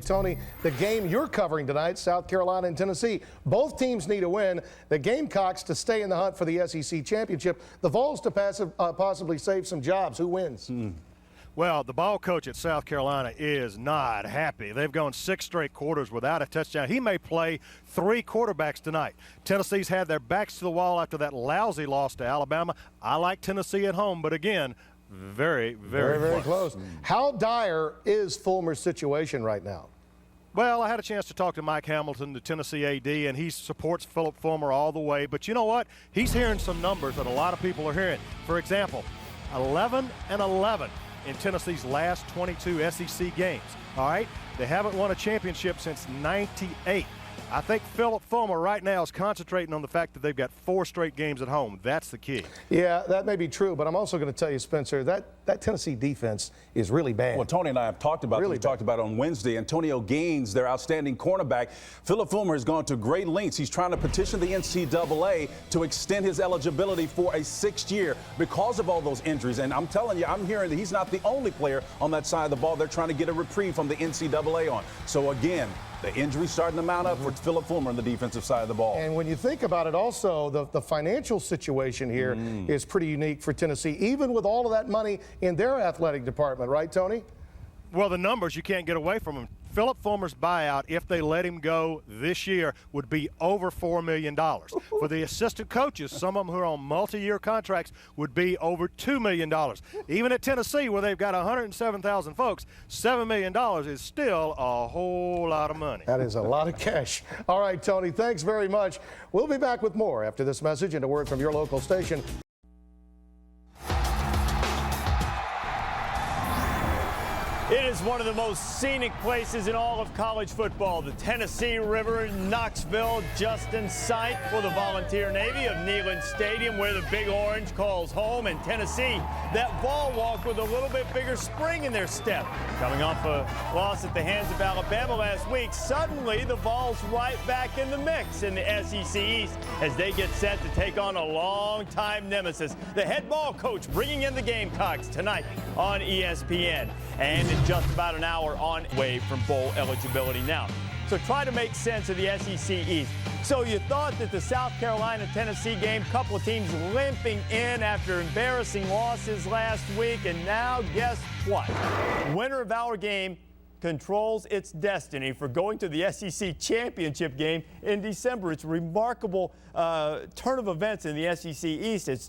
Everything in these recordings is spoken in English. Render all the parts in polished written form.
Tony, the game you're covering tonight, South Carolina and Tennessee, both teams need a win. The Gamecocks to stay in the hunt for the SEC championship. The Vols to possibly save some jobs. Who wins? Well, the ball coach at South Carolina is not happy. They've gone 6 straight quarters without a touchdown. He may play 3 quarterbacks tonight. Tennessee's had their backs to the wall after that lousy loss to Alabama. I like Tennessee at home, but again, very close. How dire is Fulmer's situation right now? Well, I had a chance to talk to Mike Hamilton, the Tennessee AD, and he supports Philip Fulmer all the way. But you know what? He's hearing some numbers that a lot of people are hearing. For example, 11-11 in Tennessee's last 22 SEC games. All right? They haven't won a championship since '98. I think Philip Fulmer right now is concentrating on the fact that they've got 4 straight games at home. That's the key. Yeah, that may be true, but I'm also going to tell you, Spencer, that Tennessee defense is really bad. Well, Tony and I have talked about we talked about it on Wednesday. Antonio Gaines, their outstanding cornerback. Philip Fulmer has gone to great lengths. He's trying to petition the NCAA to extend his eligibility for a 6th year because of all those injuries. And I'm telling you, I'm hearing that he's not the only player on that side of the ball they're trying to get a reprieve from the NCAA on. So again, the injuries starting to mount up for Philip Fulmer on the defensive side of the ball. And when you think about it also, the financial situation here is pretty unique for Tennessee, even with all of that money in their athletic department, right, Tony? Well, the numbers, you can't get away from them. Philip Fulmer's buyout, if they let him go this year, would be over $4 million. For the assistant coaches, some of them who are on multi-year contracts, would be over $2 million. Even at Tennessee, where they've got 107,000 folks, $7 million is still a whole lot of money. That is a lot of cash. All right, Tony, thanks very much. We'll be back with more after this message and a word from your local station. It is one of the most scenic places in all of college football. The Tennessee River in Knoxville, just in sight for the Volunteer Navy of Neyland Stadium, where the Big Orange calls home. And Tennessee, that ball walk with a little bit bigger spring in their step. Coming off a loss at the hands of Alabama last week, suddenly the Vols right back in the mix in the SEC East as they get set to take on a long-time nemesis. The head ball coach bringing in the Gamecocks tonight on ESPN. And in just about an hour on way from bowl eligibility now. So try to make sense of the SEC East. So you thought that the South Carolina-Tennessee game, couple of teams limping in after embarrassing losses last week, and now guess what? Winner of our game controls its destiny for going to the SEC championship game in December. It's a remarkable turn of events in the SEC East. It's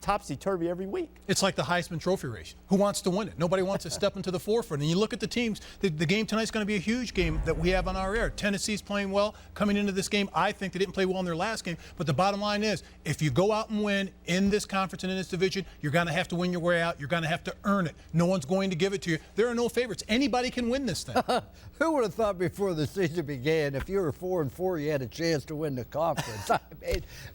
topsy-turvy every week. It's like the Heisman Trophy race. Who wants to win it? Nobody wants to step into the forefront. And you look at the teams, the game tonight's going to be a huge game that we have on our air. Tennessee's playing well coming into this game. I think they didn't play well in their last game. But the bottom line is, if you go out and win in this conference and in this division, you're going to have to win your way out. You're going to have to earn it. No one's going to give it to you. There are no favorites. Anybody can win this thing. Who would have thought before the season began, if you were 4-4, you had a chance to win the conference?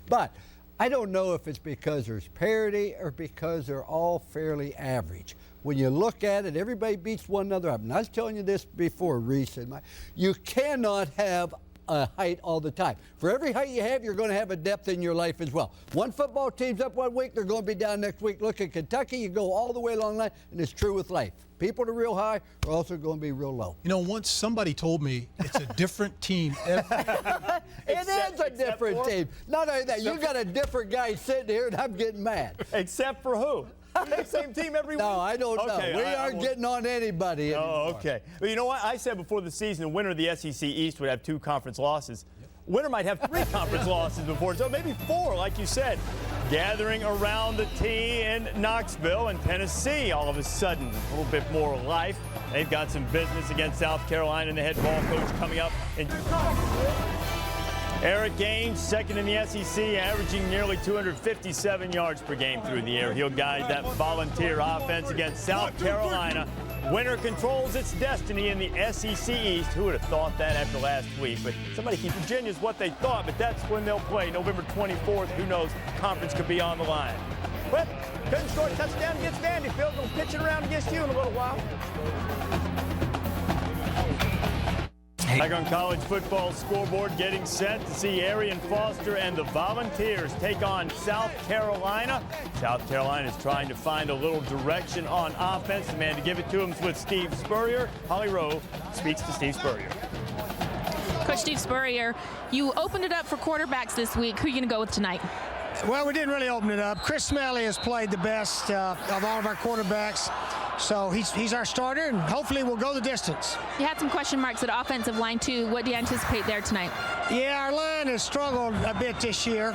But I don't know if it's because there's parity or because they're all fairly average. When you look at it, everybody beats one another up. And I was telling you this before, Reese. You cannot have a height all the time. For every height you have, you're going to have a depth in your life as well. One football team's up one week, they're going to be down next week. Look at Kentucky, you go all the way along the line, and it's true with life. People that are real high are also going to be real low. You know, once somebody told me it's a different team every It is a different team. Not only that, you got a different guy sitting here, and I'm getting mad. Except for who? The same team every week? No, I don't know. We aren't getting on anybody anymore. Oh, okay. Well, you know what? I said before the season, the winner of the SEC East would have 2 conference losses. Winner might have 3 conference losses before, so maybe 4, like you said. Gathering around the tee in Knoxville and Tennessee, all of a sudden, a little bit more life. They've got some business against South Carolina and the head ball coach coming up. Eric Gaines, second in the SEC, averaging nearly 257 yards per game through the air. He'll guide that Volunteer offense against South Carolina. Winner controls its destiny in the SEC East. Who would have thought that after last week? But somebody keep Virginia's what they thought, but that's when they'll play. November 24th, who knows? Conference could be on the line. But couldn't score a touchdown against Vanderbilt. They'll pitch it around against you in a little while. Back on college football scoreboard, getting set to see Arian Foster and the Volunteers take on South Carolina. South Carolina is trying to find a little direction on offense. The man to give it to him is with Steve Spurrier. Holly Rowe speaks to Steve Spurrier. Coach Steve Spurrier, you opened it up for quarterbacks this week. Who are you going to go with tonight? Well, we didn't really open it up. Chris Smalley has played the best of all of our quarterbacks. So he's our starter, and hopefully we'll go the distance. You had some question marks at offensive line, too. What do you anticipate there tonight? Yeah, our line has struggled a bit this year.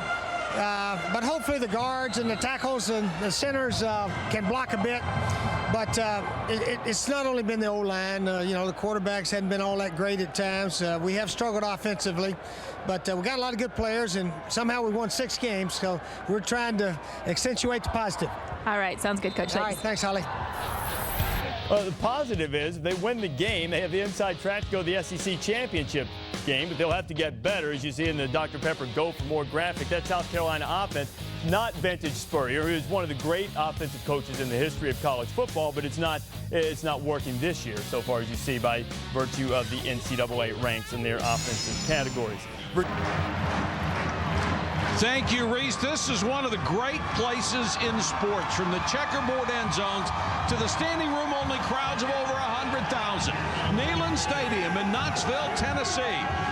But hopefully the guards and the tackles and the centers can block a bit. But it's not only been the O-line. The quarterbacks hadn't been all that great at times. We have struggled offensively. But we got a lot of good players, and somehow we won 6 games. So we're trying to accentuate the positive. All right, sounds good, Coach. All right, thanks, Holly. The positive is if they win the game, they have the inside track to go to the SEC championship game, but they'll have to get better, as you see in the Dr. Pepper Go for More graphic. That's South Carolina offense, not vintage Spurrier, who is one of the great offensive coaches in the history of college football, but it's not working this year so far, as you see, by virtue of the NCAA ranks in their offensive categories. Thank you, Reese. This is one of the great places in sports, from the checkerboard end zones to the standing room only crowds of over 100,000. Neyland Stadium in Knoxville, Tennessee,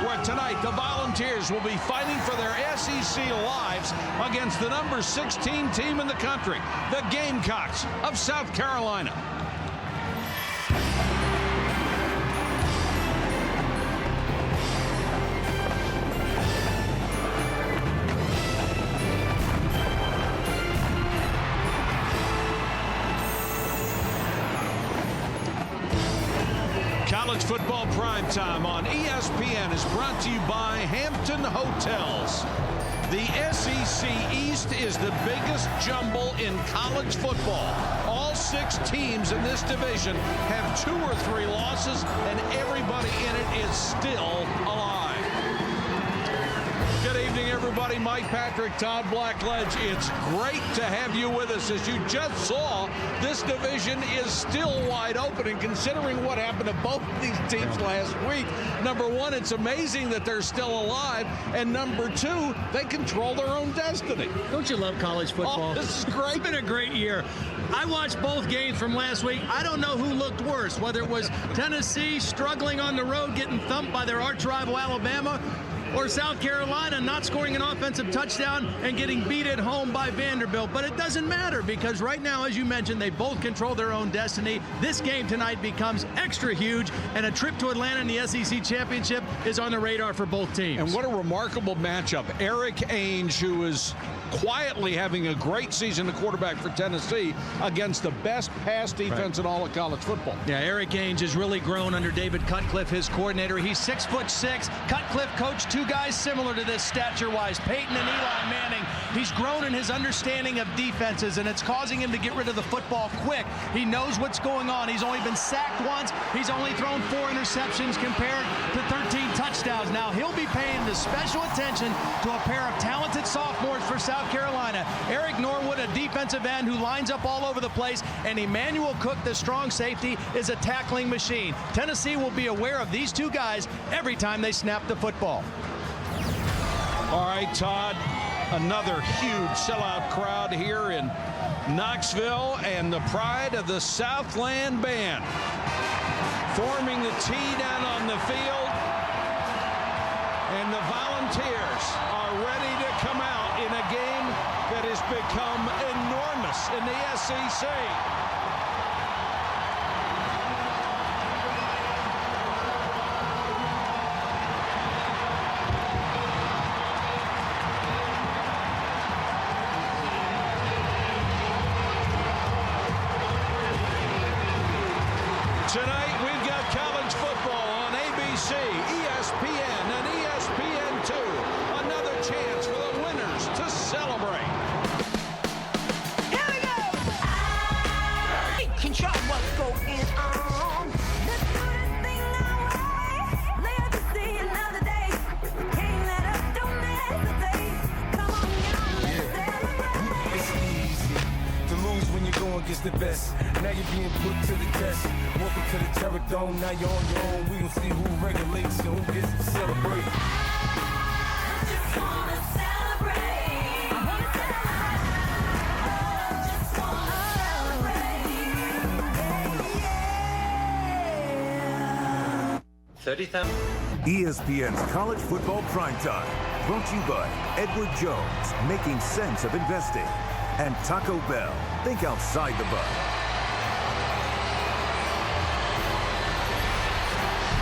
where tonight the Volunteers will be fighting for their SEC lives against the number 16 team in the country, the Gamecocks of South Carolina. College football primetime on ESPN is brought to you by Hampton Hotels. The SEC East is the biggest jumble in college football. All 6 teams in this division have 2 or 3 losses, and everybody in it is still alive. Good evening, everybody. Mike Patrick, Todd Blackledge. It's great to have you with us. As you just saw, this division is still wide open, and considering what happened to both of these teams last week, number one, it's amazing that they're still alive, and number 2, they control their own destiny. Don't you love college football? Oh, this is great. It's been a great year. I watched both games from last week. I don't know who looked worse, whether it was Tennessee struggling on the road, getting thumped by their arch rival Alabama, or South Carolina not scoring an offensive touchdown and getting beat at home by Vanderbilt. But it doesn't matter, because right now, as you mentioned, they both control their own destiny. This game tonight becomes extra huge, and a trip to Atlanta in the SEC Championship is on the radar for both teams. And what a remarkable matchup. Eric Ainge, who is quietly having a great season, the quarterback for Tennessee, against the best pass defense in all of college football. Yeah, Eric Ainge has really grown under David Cutcliffe, his coordinator. He's 6'6". Cutcliffe coached 2 guys similar to this stature-wise, Peyton and Eli Manning. He's grown in his understanding of defenses, and it's causing him to get rid of the football quick. He knows what's going on. He's only been sacked once. He's only thrown 4 interceptions compared to 13 touchdowns. Now he'll be paying the special attention to a pair of talented sophomores for South Carolina. Eric Norwood, a defensive end who lines up all over the place, and Emmanuel Cook, the strong safety, is a tackling machine. Tennessee will be aware of these 2 guys every time they snap the football. All right, Todd, another huge sellout crowd here in Knoxville, and the pride of the Southland Band forming the T down on the field, and the Volunteers are ready to come out in a game that has become enormous in the SEC. Tonight, we've got college football on ABC, ESPN, and ESPN2. Another chance for the winners to celebrate. Here we go! best. Now you're being put to the test. Welcome to the Terror Dome. Now you're on your own. We gon' see who regulates and who gets to celebrate. I just wanna celebrate. I wanna celebrate. Just wanna celebrate. 30,000. ESPN's College Football Primetime, brought to you by Edward Jones, making sense of investing, and Taco Bell. Think outside the box.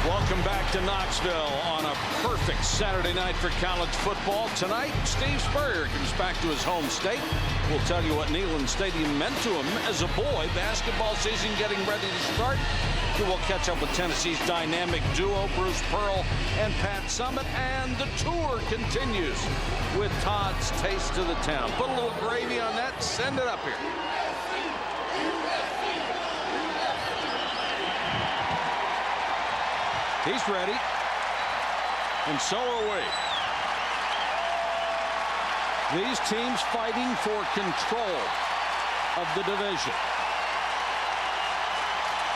Welcome back to Knoxville on a perfect Saturday night for college football. Tonight, Steve Spurrier comes back to his home state. We'll tell you what Neyland Stadium meant to him as a boy. Basketball season getting ready to start. We'll catch up with Tennessee's dynamic duo, Bruce Pearl and Pat Summitt. And the tour continues with Todd's Taste of the Town. Put a little gravy on that. Send it up here. He's ready, and so are we. These teams fighting for control of the division.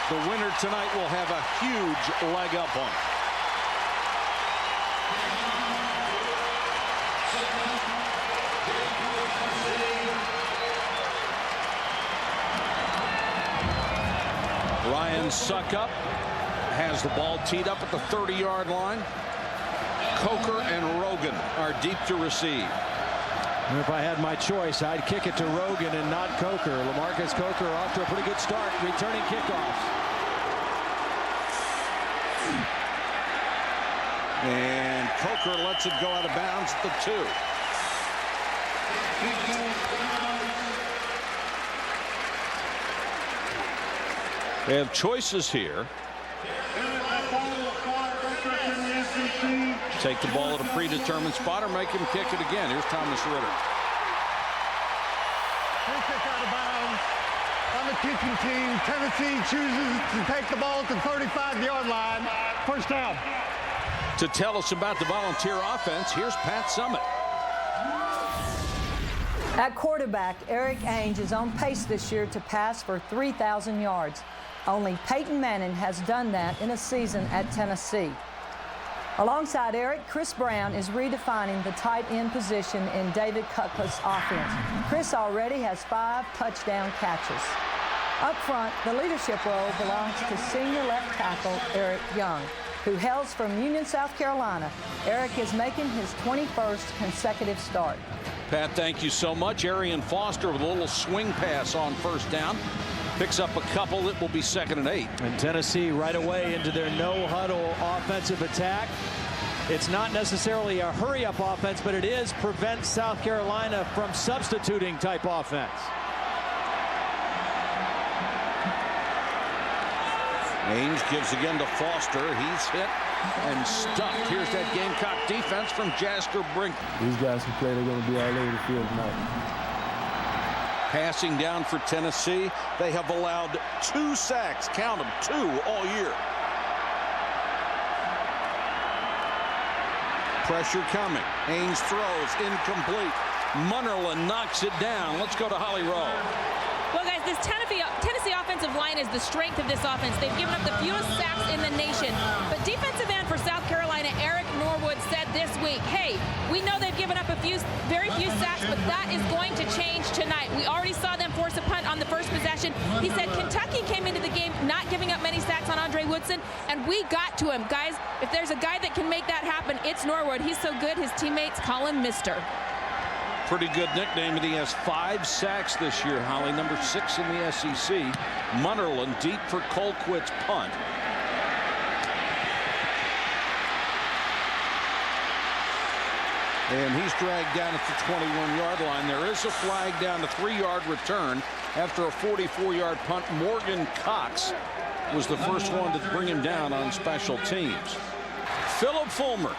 The winner tonight will have a huge leg up on it. Ryan Suckup has the ball teed up at the 30-yard line. Coker and Rogan are deep to receive. If I had my choice, I'd kick it to Rogan and not Coker. LaMarcus Coker off to a pretty good start, returning kickoffs. And Coker lets it go out of bounds at the 2. They have choices here. Take the ball at a predetermined spot or make him kick it again. Here's Thomas Ritter. Free kick out of bounds on the kicking team. Tennessee chooses to take the ball at the 35-yard line. First down. To tell us about the Volunteer offense, here's Pat Summitt. At quarterback, Eric Ainge is on pace this year to pass for 3,000 yards. Only Peyton Manning has done that in a season at Tennessee. Alongside Eric, Chris Brown is redefining the tight end position in David Cutcliffe's offense. Chris already has 5 touchdown catches. Up front, the leadership role belongs to senior left tackle Eric Young, who hails from Union, South Carolina. Eric is making his 21st consecutive start. Pat, thank you so much. Arian Foster with a little swing pass on first down. Picks up a couple. It will be 2nd and 8. And Tennessee right away into their no-huddle offensive attack. It's not necessarily a hurry-up offense, but it is prevent South Carolina from substituting type offense. Ainge gives again to Foster. He's hit and stuffed. Here's that Gamecock defense from Jasker Brink. These guys can play. They're going to be all over the field tonight. Passing down for Tennessee. They have allowed 2 sacks. Count them, 2 all year. Pressure coming. Ainge throws incomplete. Munnerlin knocks it down. Let's go to Holly Rowe. Well, guys, this Tennessee offensive line is the strength of this offense. They've given up the fewest sacks in the nation. But defensive end for South Carolina, Eric Norwood, said this week, hey, we know they've given up very few sacks, but that is going to change tonight. We already saw them force a punt on the first possession. He said Kentucky came into the game not giving up many sacks on Andre Woodson, and we got to him. Guys, if there's a guy that can make that happen, it's Norwood. He's so good, his teammates call him Mister. Pretty good nickname, and he has 5 sacks this year, Holly, number 6 in the SEC. Munnerlin deep for Colquitt's punt. And he's dragged down at the 21-yard line. There is a flag down, the 3-yard return after a 44-yard punt. Morgan Cox was the first one to bring him down on special teams. Philip Fulmer,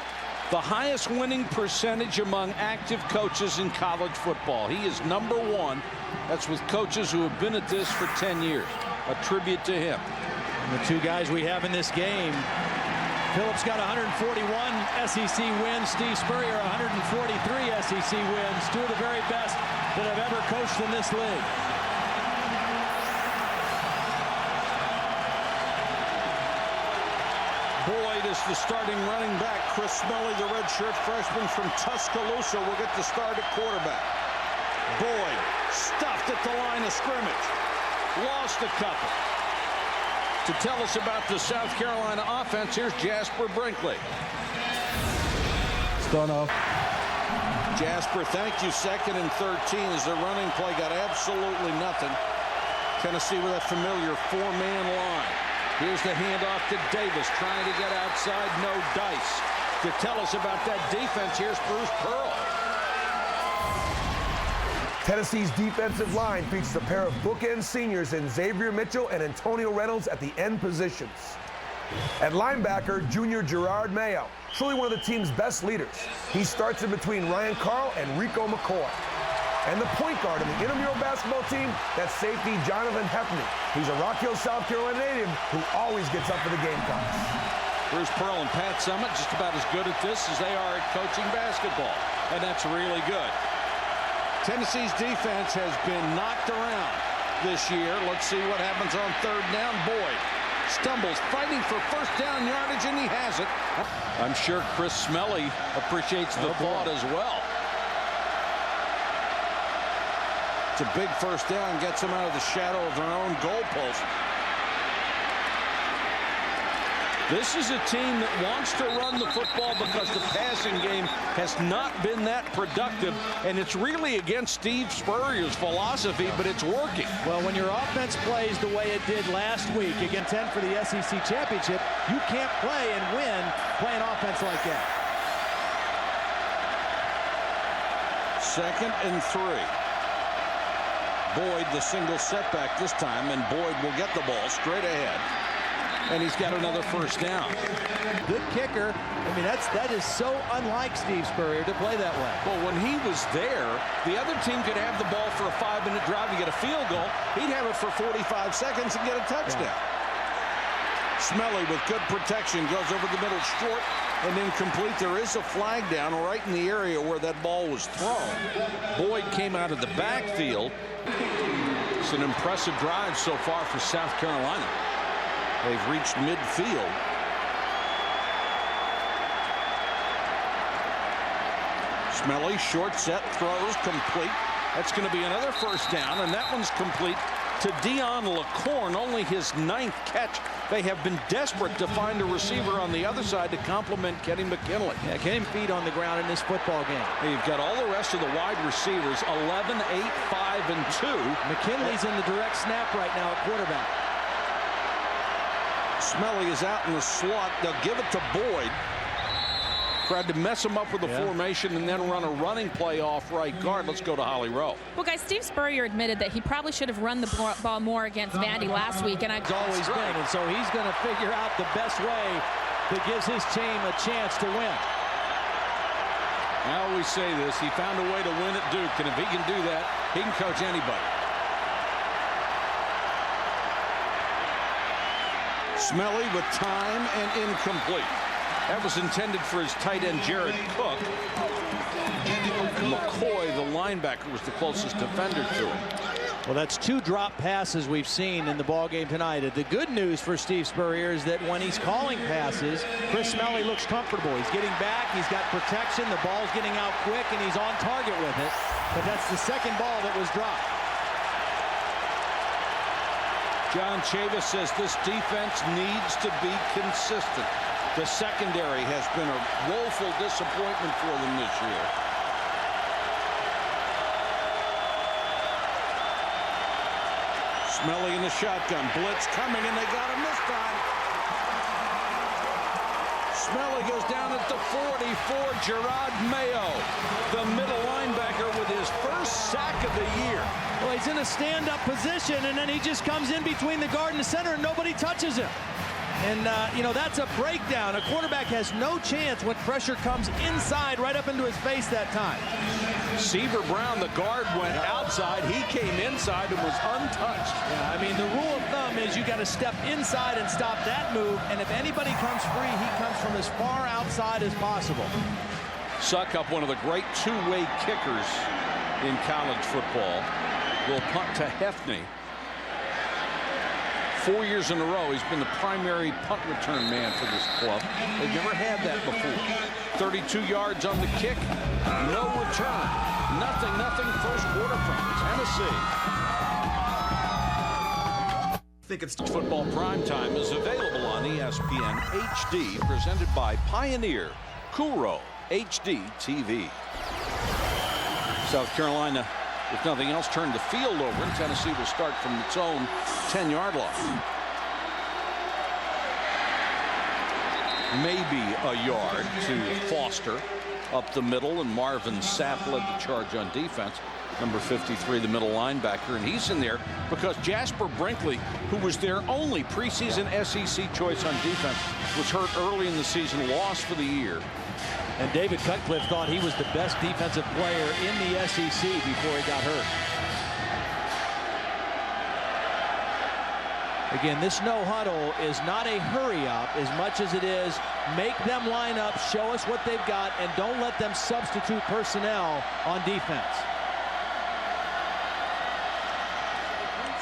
the highest winning percentage among active coaches in college football. He is number 1. That's with coaches who have been at this for 10 years. A tribute to him. And the 2 guys we have in this game, Phillips got 141 SEC wins. Steve Spurrier 143 SEC wins. 2 of the very best that have ever coached in this league. Boyd is the starting running back. Chris Smelly, the redshirt freshman from Tuscaloosa, will get the start at quarterback. Boyd stuffed at the line of scrimmage. Lost a couple. To tell us about the South Carolina offense, here's Jasper Brinkley. Start off. Jasper, thank you. 2nd and 13 as the running play got absolutely nothing. Tennessee with a familiar 4-man line. Here's the handoff to Davis, trying to get outside. No dice. To tell us about that defense, here's Bruce Pearl. Tennessee's defensive line features a pair of bookend seniors in Xavier Mitchell and Antonio Reynolds at the end positions. At linebacker, junior Gerard Mayo, truly one of the team's best leaders. He starts in between Ryan Carl and Rico McCoy. And the point guard of the intramural basketball team, that's safety Jonathan Heffney. He's a Rock Hill, South Carolina native who always gets up for the Gamecocks. Bruce Pearl and Pat Summitt just about as good at this as they are at coaching basketball. And that's really good. Tennessee's defense has been knocked around this year. Let's see what happens on 3rd down. Boyd stumbles, fighting for 1st down yardage, and he has it. I'm sure Chris Smelly appreciates the thought as well. It's a big 1st down, gets them out of the shadow of their own goalpost. This is a team that wants to run the football because the passing game has not been that productive, and it's really against Steve Spurrier's philosophy, but it's working. Well, when your offense plays the way it did last week against 10 for the SEC championship, you can't play and win playing offense like that. 2nd and 3. Boyd, the single setback this time, and Boyd will get the ball straight ahead. And he's got another 1st down. Good kicker. I mean, that is so unlike Steve Spurrier to play that way. Well, when he was there, the other team could have the ball for a 5-minute drive and get a field goal. He'd have it for 45 seconds and get a touchdown. Yeah. Smelly with good protection goes over the middle short and incomplete. There is a flag down right in the area where that ball was thrown. Boyd came out of the backfield. It's an impressive drive so far for South Carolina. They've reached midfield. Smelly, short set, throws, complete. That's going to be another 1st down, and that one's complete to Dion LaCorn, only his 9th catch. They have been desperate to find a receiver on the other side to complement Kenny McKinley. Yeah, Kenny feet on the ground in this football game. You've got all the rest of the wide receivers, 11, 8, 5, and 2. McKinley's in the direct snap right now at quarterback. Smelly is out in the slot. They'll give it to Boyd. Tried to mess him up with the formation and then run a running play off right guard. Let's go to Holly Rowe. Well, guys, Steve Spurrier admitted that he probably should have run the ball more against Vandy last week. And It's always been, and so he's going to figure out the best way that gives his team a chance to win. I always say this, he found a way to win at Duke, and if he can do that, he can coach anybody. Smelly with time and incomplete. That was intended for his tight end, Jared Cook. McCoy, the linebacker, was the closest defender to him. Well, that's 2 drop passes we've seen in the ball game tonight. The good news for Steve Spurrier is that when he's calling passes, Chris Smelly looks comfortable. He's getting back, he's got protection, the ball's getting out quick, and he's on target with it. But that's the 2nd ball that was dropped. John Chavis says this defense needs to be consistent. The secondary has been a woeful disappointment for them this year. Smelly in the shotgun. Blitz coming, and they got him this time. Smelly goes down at the 40 for Gerard Mayo, the middle linebacker, with his 1st sack of the year. Well, he's in a stand-up position, and then he just comes in between the guard and the center, and nobody touches him. And, you know, that's a breakdown. A quarterback has no chance when pressure comes inside right up into his face that time. Seaver Brown, the guard, went outside. He came inside and was untouched. Yeah, I mean, the rule of thumb is you got to step inside and stop that move. And if anybody comes free, he comes from as far outside as possible. Suckup, one of the great two-way kickers in college football, will punt to Heffney. 4 years in a row, he's been the primary punt return man for this club. They've never had that before. 32 yards on the kick, no return. Nothing, first quarter from Tennessee. I think it's football primetime is available on ESPN HD, presented by Pioneer Kuro HD TV. South Carolina, if nothing else, turned the field over, and Tennessee will start from its own 10-yard line. Maybe a yard to Foster up the middle, and Marvin Sapp led the charge on defense. Number 53, the middle linebacker, and he's in there because Jasper Brinkley, who was their only preseason SEC choice on defense, was hurt early in the season, lost for the year. And David Cutcliffe thought he was the best defensive player in the SEC before he got hurt. Again, this no huddle is not a hurry up as much as it is make them line up, show us what they've got, and don't let them substitute personnel on defense.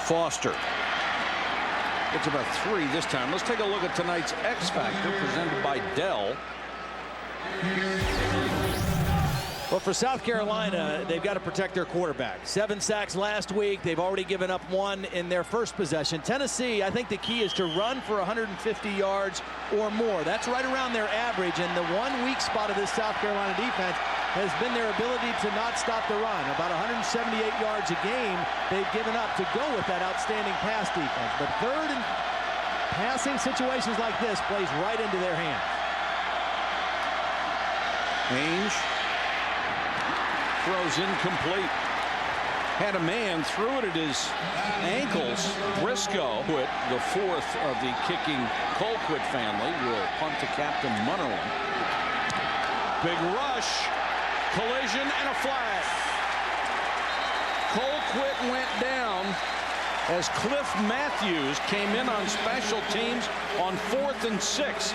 Foster. It's about 3 this time. Let's take a look at tonight's X Factor presented by Dell. Well, for South Carolina, they've got to protect their quarterback. 7 sacks last week. They've already given up 1 in their first possession. Tennessee, I think the key is to run for 150 yards or more. That's right around their average, and the one weak spot of this South Carolina defense has been their ability to not stop the run. About 178 yards a game they've given up to go with that outstanding pass defense. But third and passing situations like this plays right into their hands. Ainge throws incomplete. Had a man, threw it at his ankles. Briscoe, the 4th of the kicking Colquitt family, will punt to Captain Munnerlyn. Big rush, collision, and a flag. Colquitt went down as Cliff Matthews came in on special teams on 4th and 6.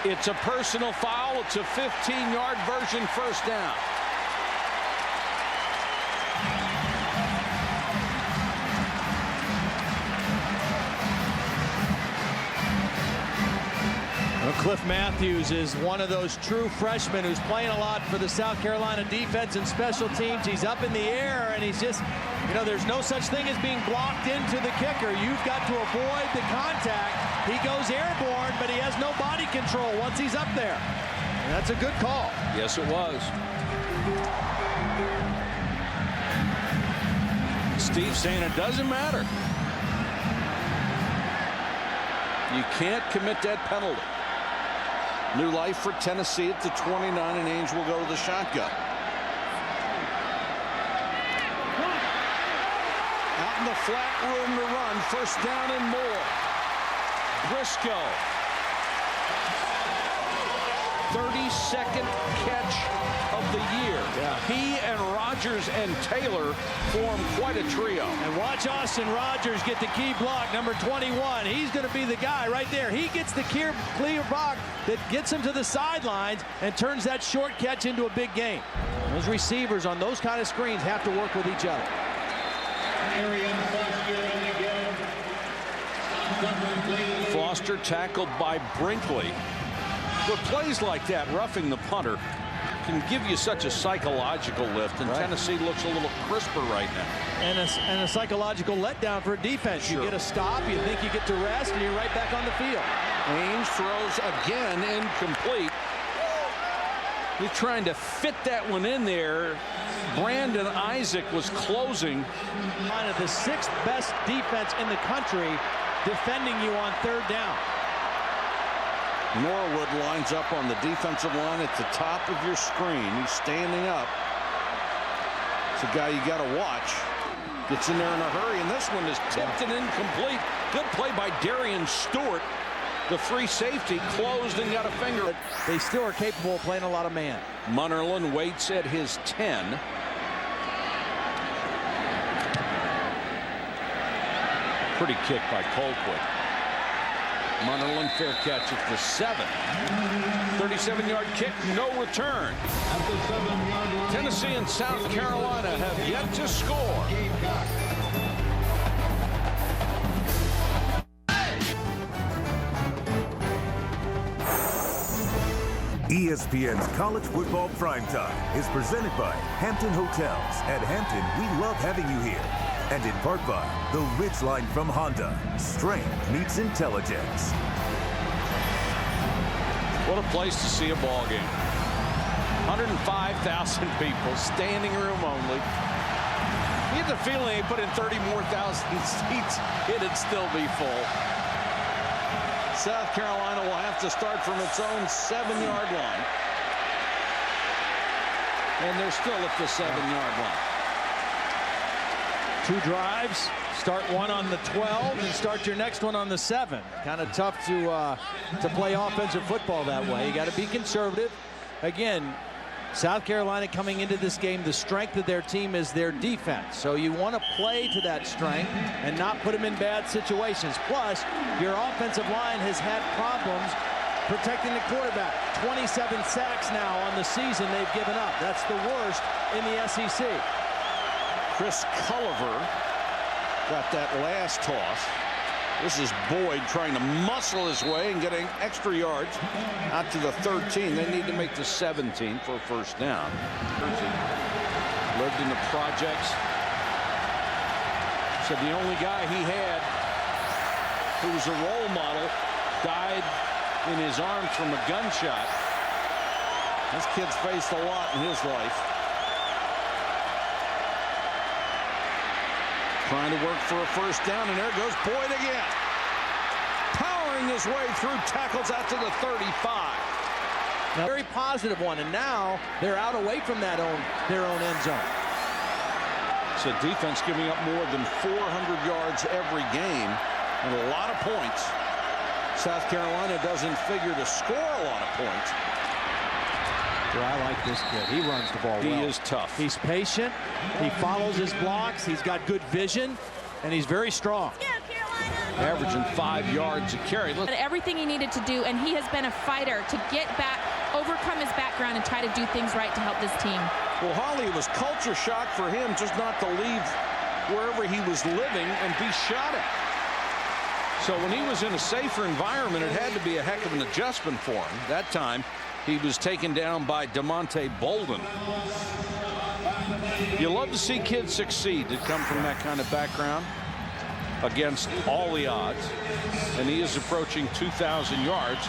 It's a personal foul. It's a 15-yard version first down. Well, Cliff Matthews is one of those true freshmen who's playing a lot for the South Carolina defense and special teams. He's up in the air, and he's just, you know, there's no such thing as being blocked into the kicker. You've got to avoid the contact. He goes airborne, but he has no body control once he's up there. And that's a good call. Yes, it was. Steve saying it doesn't matter. You can't commit that penalty. New life for Tennessee at the 29, and Ainge will go to the shotgun. Out in the flat, room to run. First down and more. Briscoe. 32nd catch of the year. Yeah. He and Rogers and Taylor form quite a trio. And watch Austin Rogers get the key block, number 21. He's going to be the guy right there. He gets the clear block that gets him to the sidelines and turns that short catch into a big game. Those receivers on those kind of screens have to work with each other. Foster tackled by Brinkley. But plays like that, roughing the punter, can give you such a psychological lift, and Tennessee looks a little crisper right now. And a psychological letdown for defense. Sure. You get a stop, you think you get to rest, and you're right back on the field. Ainge throws again, incomplete. He's trying to fit that one in there. Brandon Isaac was closing. One of the 6th best defense in the country defending you on 3rd down. Norwood lines up on the defensive line at the top of your screen. He's standing up. It's a guy you got to watch. Gets in there in a hurry, and this one is tipped and incomplete. Good play by Darian Stewart. The free safety closed and got a finger. They still are capable of playing a lot of man. Munnerlyn waits at his 10. Pretty kick by Colquitt. Munnerlyn, fair catch at the 7. 37-yard kick, no return. Tennessee and South Carolina have yet to score. ESPN's College Football Primetime is presented by Hampton Hotels. At Hampton, we love having you here. And in part by the Ridgeline from Honda. Strength meets intelligence. What a place to see a ball game. 105,000 people, standing room only. You get the feeling they put in 30 more thousand seats, it'd still be full. South Carolina will have to start from its own 7-yard line. And they're still at the 7-yard line. 2 drives, start one on the 12 and start your next one on the 7. Kind of tough to play offensive football that way. You got to be conservative. Again, South Carolina coming into this game, the strength of their team is their defense. So you want to play to that strength and not put them in bad situations. Plus, your offensive line has had problems protecting the quarterback. 27 sacks now on the season they've given up. That's the worst in the SEC. Chris Culliver got that last toss. This is Boyd trying to muscle his way and getting extra yards out to the 13. They need to make the 17 for a first down. Lived in the projects. Said the only guy he had who was a role model died in his arms from a gunshot. This kid's faced a lot in his life. Trying to work for a first down, and there goes Boyd again. Powering his way through tackles out to the 35. Now, very positive one, and now they're out away from their own end zone. It's a defense giving up more than 400 yards every game and a lot of points. South Carolina doesn't figure to score a lot of points. Well, I like this kid. He runs the ball well. He is tough. He's patient. He follows his blocks. He's got good vision, and he's very strong. Averaging 5 yards a carry. Look. Everything he needed to do, and he has been a fighter to get back, overcome his background, and try to do things right to help this team. Well, Holly, it was culture shock for him just not to leave wherever he was living and be shot at. So when he was in a safer environment, it had to be a heck of an adjustment for him. That time, he was taken down by DeMonte Bolden. You love to see kids succeed that come from that kind of background against all the odds. And he is approaching 2,000 yards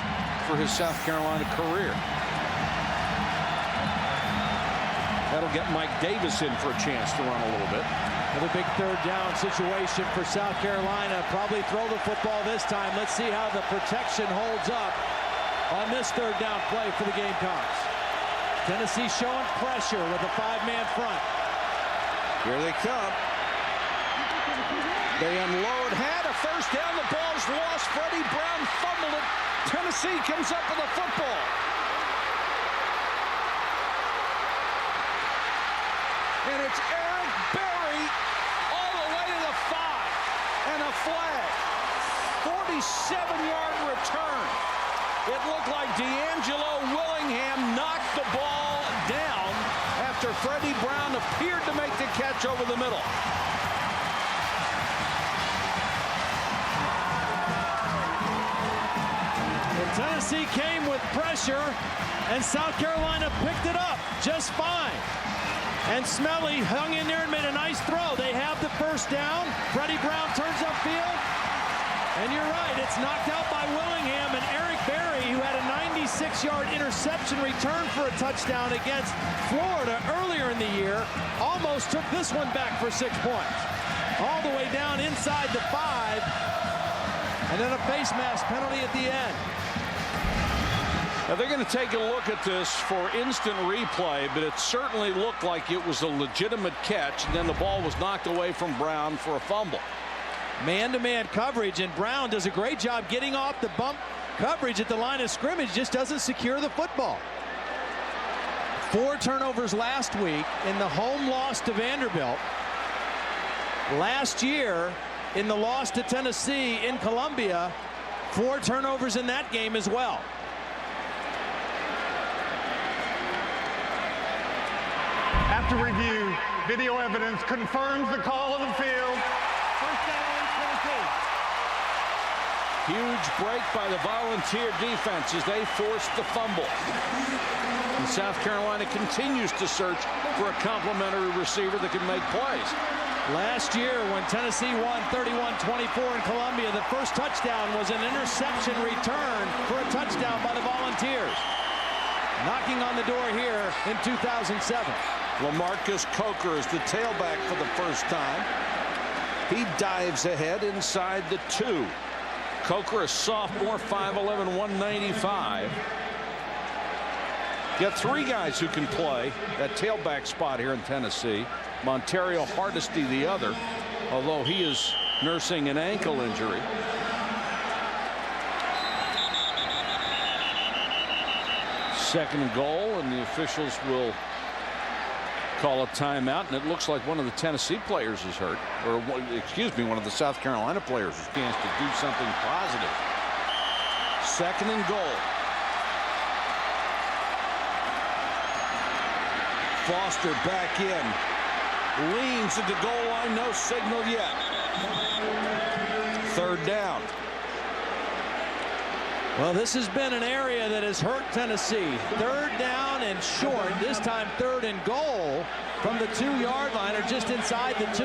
for his South Carolina career. That'll get Mike Davis in for a chance to run a little bit. Another big third down situation for South Carolina. Probably throw the football this time. Let's see how the protection holds up on this third down play for the Gamecocks. Tennessee showing pressure with a 5-man front. Here they come. They unload. Had a first down. The ball's lost. Freddie Brown fumbled it. Tennessee comes up with a football. And it's Eric Berry all the way to the 5. And a flag. 47-yard return. It looked like D'Angelo Willingham knocked the ball down after Freddie Brown appeared to make the catch over the middle. Well, Tennessee came with pressure, and South Carolina picked it up just fine. And Smelly hung in there and made a nice throw. They have the first down. Freddie Brown turns upfield. And you're right, it's knocked out by Willingham, and Eric Berry, who had a 96-yard interception return for a touchdown against Florida earlier in the year, almost took this one back for 6 points. All the way down inside the 5, and then a face mask penalty at the end. Now they're going to take a look at this for instant replay, but it certainly looked like it was a legitimate catch, and then the ball was knocked away from Brown for a fumble. Man-to-man coverage, and Brown does a great job getting off the bump coverage at the line of scrimmage, just doesn't secure the football. 4 turnovers last week in the home loss to Vanderbilt. Last year in the loss to Tennessee in Columbia, 4 turnovers in that game as well. After review, video evidence confirms the call of the field. First down, 22. Huge break by the Volunteer defense as they forced the fumble. And South Carolina continues to search for a complimentary receiver that can make plays. Last year when Tennessee won 31-24 in Columbia, the first touchdown was an interception return for a touchdown by the Volunteers. Knocking on the door here in 2007. LaMarcus Coker is the tailback for the first time. He dives ahead inside the 2. Coker, a sophomore, 5'11", 195. Got 3 guys who can play that tailback spot here in Tennessee. Montario Hardesty the other, although he is nursing an ankle injury. Second and goal, and the officials will call a timeout, and it looks like one of the Tennessee players is hurt, or excuse me, one of the South Carolina players has a chance to do something positive. Second and goal. Foster back in. Leans at the goal line, no signal yet. Third down. Well, this has been an area that has hurt Tennessee. Third down and short. This time third and goal from the 2-yard line, or just inside the 2.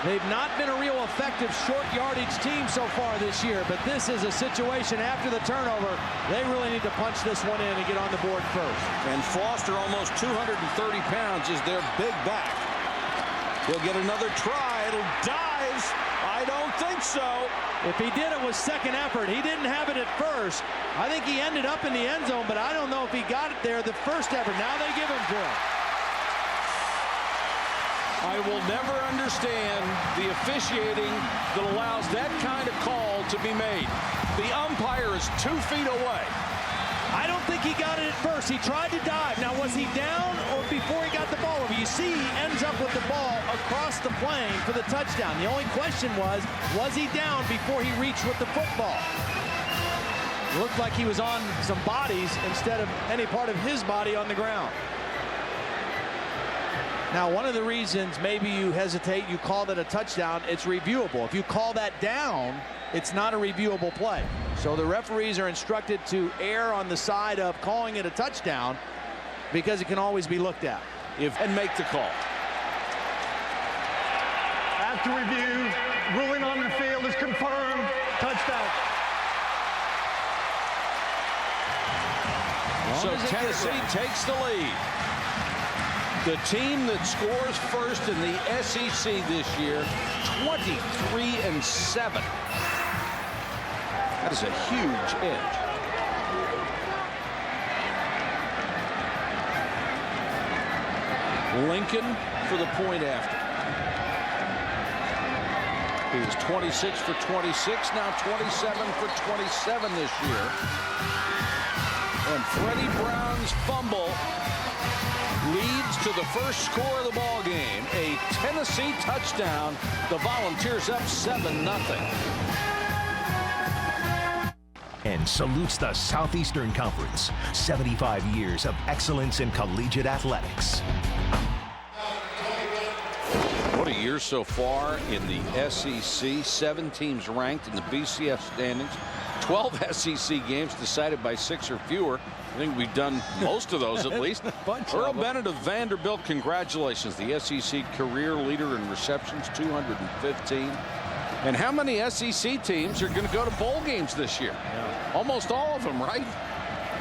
They've not been a real effective short yardage team so far this year, but this is a situation after the turnover. They really need to punch this one in and get on the board first. And Foster, almost 230 pounds, is their big back. He'll get another try. It'll dive. I don't think so. If he did, it was second effort. He didn't have it at first. I think he ended up in the end zone, but I don't know if he got it there the first effort. Now they give him to him. I will never understand the officiating that allows that kind of call to be made. The umpire is 2 feet away. I don't think he got it at first. He tried to dive. Now, was he down or before he got the ball over? You see, he ends up with the ball across the plane for the touchdown. The only question was he down before he reached with the football? It looked like he was on some bodies instead of any part of his body on the ground. Now, one of the reasons maybe you hesitate, you call that a touchdown, it's reviewable. If you call that down, it's not a reviewable play. So the referees are instructed to err on the side of calling it a touchdown because it can always be looked at. And make the call. After review, ruling on the field is confirmed. Touchdown. So Tennessee takes the lead. The team that scores first in the SEC this year, 23-7. That is a huge edge. Lincoln for the point after. He was 26 for 26, now 27 for 27 this year. And Freddie Brown's fumble leads to the first score of the ball game. A Tennessee touchdown. The Volunteers up 7-0. And salutes the Southeastern Conference. 75 years of excellence in collegiate athletics. What a year so far in the SEC. 7 teams ranked in the BCS standings. 12 SEC games decided by 6 or fewer. I think we've done most of those at least. Earl Bennett of Vanderbilt, congratulations. The SEC career leader in receptions, 215. And how many SEC teams are going to go to bowl games this year? Yeah. Almost all of them, right?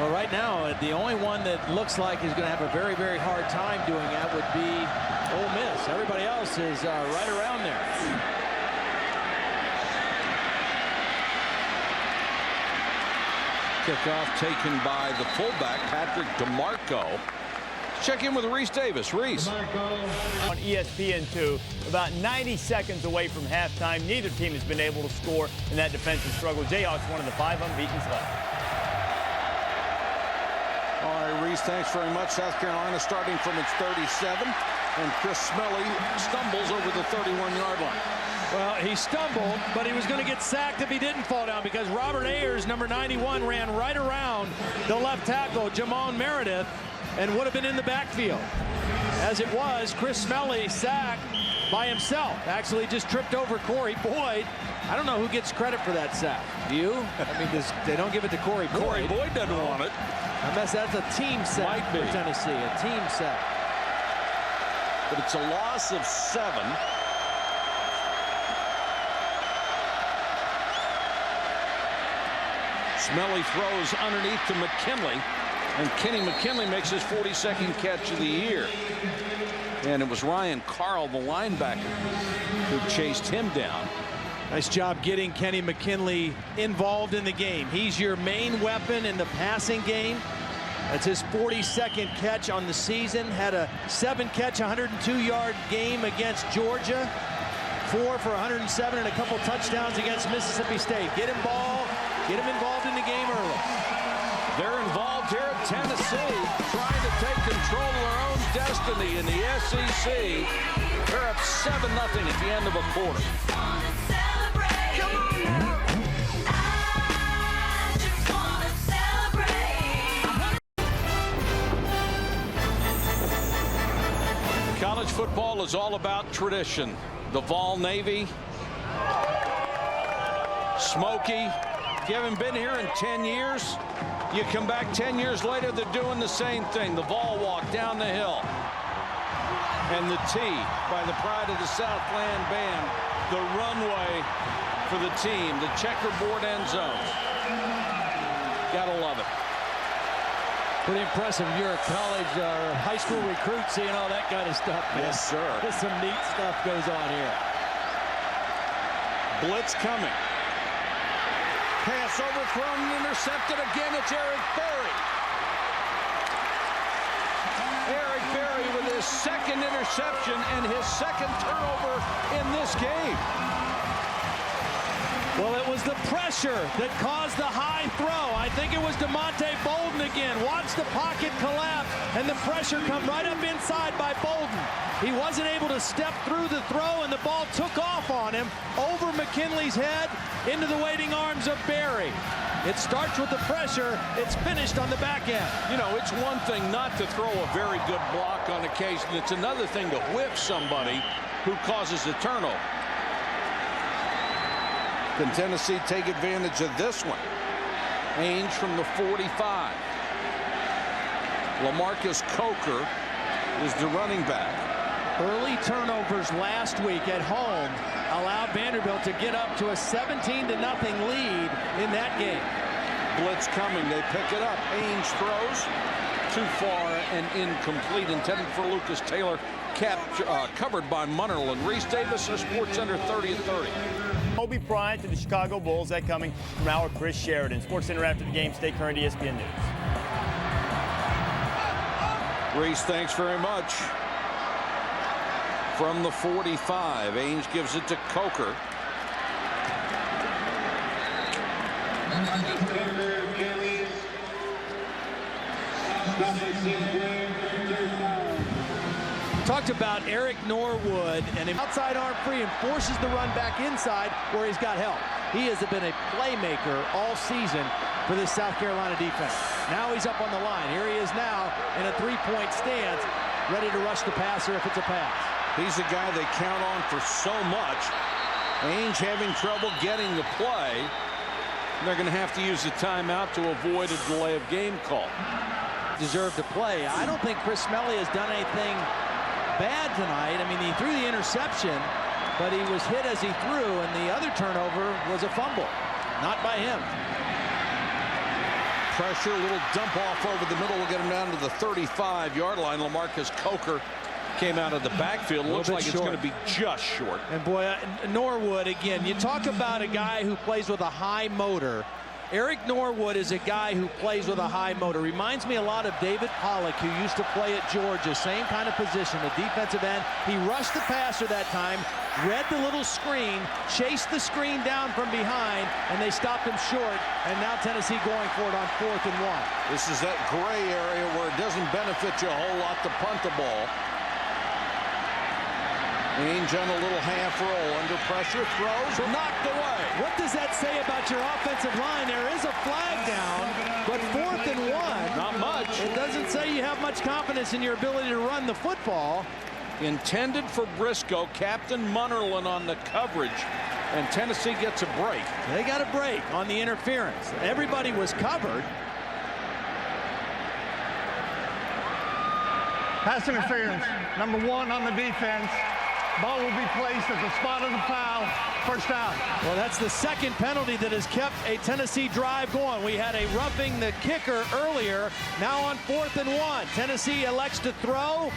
Well, right now, the only one that looks like is going to have a very, very hard time doing that would be Ole Miss. Everybody else is right around there. Kickoff taken by the fullback, Patrick DeMarco. Check in with Reese Davis. Reese. On ESPN2, about 90 seconds away from halftime. Neither team has been able to score in that defensive struggle. Jayhawks one of the 5 unbeatens left. All right, Reese, thanks very much. South Carolina starting from its 37, and Chris Smelly stumbles over the 31-yard line. Well, he stumbled, but he was going to get sacked if he didn't fall down because Robert Ayers, number 91, ran right around the left tackle, Jamon Meredith, and would have been in the backfield. As it was, Chris Smelly sacked by himself. Actually just tripped over Corey Boyd I don't know who gets credit for that sack. Do you? I mean, they don't give it to Corey Boyd. Corey Boyd doesn't want it. Unless that's a team sack for Tennessee, a team sack. But it's a loss of 7. Smelly throws underneath to McKinley, and Kenny McKinley makes his 42nd catch of the year. And it was Ryan Carl, the linebacker, who chased him down. Nice job getting Kenny McKinley involved in the game. He's your main weapon in the passing game. That's his 42nd catch on the season. Had a 7-catch, 102-yard game against Georgia. 4 for 107 and a couple touchdowns against Mississippi State. Get him involved in the game early. They're involved here at Tennessee, trying to take control of their own destiny in the SEC. They're up 7-0 at the end of a quarter. College football is all about tradition. The Vol Navy, Smoky. If you haven't been here in 10 years, you come back 10 years later, they're doing the same thing. The Vol walk down the hill. And the T by the pride of the Southland Band, the runway for the team, the checkerboard end zones. Gotta love it. Pretty impressive. You're a college or high school recruit seeing all that kind of stuff. Man. Yes, sir. There's some neat stuff goes on here. Blitz coming. Pass overthrown and intercepted again. It's Eric Berry. Eric Berry with his second interception and his second turnover in this game. Well, it was the pressure that caused the high throw. I think it was DeMonte Bolden again. Watch the pocket collapse, and the pressure come right up inside by Bolden. He wasn't able to step through the throw, and the ball took off on him, over McKinley's head, into the waiting arms of Berry. It starts with the pressure. It's finished on the back end. You know, it's one thing not to throw a very good block on occasion. It's another thing to whip somebody who causes a turnover. Can Tennessee take advantage of this one? Ainge from the 45. LaMarcus Coker is the running back. Early turnovers last week at home allowed Vanderbilt to get up to a 17-0 lead in that game. Blitz coming. They pick it up. Ainge throws. Too far and incomplete. Intended for Lucas Taylor. Covered by Munnerlyn. Reese Davis, our SportsCenter 30 at 30. Kobe Bryant to the Chicago Bulls. That coming from our Chris Sheridan. SportsCenter after the game. Stay current, ESPN News. Reese, thanks very much. From the 45, Ainge gives it to Coker. Talked about Eric Norwood and him outside arm free and forces the run back inside where he's got help. He has been a playmaker all season for this South Carolina defense. Now he's up on the line. Here he is now in a three-point stance, ready to rush the passer if it's a pass. He's the guy they count on for so much. Ainge having trouble getting the play. They're going to have to use a timeout to avoid a delay of game call. Deserved to play. I don't think Chris Smelly has done anything bad tonight. I mean, he threw the interception, but he was hit as he threw, and the other turnover was a fumble, not by him. Pressure, a little dump off over the middle will get him down to the 35-yard line. LaMarcus Coker came out of the backfield. Looks like it's going to be just short. And boy, Norwood, again, you talk about a guy who plays with a high motor. Eric Norwood is a guy who plays with a high motor. Reminds me a lot of David Pollock, who used to play at Georgia. Same kind of position, a defensive end. He rushed the passer that time, read the little screen, chased the screen down from behind, and they stopped him short. And now Tennessee going for it on 4th and 1. This is that gray area where it doesn't benefit you a whole lot to punt the ball. Ainge on a little half roll, under pressure, throws, knocked away. What does that say about your offensive line? There is a flag down, but 4th and 1. Not much. It doesn't say you have much confidence in your ability to run the football. Intended for Briscoe. Captain Munnerlyn on the coverage. and Tennessee gets a break. They got a break on the interference. Everybody was covered. Pass interference, number 1 on the defense. Ball will be placed at the spot of the foul. First down. Well, that's the second penalty that has kept a Tennessee drive going. We had a roughing the kicker earlier. Now on 4th and 1. Tennessee elects to throw.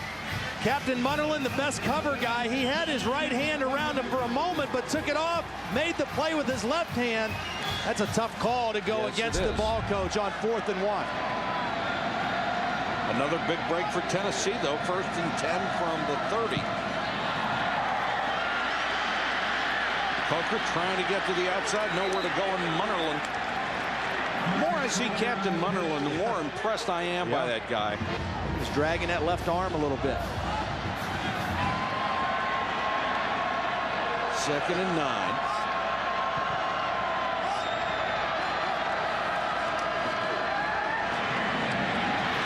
Captain Munnerlyn, the best cover guy, he had his right hand around him for a moment, but took it off, made the play with his left hand. That's a tough call to go against the ball coach on 4th and 1. Another big break for Tennessee, though. 1st and 10 from the 30. Coker trying to get to the outside, nowhere to go, and Munnerlyn. The more I see Captain Munnerlyn, the more impressed I am by that guy. He's dragging that left arm a little bit. 2nd and 9.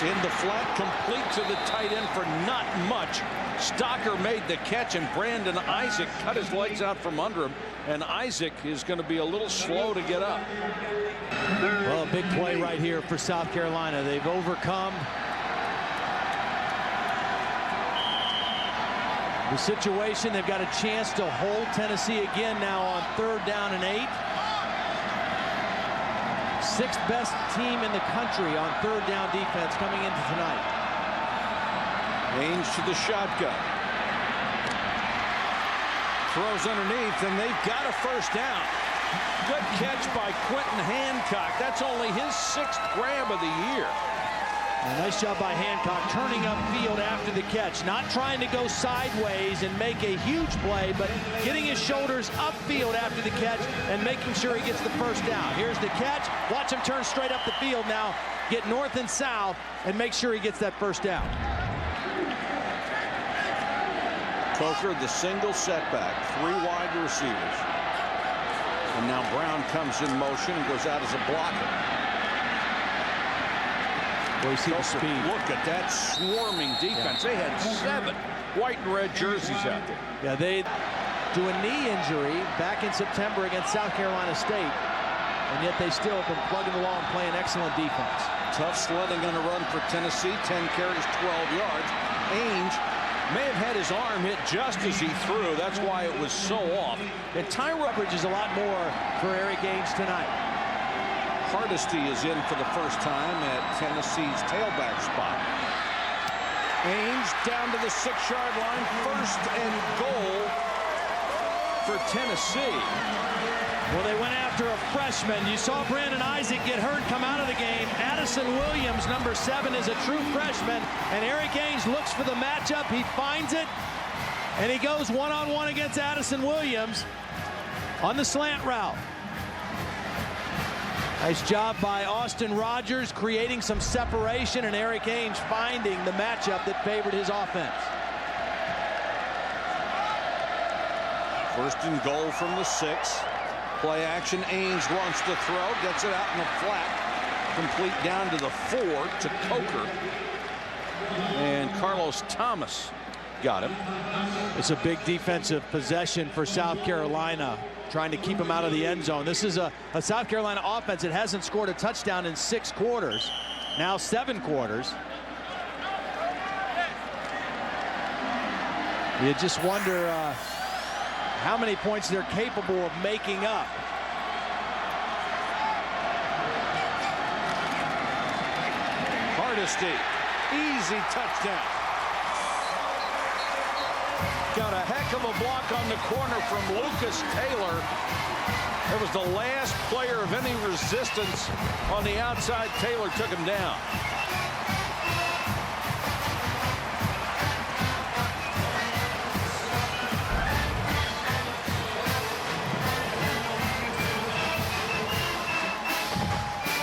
In the flat, complete to the tight end for not much. Stocker made the catch, and Brandon Isaac cut his legs out from under him, and Isaac is going to be a little slow to get up. Well, a big play right here for South Carolina. They've overcome the situation. They've got a chance to hold Tennessee again now on 3rd down and 8. 6th best team in the country on 3rd down defense coming into tonight. Ainge to the shotgun. Throws underneath, and they've got a first down. Good catch by Quentin Hancock. That's only his 6th grab of the year. A nice job by Hancock turning upfield after the catch, not trying to go sideways and make a huge play, but getting his shoulders upfield after the catch and making sure he gets the first down. Here's the catch. Watch him turn straight up the field now, get north and south, and make sure he gets that first down. Coker, the single setback, 3 wide receivers. And now Brown comes in motion and goes out as a blocker. Well, you see the speed. Look at that swarming defense. They had 7 white and red jerseys out there. Yeah, they do a knee injury back in September against South Carolina State, and yet they still have been plugging along, playing excellent defense. Tough sledding on a run for Tennessee. 10 carries, 12 yards. Ainge may have had his arm hit just as he threw. That's why it was so off. And time coverage is a lot more for Eric Ainge tonight. Hardesty is in for the first time at Tennessee's tailback spot. Ainge down to the 6-yard line. 1st and goal for Tennessee. Well, they went after a freshman. You saw Brandon Isaac get hurt, come out of the game. Addison Williams, number 7, is a true freshman. And Eric Ainge looks for the matchup. He finds it. And he goes one-on-one against Addison Williams on the slant route. Nice job by Austin Rogers creating some separation, and Eric Ainge finding the matchup that favored his offense. 1st and goal from the 6. Play action. Ainge wants to throw, gets it out in the flat. Complete down to the 4 to Coker. And Carlos Thomas got him. It's a big defensive possession for South Carolina, trying to keep him out of the end zone. This is a South Carolina offense that hasn't scored a touchdown in 6 quarters, now 7 quarters. You just wonder how many points they're capable of making up. Hardesty, easy touchdown. Got a heck of a block on the corner from Lucas Taylor. It was the last player of any resistance on the outside. Taylor took him down.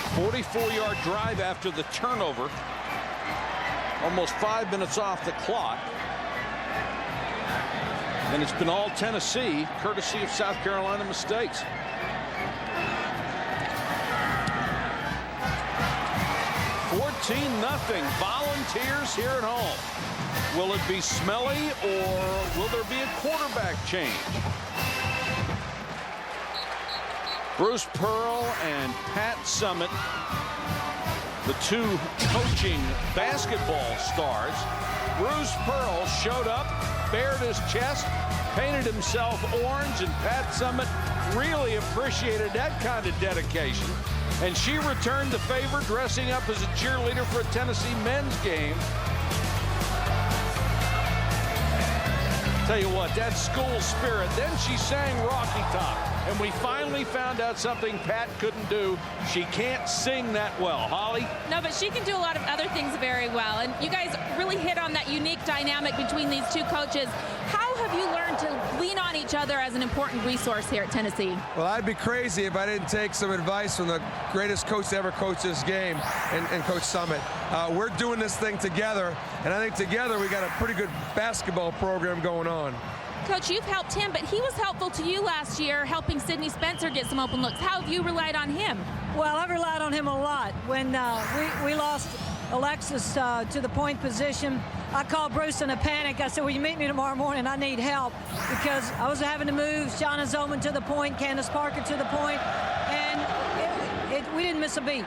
A 44-yard drive after the turnover. Almost 5 minutes off the clock. And it's been all Tennessee, courtesy of South Carolina mistakes. $14-0. Volunteers here at home. Will it be smelly, or will there be a quarterback change? Bruce Pearl and Pat Summitt, the two coaching basketball stars. Bruce Pearl showed up, bared his chest, painted himself orange, and Pat Summitt really appreciated that kind of dedication. And she returned the favor, dressing up as a cheerleader for a Tennessee men's game. Tell you what, that school spirit. Then she sang Rocky Top, and we finally found out something Pat couldn't do. She can't sing that well. Holly? No, but she can do a lot of other things very well. And you guys really hit on that unique dynamic between these two coaches. How have you learned to lean on each other as an important resource here at Tennessee? Well, I'd be crazy if I didn't take some advice from the greatest coach to ever coach this game, and Coach Summitt. We're doing this thing together, and I think together we got a pretty good basketball program going on. Coach, you've helped him, but he was helpful to you last year, helping Sydney Spencer get some open looks. How have you relied on him? Well, I've relied on him a lot. When we lost Alexis to the point position, I called Bruce in a panic. I said, will you meet me tomorrow morning? I need help, because I was having to move Shauna Zoman to the point, Candace Parker to the point, and we didn't miss a beat.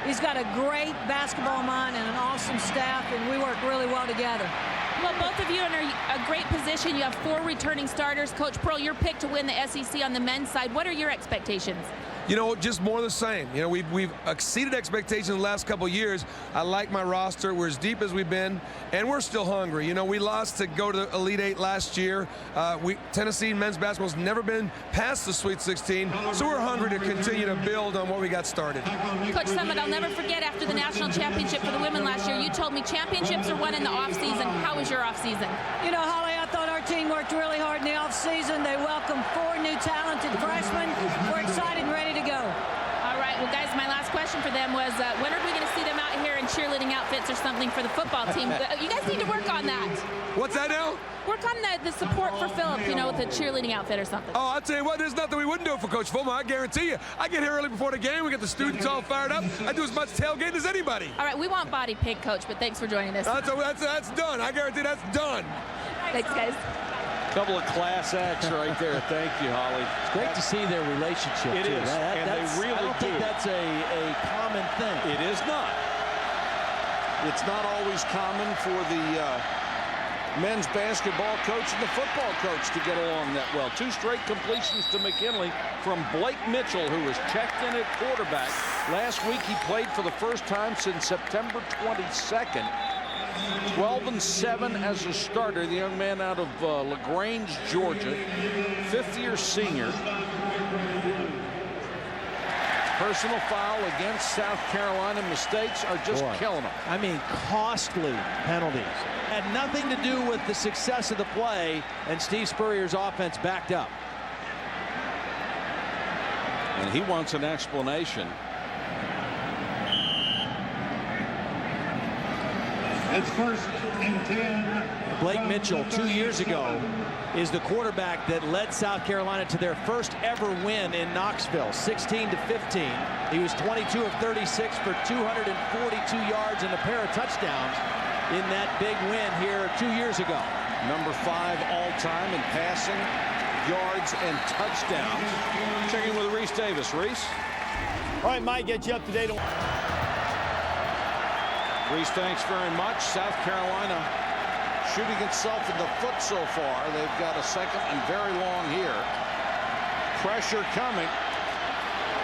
He's got a great basketball mind and an awesome staff, and we work really well together. Well, both of you are in a great position. You have 4 returning starters. Coach Pearl, you're picked to win the SEC on the men's side. What are your expectations? You know, just more of the same. You know, we've exceeded expectations the last couple of years. I like my roster. We're as deep as we've been, and we're still hungry. You know, we lost to go to the Elite Eight last year. Tennessee men's basketball's never been past the Sweet 16, so we're hungry to continue to build on what we got started. Coach Summitt, I'll never forget after the national championship for the women last year, you told me championships are won in the offseason. How was your offseason? You know, Holly, I thought our team worked really hard in the offseason. They welcomed 4 new talented freshmen. We're excited and ready to go. All right, well, guys, my last question for them was, when are we going to see them out here in cheerleading outfits or something for the football team? You guys need to work on that. What's that now? Work on the support for Philip, you know, with a cheerleading outfit or something. Oh, I'll tell you what, there's nothing we wouldn't do for Coach Fulmer. I guarantee you. I get here early before the game. We get the students all fired up. I do as much tailgating as anybody. All right, we want body pink, Coach, but thanks for joining us. That's done. I guarantee that's done. Thanks, guys. Couple of class acts right there. Thank you, Holly. It's great to see their relationship. It is, and they really do. I don't think that's a common thing. It is not. It's not always common for the men's basketball coach and the football coach to get along that well. 2 straight completions to McKinley from Blake Mitchell, who was checked in at quarterback. Last week he played for the first time since September 22nd. 12-7 as a starter. The young man out of LaGrange, Georgia, 5th-year senior. Personal foul against South Carolina. Mistakes are just killing them. I mean, costly penalties. Had nothing to do with the success of the play, and Steve Spurrier's offense backed up. And he wants an explanation. It's 1st and 10. Blake Mitchell, 2 years ago, is the quarterback that led South Carolina to their first ever win in Knoxville, 16-15. He was 22 of 36 for 242 yards and a pair of touchdowns in that big win here 2 years ago. Number 5 all-time in passing, yards, and touchdowns. Checking with Reese Davis. Reese? All right, Mike, get you up to date on. Reese, thanks very much. South Carolina shooting itself in the foot so far. They've got a second and very long here. Pressure coming.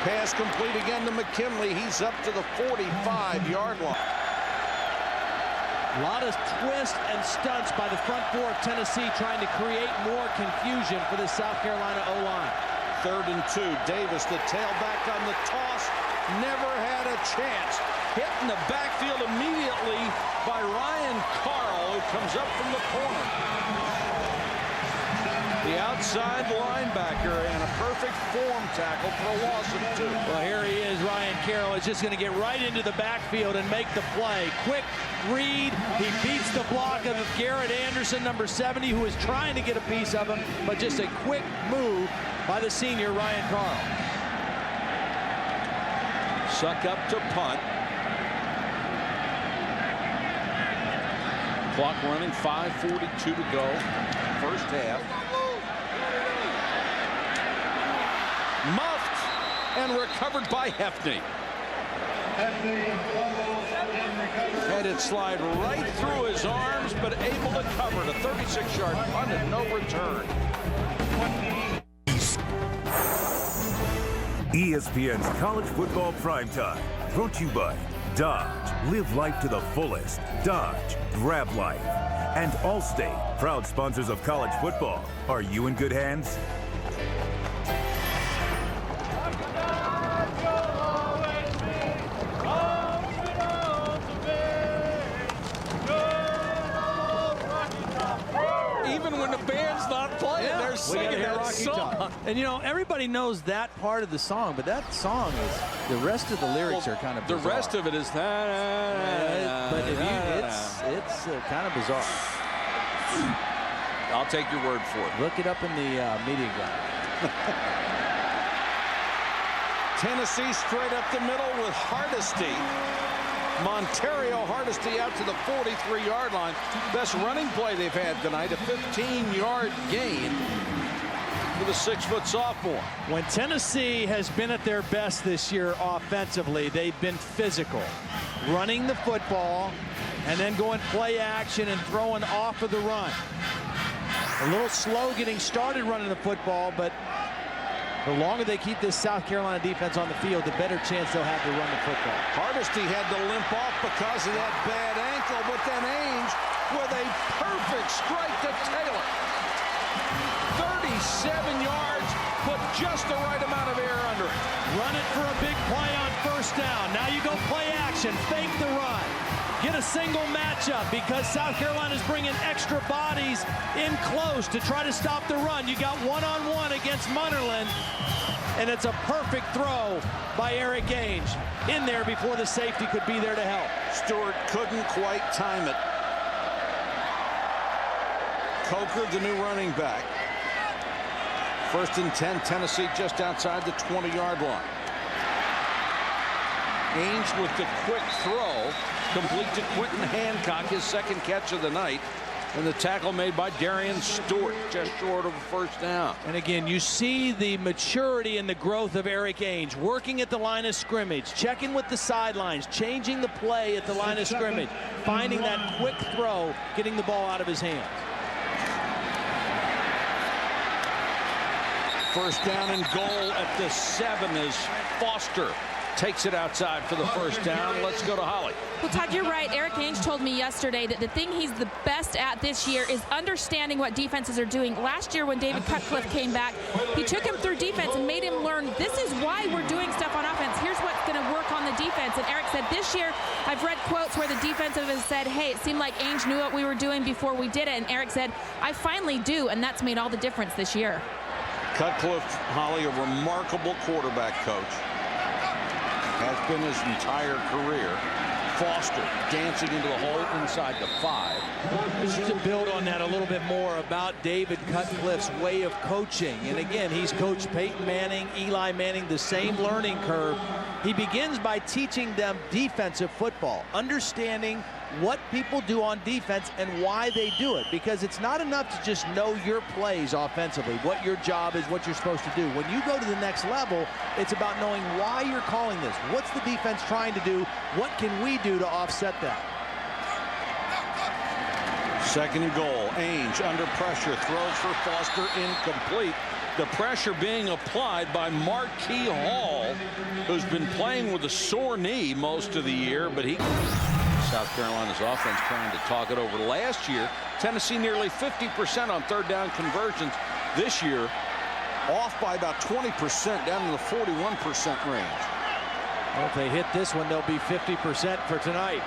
Pass complete again to McKinley. He's up to the 45-yard line. A lot of twists and stunts by the front 4 of Tennessee trying to create more confusion for the South Carolina O-line. 3rd and 2. Davis, the tailback on the toss, never had a chance. Hit in the backfield immediately by Ryan Carl, who comes up from the corner. The outside linebacker and a perfect form tackle for a loss of 2. Well, here he is. Ryan Carroll is just going to get right into the backfield and make the play. Quick read. He beats the block of Garrett Anderson, number 70, who is trying to get a piece of him, but just a quick move by the senior Ryan Carl. Suck up to punt. Clock running, 5:42 to go. First half. Muffed and recovered by Hefney. Had it slide right through his arms, but able to cover it. A 36-yard punt and no return. ESPN's College Football Primetime, brought to you by Dodge. Live life to the fullest. Dodge. Grab life. And Allstate, proud sponsors of college football. Are you in good hands? Even when the band's not playing, they're singing that song. And you know, everybody knows that part of the song, but that song is, the rest of the lyrics are kind of bizarre. The rest of it is that. But if it's kind of bizarre. I'll take your word for it. Look it up in the media guide. Tennessee straight up the middle with Hardesty. Monterio Hardesty out to the 43-yard line. Best running play they've had tonight, a 15-yard gain for the 6-foot sophomore. When Tennessee has been at their best this year offensively, they've been physical, running the football and then going play action and throwing off of the run. A little slow getting started running the football, but the longer they keep this South Carolina defense on the field, the better chance they'll have to run the football. Hardesty had to limp off because of that bad ankle, but then Ainge with a perfect strike to Taylor. 37 yards, put just the right amount of air under it. Run it for a big play on first down. Now you go play action, fake the run. Get a single matchup because South Carolina's bringing extra bodies in close to try to stop the run. You got one-on-one against Munnerlyn, and it's a perfect throw by Eric Ainge in there before the safety could be there to help. Stewart couldn't quite time it. Coker, the new running back. 1st and 10, Tennessee just outside the 20-yard line. Ainge with the quick throw, complete to Quentin Hancock, his second catch of the night. And the tackle made by Darian Stewart, just short of a first down. And again, you see the maturity and the growth of Eric Ainge, working at the line of scrimmage, checking with the sidelines, changing the play at the line of scrimmage, finding that quick throw, getting the ball out of his hands. First down and goal at the 7 as Foster takes it outside for the first down. Let's go to Holly. Well, Todd, you're right. Eric Ainge told me yesterday that the thing he's the best at this year is understanding what defenses are doing. Last year when David Cutcliffe came back, he took him through defense and made him learn this is why we're doing stuff on offense. Here's what's going to work on the defense. And Eric said this year I've read quotes where the defensive has said, hey, it seemed like Ainge knew what we were doing before we did it. And Eric said, I finally do. And that's made all the difference this year. Cutcliffe, Holly, a remarkable quarterback coach. Has been his entire career. Foster dancing into the hole inside the 5. Just to build on that a little bit more about David Cutcliffe's way of coaching. And again, he's coached Peyton Manning, Eli Manning, the same learning curve. He begins by teaching them defensive football, understanding what people do on defense and why they do it, because it's not enough to just know your plays offensively, what your job is, what you're supposed to do. When you go to the next level, it's about knowing why you're calling this. What's the defense trying to do? What can we do to offset that? 2nd and goal. Ainge under pressure, throws for Foster, incomplete. The pressure being applied by Marquis Hall, who's been playing with a sore knee most of the year, but he... South Carolina's offense trying to talk it over. Last year, Tennessee nearly 50% on 3rd down conversions. This year, off by about 20%, down in the 41% range. Well, if they hit this one, they'll be 50% for tonight.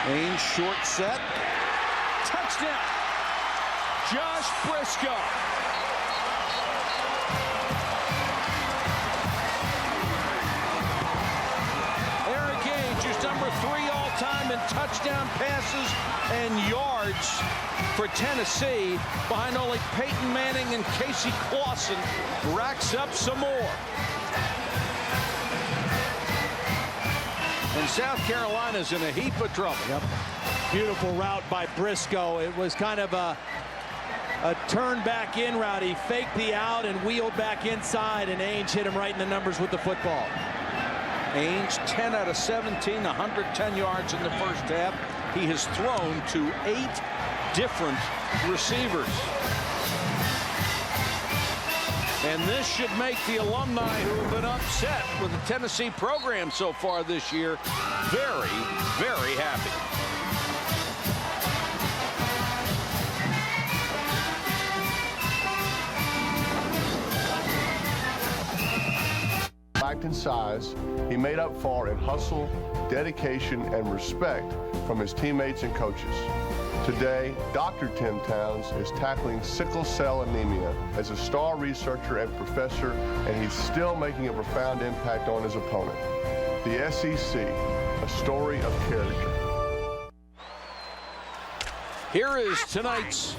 Ainge short set. Touchdown. Josh Briscoe. Number 3 all-time in touchdown passes and yards for Tennessee, behind only Peyton Manning and Casey Clausen. Racks up some more. And South Carolina's in a heap of trouble. Yep. Beautiful route by Briscoe. It was kind of a turned back in route. He faked the out and wheeled back inside, and Ainge hit him right in the numbers with the football. Ainge 10 out of 17, 110 yards in the first half. He has thrown to 8 different receivers. And this should make the alumni who have been upset with the Tennessee program so far this year very, very happy. Lacked in size, he made up for in hustle, dedication, and respect from his teammates and coaches. Today, Dr. Tim Towns is tackling sickle cell anemia as a star researcher and professor, and he's still making a profound impact on his opponent. The SEC, a story of character. Here is tonight's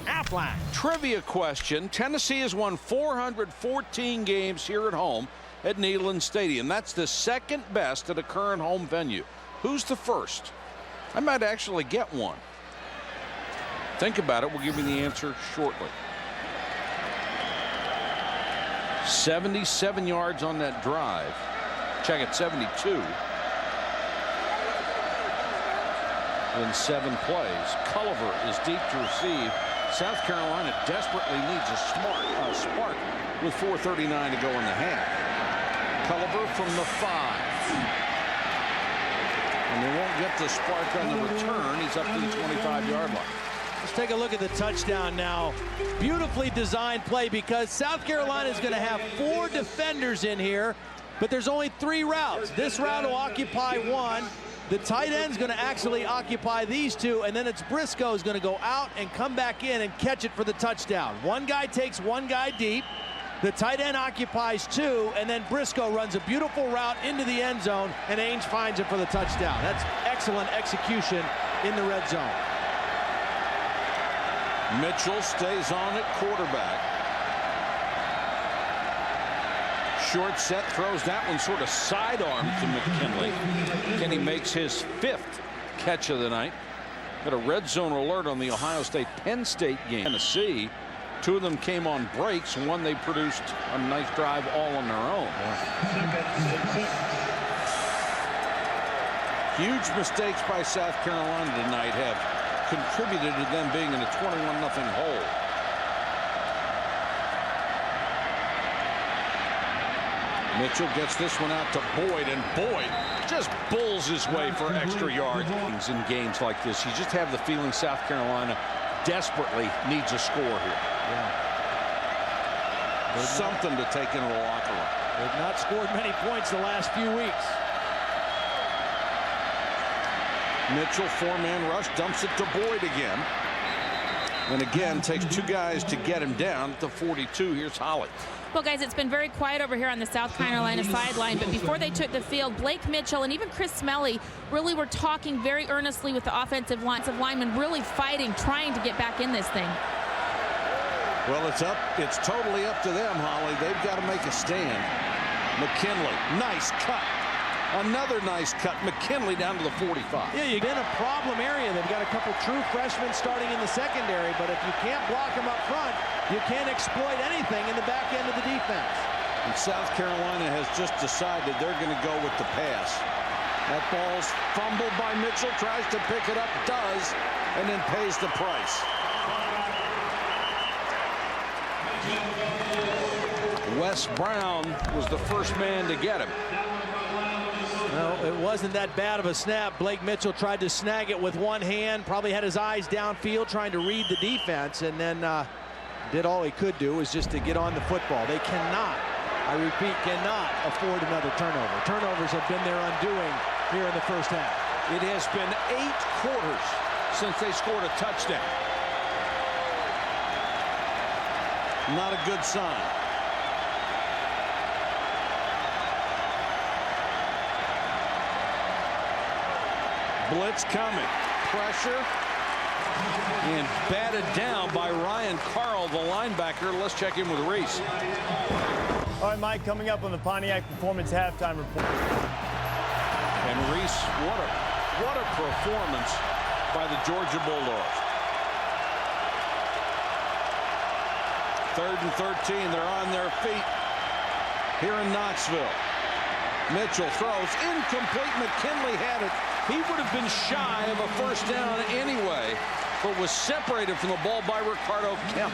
trivia question. Tennessee has won 414 games here at home at Neyland Stadium. That's the second best at a current home venue. Who's the first? I might actually get one. Think about it. We'll give you the answer shortly. 77 yards on that drive. Check it, 72. In 7 plays. Culliver is deep to receive. South Carolina desperately needs a spark with 4:39 to go in the half. Culliver from the 5. And they won't get the spark on the return. He's up to the 25-yard line. Let's take a look at the touchdown now. Beautifully designed play because South Carolina is going to have 4 defenders in here, but there's only 3 routes. This route will occupy 1. The tight end's going to actually occupy these 2, and then it's Briscoe's going to go out and come back in and catch it for the touchdown. One guy takes one guy deep. The tight end occupies 2, and then Briscoe runs a beautiful route into the end zone, and Ainge finds it for the touchdown. That's excellent execution in the red zone. Mitchell stays on at quarterback. Short set, throws that one sort of sidearm to McKinley. McKinney makes his 5th catch of the night. Got a red zone alert on the Ohio State-Penn State game. Tennessee, 2 of them came on breaks, and 1 they produced a nice drive all on their own. Huge mistakes by South Carolina tonight have contributed to them being in a 21-0 hole. Mitchell gets this one out to Boyd, and Boyd just bulls his way for extra yards. In games like this, you just have the feeling South Carolina desperately needs a score here. Yeah. Something to take into the locker room. They've not scored many points the last few weeks. Mitchell, 4-man rush, dumps it to Boyd again. And again, takes 2 guys to get him down at the 42. Here's Holly. Well, guys, it's been very quiet over here on the South Carolina sideline, but before they took the field, Blake Mitchell and even Chris Smelly really were talking very earnestly with the offensive linemen, really fighting, trying to get back in this thing. Well, it's totally up to them, Holly. They've got to make a stand. McKinley, nice cut. Another nice cut. McKinley down to the 45. Yeah, you're in a problem area. They've got a couple true freshmen starting in the secondary, but if you can't block them up front, you can't exploit anything in the back end of the defense. And South Carolina has just decided they're going to go with the pass. That ball's fumbled by Mitchell, tries to pick it up, does, and then pays the price. Wes Brown was the first man to get him. No, it wasn't that bad of a snap. Blake Mitchell tried to snag it with one hand, probably had his eyes downfield trying to read the defense, and then did all he could do was just to get on the football. They cannot, I repeat, cannot afford another turnover. Turnovers have been their undoing here in the first half. It has been 8 quarters since they scored a touchdown. Not a good sign. Blitz coming. Pressure. And batted down by Ryan Carl, the linebacker. Let's check in with Reese. All right, Mike, coming up on the Pontiac Performance halftime report. And Reese, what a performance by the Georgia Bulldogs. 3rd and 13. They're on their feet here in Knoxville. Mitchell throws incomplete. McKinley had it. He would have been shy of a first down anyway, but was separated from the ball by Ricardo Kemp.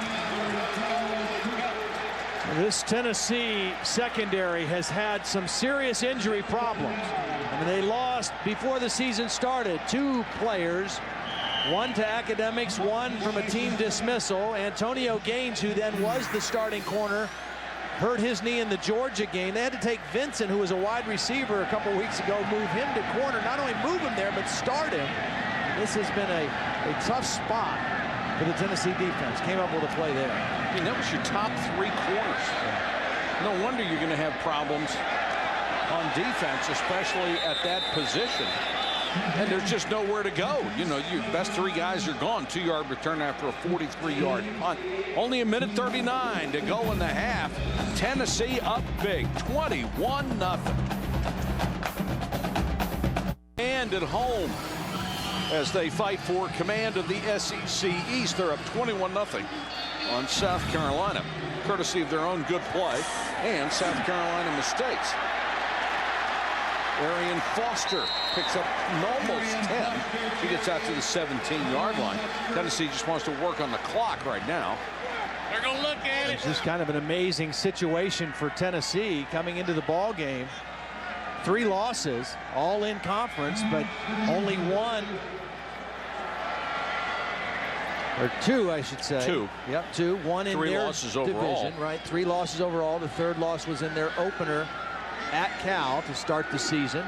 This Tennessee secondary has had some serious injury problems. I mean, they lost before the season started 2 players, one to academics, one from a team dismissal. Antonio Gaines, who then was the starting corner, hurt his knee in the Georgia game. They had to take Vincent, who was a wide receiver a couple weeks ago, move him to corner. Not only move him there, but start him. This has been a tough spot for the Tennessee defense. Came up with a play there. I mean, that was your top 3 corners. No wonder you're going to have problems on defense, especially at that position. And there's just nowhere to go. You know, your best 3 guys are gone. 2-yard return after a 43-yard punt. Only a minute 39 to go in the half. Tennessee up big, 21-0. And at home, as they fight for command of the SEC East, they're up 21-0 on South Carolina, courtesy of their own good play and South Carolina mistakes. Arian Foster picks up almost 10. He gets out to the 17-yard line. Tennessee just wants to work on the clock right now. They're going to look at it. It's just kind of an amazing situation for Tennessee coming into the ball game. 3 losses, all in conference, but only 1. Or 2, I should say. 2. Yep, 2. 1 in 3 their losses overall. division, right? 3 losses overall. The 3rd loss was in their opener at Cal to start the season.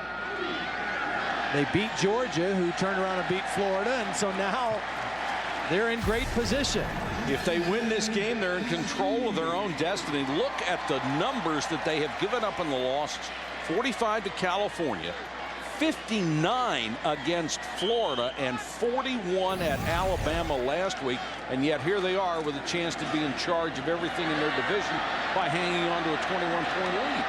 They beat Georgia, who turned around and beat Florida, and so now they're in great position. If they win this game, they're in control of their own destiny. Look at the numbers that they have given up in the losses. 45 to California, 59 against Florida, and 41 at Alabama last week. And yet here they are with a chance to be in charge of everything in their division by hanging on to a 21-point lead.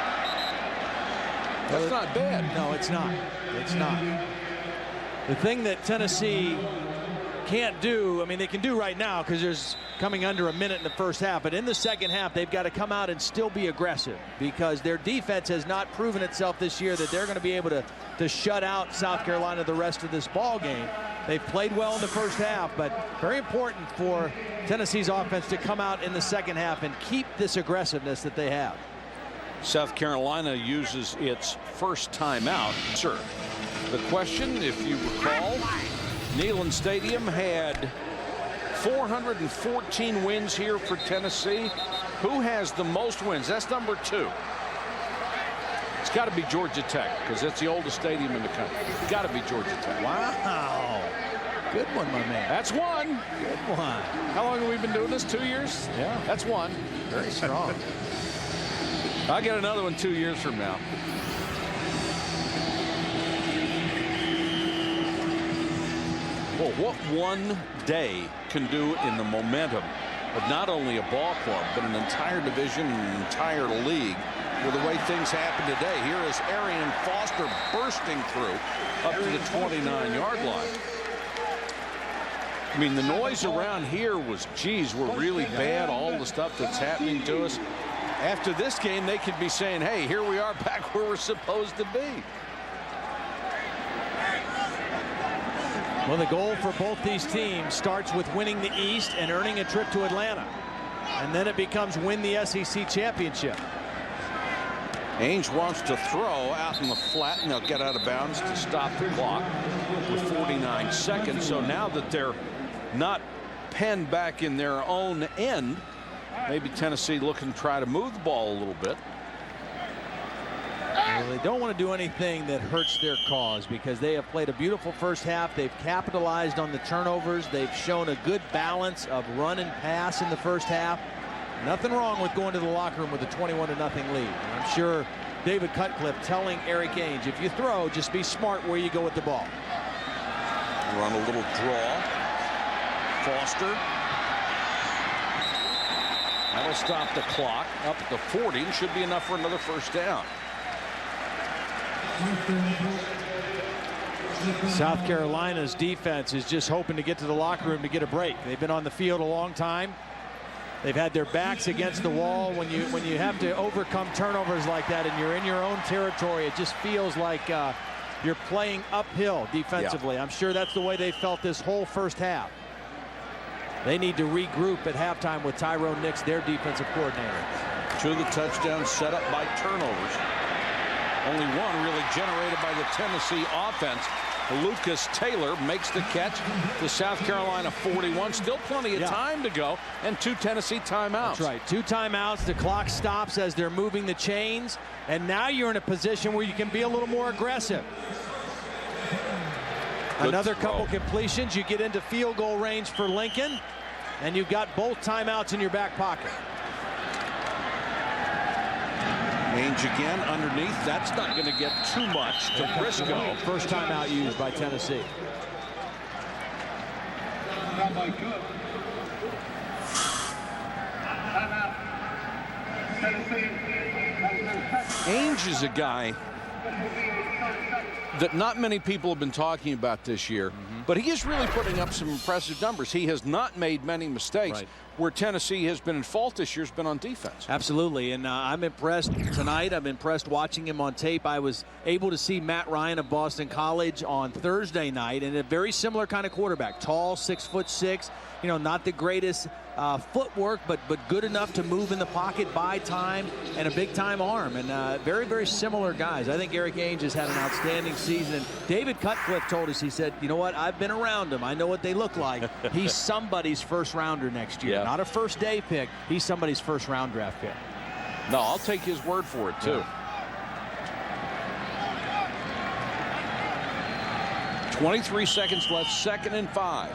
That's not bad. No, it's not. It's not. The thing that Tennessee can't do, I mean, they can do right now because there's coming under a minute in the first half, but in the second half, they've got to come out and still be aggressive because their defense has not proven itself this year that they're going to be able to shut out South Carolina the rest of this ball game. They've played well in the first half, but very important for Tennessee's offense to come out in the second half and keep this aggressiveness that they have. South Carolina uses its first timeout. Sir, the question, if you recall, Neyland Stadium had 414 wins here for Tennessee. Who has the most wins? That's number 2. It's got to be Georgia Tech because it's the oldest stadium in the country. It's got to be Georgia Tech. Wow. Good one, my man. That's 1. Good one. How long have we been doing this? 2 years? Yeah. That's 1. Very strong. I'll get another one 2 years from now. Well, what one day can do in the momentum of not only a ball club, but an entire division and an entire league with the way things happen today. Here is Arian Foster bursting through up to the 29-yard line. I mean, the noise around here was, geez, we're really bad, all the stuff that's happening to us. After this game, they could be saying, hey, here we are back where we're supposed to be. Well, the goal for both these teams starts with winning the East and earning a trip to Atlanta. And then it becomes win the SEC championship. Ainge wants to throw out in the flat, and they'll get out of bounds to stop the clock with 49 seconds. So now that they're not penned back in their own end, maybe Tennessee looking to try to move the ball a little bit. Well, they don't want to do anything that hurts their cause because they have played a beautiful first half. They've capitalized on the turnovers. They've shown a good balance of run and pass in the first half. Nothing wrong with going to the locker room with a 21-0 lead. And I'm sure David Cutcliffe telling Eric Ainge, if you throw, just be smart where you go with the ball. Run a little draw. Foster. That'll stop the clock up at the 40. Should be enough for another first down. South Carolina's defense is just hoping to get to the locker room to get a break. They've been on the field a long time. They've had their backs against the wall. When you have to overcome turnovers like that and you're in your own territory, it just feels like you're playing uphill defensively. Yeah. I'm sure that's the way they felt this whole first half. They need to regroup at halftime with Tyrone Nix, their defensive coordinator. 2 of the touchdowns set up by turnovers. Only one really generated by the Tennessee offense. Lucas Taylor makes the catch. The South Carolina 41. Still plenty of time to go, and 2 Tennessee timeouts. That's right. 2 timeouts. The clock stops as they're moving the chains, and now you're in a position where you can be a little more aggressive. Another couple completions. You get into field goal range for Lincoln, and you've got both timeouts in your back pocket. Ainge again underneath. That's not going to get too much to Briscoe. First timeout used by Tennessee. Ainge is a guy that not many people have been talking about this year, but he is really putting up some impressive numbers. He has not made many mistakes. Where Tennessee has been in fault this year has been on defense. Absolutely, and I'm impressed tonight. I'm impressed watching him on tape. I was able to see Matt Ryan of Boston College on Thursday night, and a very similar kind of quarterback. Tall, 6'6", you know, not the greatest footwork, but good enough to move in the pocket, buy time, and a big-time arm. And very, very similar guys. I think Eric Ainge has had an outstanding season. And David Cutcliffe told us, he said, you know what, I've been around him. I know what they look like. He's somebody's first-rounder next year. Not a first-day pick. He's somebody's first-round draft pick. No, I'll take his word for it, too. 23 seconds left, 2nd and 5.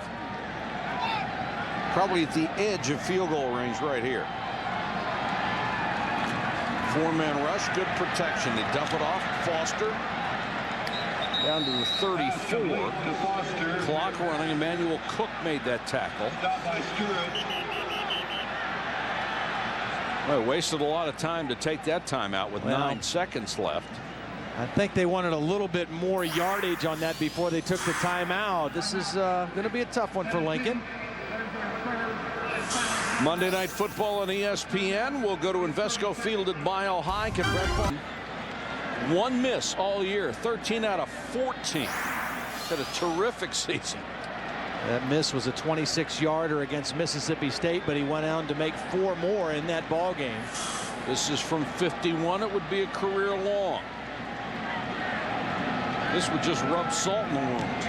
Probably at the edge of field goal range right here. 4-man rush, good protection. They dump it off. Foster down to the 34. Clock running. Emmanuel Cook made that tackle. Well, wasted a lot of time to take that timeout with 9 seconds left. I think they wanted a little bit more yardage on that before they took the timeout. This is going to be a tough one for Lincoln. Monday Night Football on ESPN. We'll go to Invesco Field at Mile High. Can Brett 1 miss all year, 13 out of 14. Had a terrific season. That miss was a 26-yarder against Mississippi State, but he went on to make 4 more in that ball game. This is from 51. It would be a career long. This would just rub salt in the wound.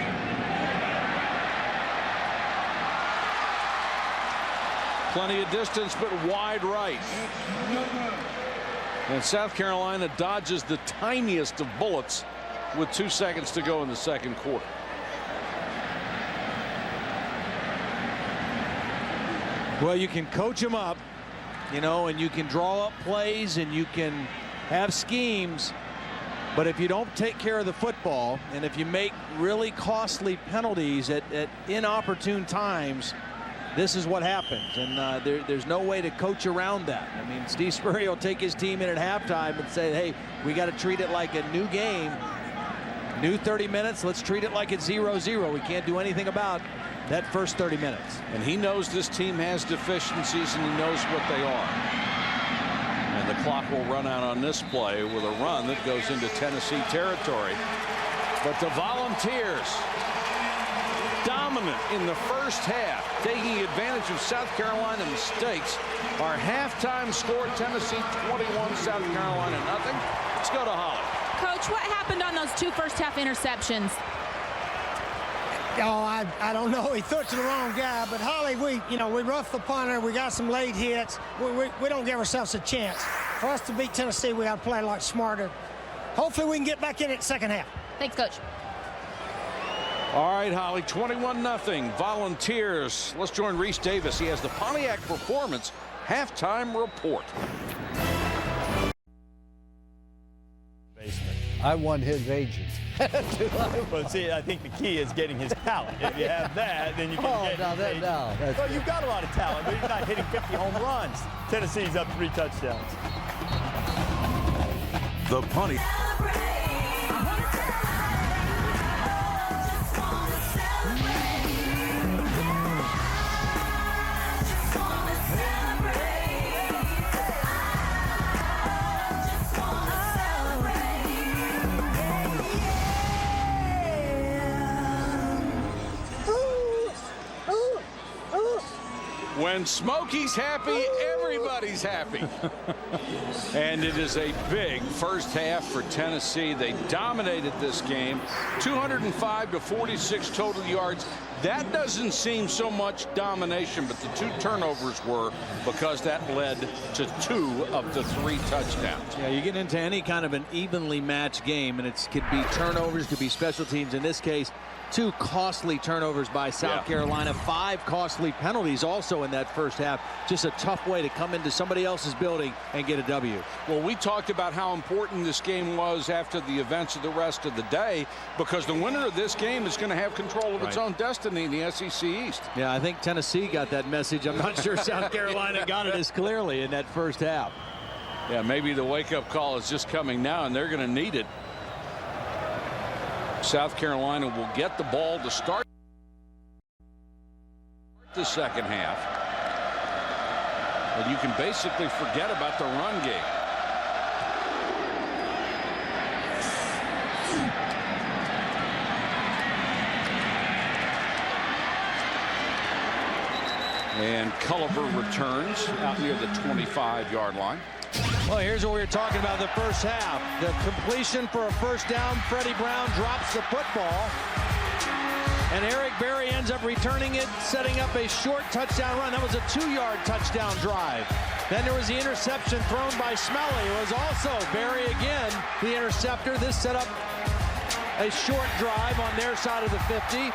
Plenty of distance, but wide right. And South Carolina dodges the tiniest of bullets with 2 seconds to go in the second quarter. Well, you can coach them up, you know, and you can draw up plays and you can have schemes. But if you don't take care of the football and if you make really costly penalties at inopportune times, this is what happens. And there's no way to coach around that. I mean, Steve Spurrier will take his team in at halftime and say, hey, we got to treat it like a new game. New 30 minutes. Let's treat it like it's 0-0. We can't do anything about that first 30 minutes. And he knows this team has deficiencies and he knows what they are. And the clock will run out on this play with a run that goes into Tennessee territory. But the Volunteers dominant in the first half, taking advantage of South Carolina mistakes. Our halftime score, Tennessee 21, South Carolina nothing. Let's go to Holly. Coach, what happened on those 2 first-half interceptions? Oh, I don't know. He threw it to the wrong guy. But Holly, we roughed the punter. We got some late hits. We don't give ourselves a chance. For us to beat Tennessee, we got to play a lot smarter. Hopefully, we can get back in it second half. Thanks, Coach. All right, Holly, 21-0. Volunteers. Let's join Reese Davis. He has the Pontiac Performance halftime report. I won his agent. Well, see, I think the key is getting his talent. If you have that, then you can get his agent. Well, you've got a lot of talent, but he's not hitting 50 home runs. Tennessee's up 3 touchdowns. The Pontiac. When Smokey's happy, everybody's happy. And it is a big first half for Tennessee. They dominated this game, 205 to 46 total yards. That doesn't seem so much domination, but the 2 turnovers were, because that led to 2 of the 3 touchdowns. Yeah, you get into any kind of an evenly matched game, and it could be turnovers, could be special teams. In this case, 2 costly turnovers by South Carolina, 5 costly penalties also in that first half. Just a tough way to come into somebody else's building and get a W. Well, we talked about how important this game was after the events of the rest of the day, because the winner of this game is going to have control of its own destiny in the SEC East. Yeah, I think Tennessee got that message. I'm not sure South Carolina got it as clearly in that first half. Yeah, maybe the wake-up call is just coming now, and they're going to need it. South Carolina will get the ball to start the second half. And you can basically forget about the run game. And Culliver returns out near the 25-yard line. Well, here's what we were talking about in the first half. The completion for a first down. Freddie Brown drops the football. And Eric Berry ends up returning it, setting up a short touchdown run. That was a 2-yard touchdown drive. Then there was the interception thrown by Smelly. It was also Berry again, the interceptor. This set up a short drive on their side of the 50.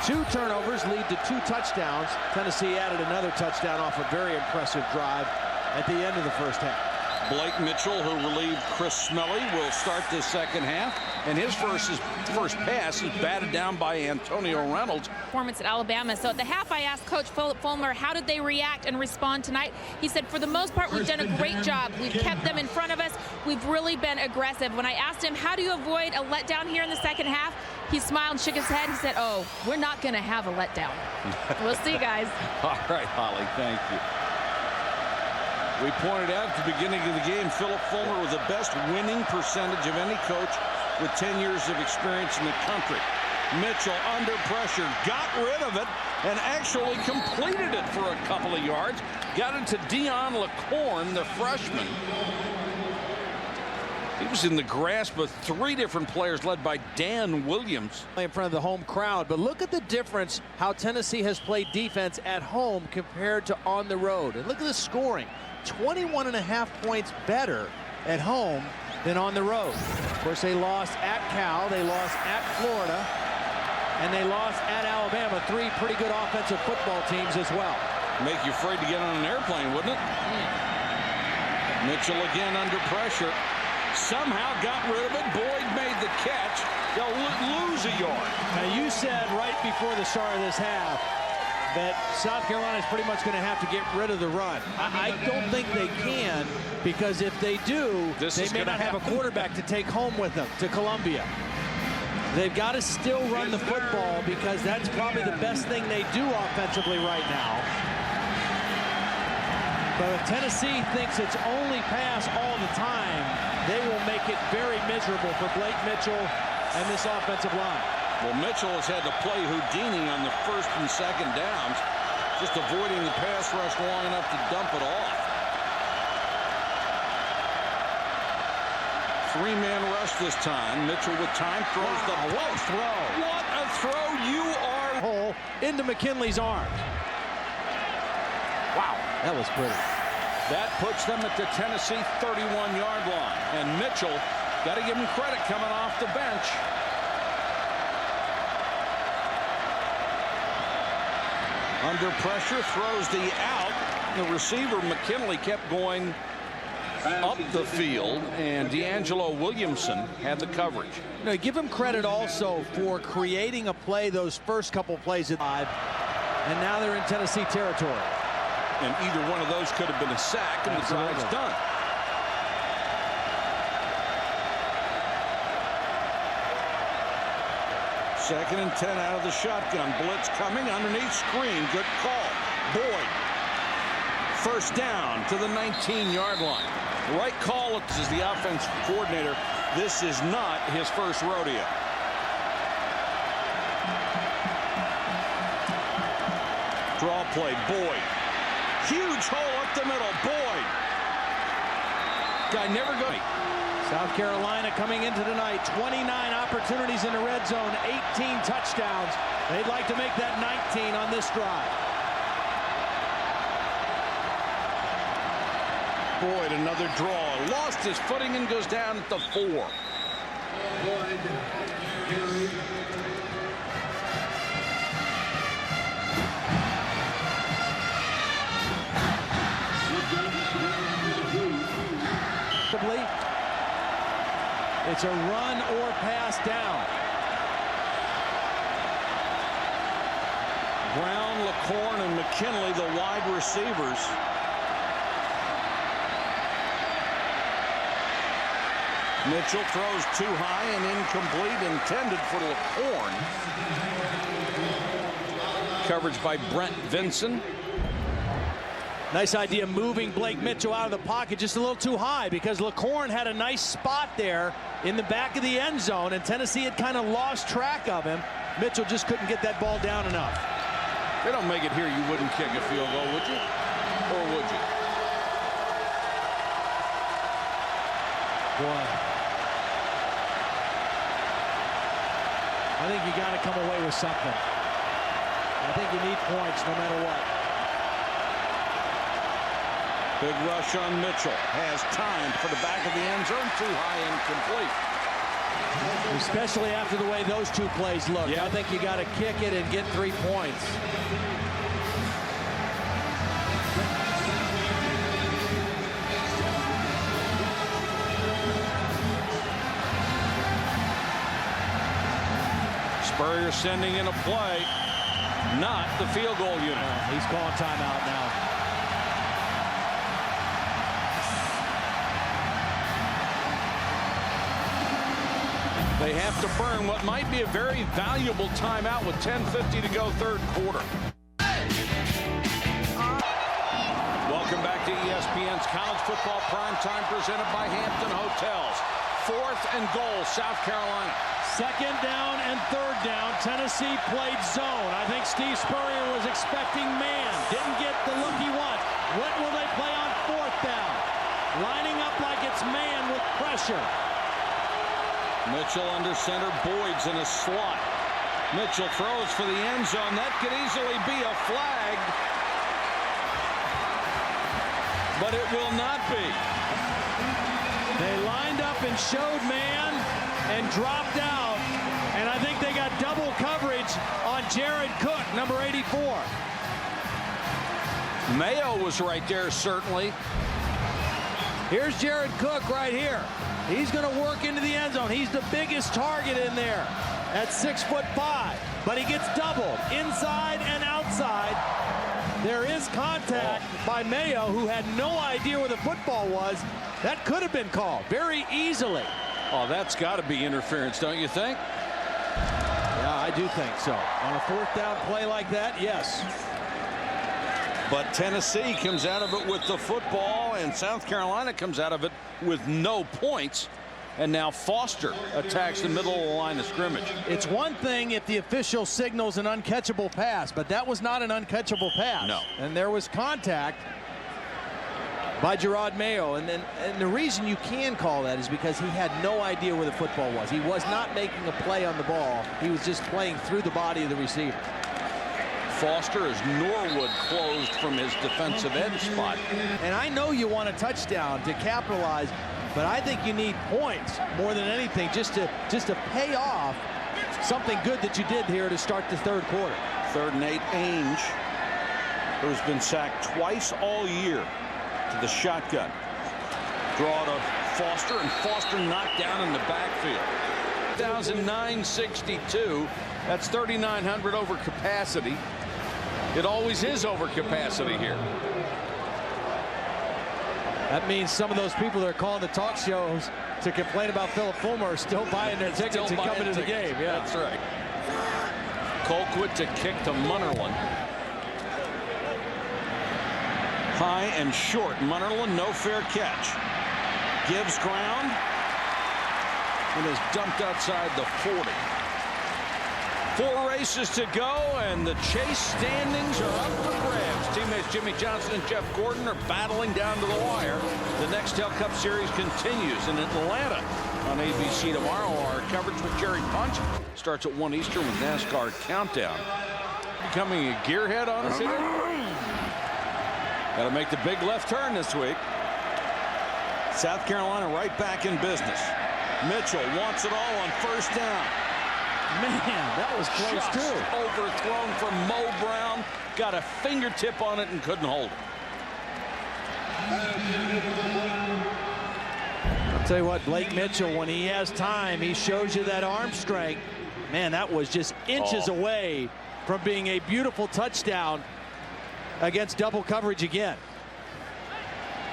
2 turnovers lead to 2 touchdowns. Tennessee added another touchdown off a very impressive drive at the end of the first half. Blake Mitchell, who relieved Chris Smelly, will start the second half. And his first pass is batted down by Antonio Reynolds. Performance at Alabama. So at the half, I asked Coach Philip Fulmer, how did they react and respond tonight? He said, for the most part, we've done a great job. We've kept them in front of us. We've really been aggressive. When I asked him, how do you avoid a letdown here in the second half? He smiled and shook his head. He said, oh, we're not going to have a letdown. We'll see, guys. All right, Holly, thank you. We pointed out at the beginning of the game, Philip Fulmer was the best winning percentage of any coach with 10 years of experience in the country. Mitchell under pressure, got rid of it, and actually completed it for a couple of yards. Got it to Deion LaCorn, the freshman. He was in the grasp of 3 different players led by Dan Williams. In front of the home crowd, but look at the difference how Tennessee has played defense at home compared to on the road. And look at the scoring. 21.5 points better at home than on the road. Of course, they lost at Cal, they lost at Florida, and they lost at Alabama. 3 pretty good offensive football teams as well. Make you afraid to get on an airplane, wouldn't it? Mitchell again under pressure. Somehow got rid of it. Boyd made the catch. They'll lose a yard. Now, you said right before the start of this half that South Carolina is pretty much going to have to get rid of the run. I don't think they can, because if they do, they may not have a quarterback to take home with them to Columbia. They've got to still run the football, because that's probably the best thing they do offensively right now. But if Tennessee thinks it's only pass all the time, they will make it very miserable for Blake Mitchell and this offensive line. Well, Mitchell has had to play Houdini on the first and second downs, just avoiding the pass rush long enough to dump it off. 3-man rush this time. Mitchell with time throws the what a throw. What a throw. You are hole into McKinley's arms. Wow, that was pretty. That puts them at the Tennessee 31-yard line. And Mitchell, got to give him credit coming off the bench. Under pressure, throws the out. The receiver, McKinley, kept going up the field, and D'Angelo Williamson had the coverage. You know, give him credit also for creating a play those first couple plays at 5, and now they're in Tennessee territory. And either one of those could have been a sack, and the drive's done. Second and 10 out of the shotgun. Blitz coming underneath screen. Good call. Boyd. First down to the 19-yard line. Right call as the offense coordinator. This is not his first rodeo. Draw play. Boyd Huge hole up the middle. Boyd. Guy never goes. South Carolina coming into tonight, 29 opportunities in the red zone, 18 touchdowns. They'd like to make that 19 on this drive. Boyd, another draw. Lost his footing and goes down at the 4. It's a run or pass down. Brown, LaCorn, and McKinley, the wide receivers. Mitchell throws too high and incomplete, intended for LaCorn. Coverage by Brent Vinson. Nice idea moving Blake Mitchell out of the pocket just a little too high because LaCorn had a nice spot there in the back of the end zone, and Tennessee had kind of lost track of him. Mitchell just couldn't get that ball down enough. They don't make it here, you wouldn't kick a field goal, would you? Or would you? Boy. I think you got to come away with something. I think you need points no matter what. Big rush on Mitchell. Has time for the back of the end zone. Too high and complete. Especially after the way those two plays look. Yeah. I think you got to kick it and get 3 points. Spurrier sending in a play. Not the field goal unit. He's calling timeout now. They have to burn what might be a very valuable timeout with 10:50 to go, third quarter. Welcome back to ESPN's College Football Primetime presented by Hampton Hotels. 4th and goal, South Carolina. 2nd down and 3rd down. Tennessee played zone. I think Steve Spurrier was expecting man. Didn't get the look he wants. What will they play on 4th down? Lining up like it's man with pressure. Mitchell under center. Boyd's in a slot. Mitchell throws for the end zone. That could easily be a flag. But it will not be. They lined up and showed man and dropped out. And I think they got double coverage on Jared Cook, number 84. Mayo was right there, certainly. Here's Jared Cook right here. He's going to work into the end zone. He's the biggest target in there at 6'5", but he gets doubled inside and outside. There is contact by Mayo, who had no idea where the football was. That could have been called very easily. Oh, that's got to be interference, don't you think? Yeah, I do think so. On a 4th down play like that, yes. But Tennessee comes out of it with the football, and South Carolina comes out of it with no points. And now Foster attacks the middle of the line of scrimmage. It's one thing if the official signals an uncatchable pass, but that was not an uncatchable pass. No. And there was contact by Gerard Mayo. And the reason you can call that is because he had no idea where the football was. He was not making a play on the ball. He was just playing through the body of the receiver. Foster as Norwood closed from his defensive end spot. And I know you want a touchdown to capitalize, but I think you need points more than anything just to pay off something good that you did here to start the 3rd quarter. 3rd and 8, Ainge, who's been sacked twice all year, to the shotgun. Draw to Foster, and Foster knocked down in the backfield. 2009-62, that's 3,900 over capacity. It always is over capacity here. That means some of those people that are calling the talk shows to complain about Philip Fulmer are still buying their tickets and coming to the game. Yeah, that's right. Colquitt to kick to Munnerlyn. High and short. Munnerlyn, no fair catch. Gives ground and is dumped outside the 40. For races to go, and the chase standings are up for grabs. Teammates Jimmy Johnson and Jeff Gordon are battling down to the wire. The Nextel Cup Series continues in Atlanta on ABC tomorrow. Our coverage with Jerry Punch starts at 1 Eastern with NASCAR Countdown. Becoming a gearhead on us here. Got to make the big left turn this week. South Carolina right back in business. Mitchell wants it all on first down. Man, that was close Just too. overthrown from Mo Brown. Got a fingertip on it and couldn't hold it. I'll tell you what, Blake Mitchell, when he has time, he shows you that arm strength. Man, that was just inches away from being a beautiful touchdown against double coverage again.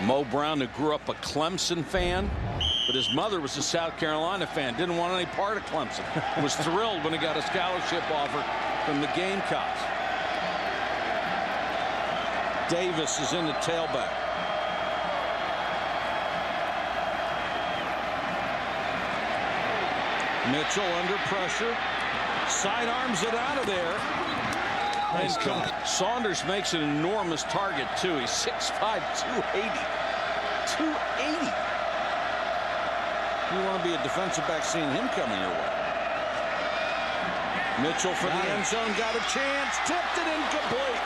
Mo Brown, who grew up a Clemson fan, but his mother was a South Carolina fan, didn't want any part of Clemson. Was thrilled when he got a scholarship offer from the Gamecocks. Davis is in the tailback. Mitchell under pressure. Sidearms it out of there. Nice And Saunders makes an enormous target, too. He's 6'5", 280. 280. You want to be a defensive back seeing him coming your way. Mitchell for the end zone, got a chance, tipped it incomplete.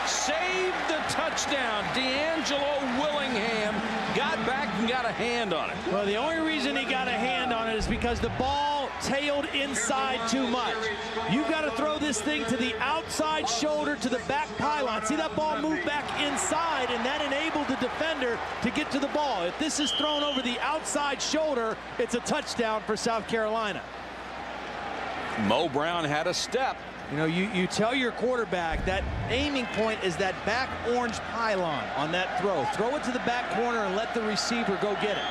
Saved the touchdown. D'Angelo Willingham got back and got a hand on it. Well, the only reason he got a hand on it is because the ball tailed inside too much. You've got to throw this thing to the outside shoulder to the back pylon. See that ball move back inside, and that enabled the defender to get to the ball. If this is thrown over the outside shoulder, it's a touchdown for South Carolina. Mo Brown had a step. You know, you tell your quarterback that aiming point is that back orange pylon on that throw. Throw it to the back corner and let the receiver go get it.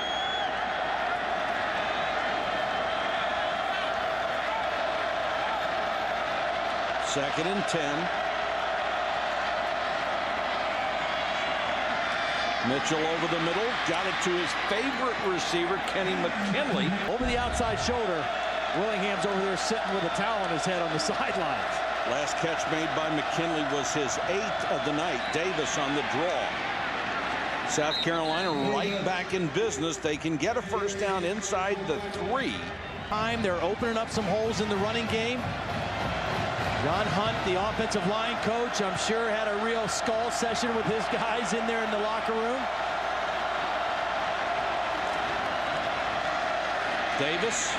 Second and 10. Mitchell over the middle, got it to his favorite receiver, Kenny McKinley. Over the outside shoulder. Willingham's over there sitting with a towel on his head on the sidelines. Last catch made by McKinley was his 8th of the night. Davis on the draw. South Carolina right back in business. They can get a first down inside the 3. They're opening up some holes in the running game. John Hunt, the offensive line coach, I'm sure had a real skull session with his guys in there in the locker room. Davis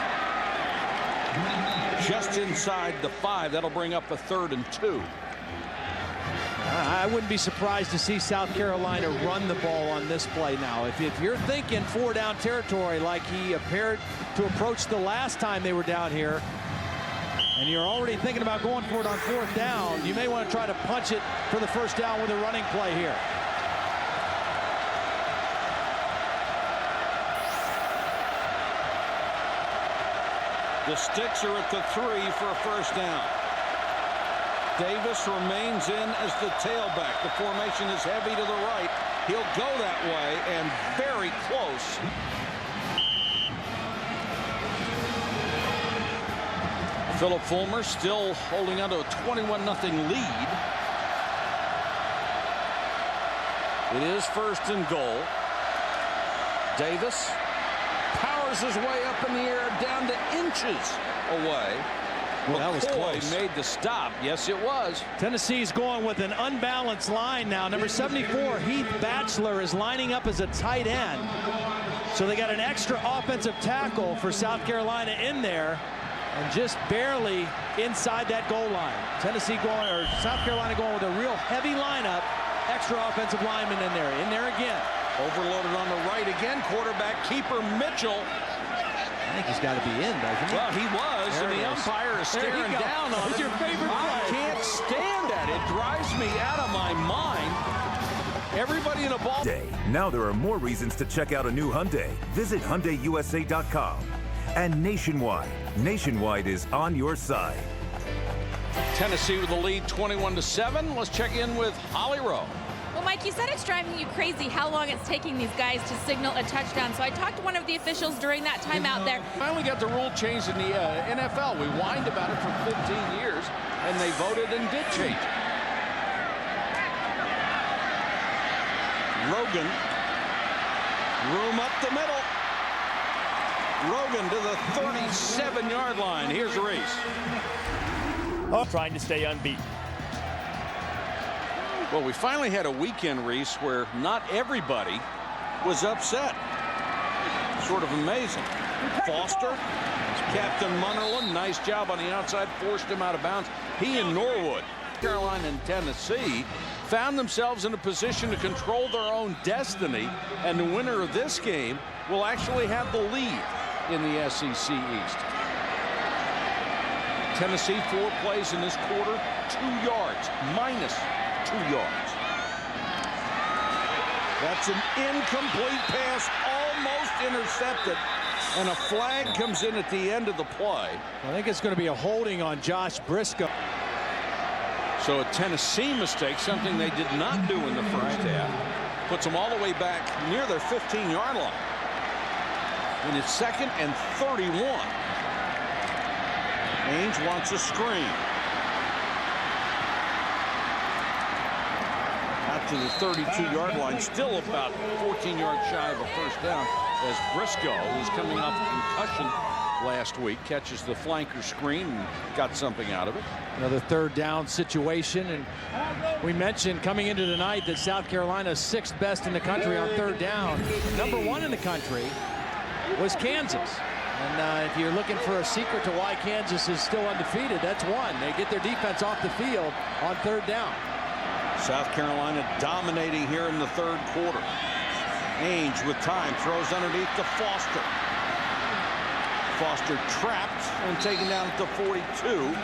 just inside the 5. That'll bring up a 3rd and 2. I wouldn't be surprised to see South Carolina run the ball on this play now. If you're thinking 4-down territory like he appeared to approach the last time they were down here, and you're already thinking about going for it on 4th down, you may want to try to punch it for the first down with a running play here. The sticks are at the 3 for a first down. Davis remains in as the tailback. The formation is heavy to the right. He'll go that way and very close. Philip Fulmer still holding on to a 21-0 lead. It is 1st and goal. Davis powers his way up in the air down to inches away. Well, that was close. Made the stop. Yes, it was. Tennessee's going with an unbalanced line now. Number 74, Heath Batchelor, is lining up as a tight end. So they got an extra offensive tackle for South Carolina in there, and just barely inside that goal line. Tennessee going, or South Carolina going with a real heavy lineup. Extra offensive lineman in there again. Overloaded on the right again. Quarterback keeper Mitchell. I think he's got to be in, doesn't he? Well, he was, there and the umpire is staring down on What's it. your favorite play? I can't stand that. It drives me out of my mind. Everybody in a ball. Now there are more reasons to check out a new Hyundai. Visit HyundaiUSA.com. And Nationwide. Nationwide is on your side. Tennessee with the lead 21-7. Let's check in with Holly Rowe. Well, Mike, you said it's driving you crazy how long it's taking these guys to signal a touchdown. So I talked to one of the officials during that timeout there. Finally got the rule changed in the NFL. We whined about it for 15 years. and they voted and did change it. Rogan, room up the middle. Rogan to the 37-yard line. Here's Reese. Trying to stay unbeaten. Well, we finally had a weekend, Reese, where not everybody was upset. Sort of amazing. Foster, Captain Munnerlyn, nice job on the outside, forced him out of bounds. He and Norwood, Carolina and Tennessee, found themselves in a position to control their own destiny, and the winner of this game will actually have the lead in the SEC East. Tennessee 4 plays in this quarter, 2 yards, minus 2 yards. That's an incomplete pass, almost intercepted, and a flag comes in at the end of the play. I think it's going to be a holding on Josh Briscoe. So a Tennessee mistake, something they did not do in the first half, puts them all the way back near their 15-yard line. And it's 2nd and 31. Ainge wants a screen. Out to the 32-yard line, still about 14 yards shy of a first down, as Briscoe, who's coming off a concussion last week, catches the flanker screen and got something out of it. Another 3rd down situation, and we mentioned coming into tonight that South Carolina's 6th best in the country on 3rd down. Number 1 in the country was Kansas. And if you're looking for a secret to why Kansas is still undefeated, that's one. They get their defense off the field on 3rd down. South Carolina dominating here in the 3rd quarter. Ainge with time throws underneath to Foster. Foster trapped and taken down at the 42.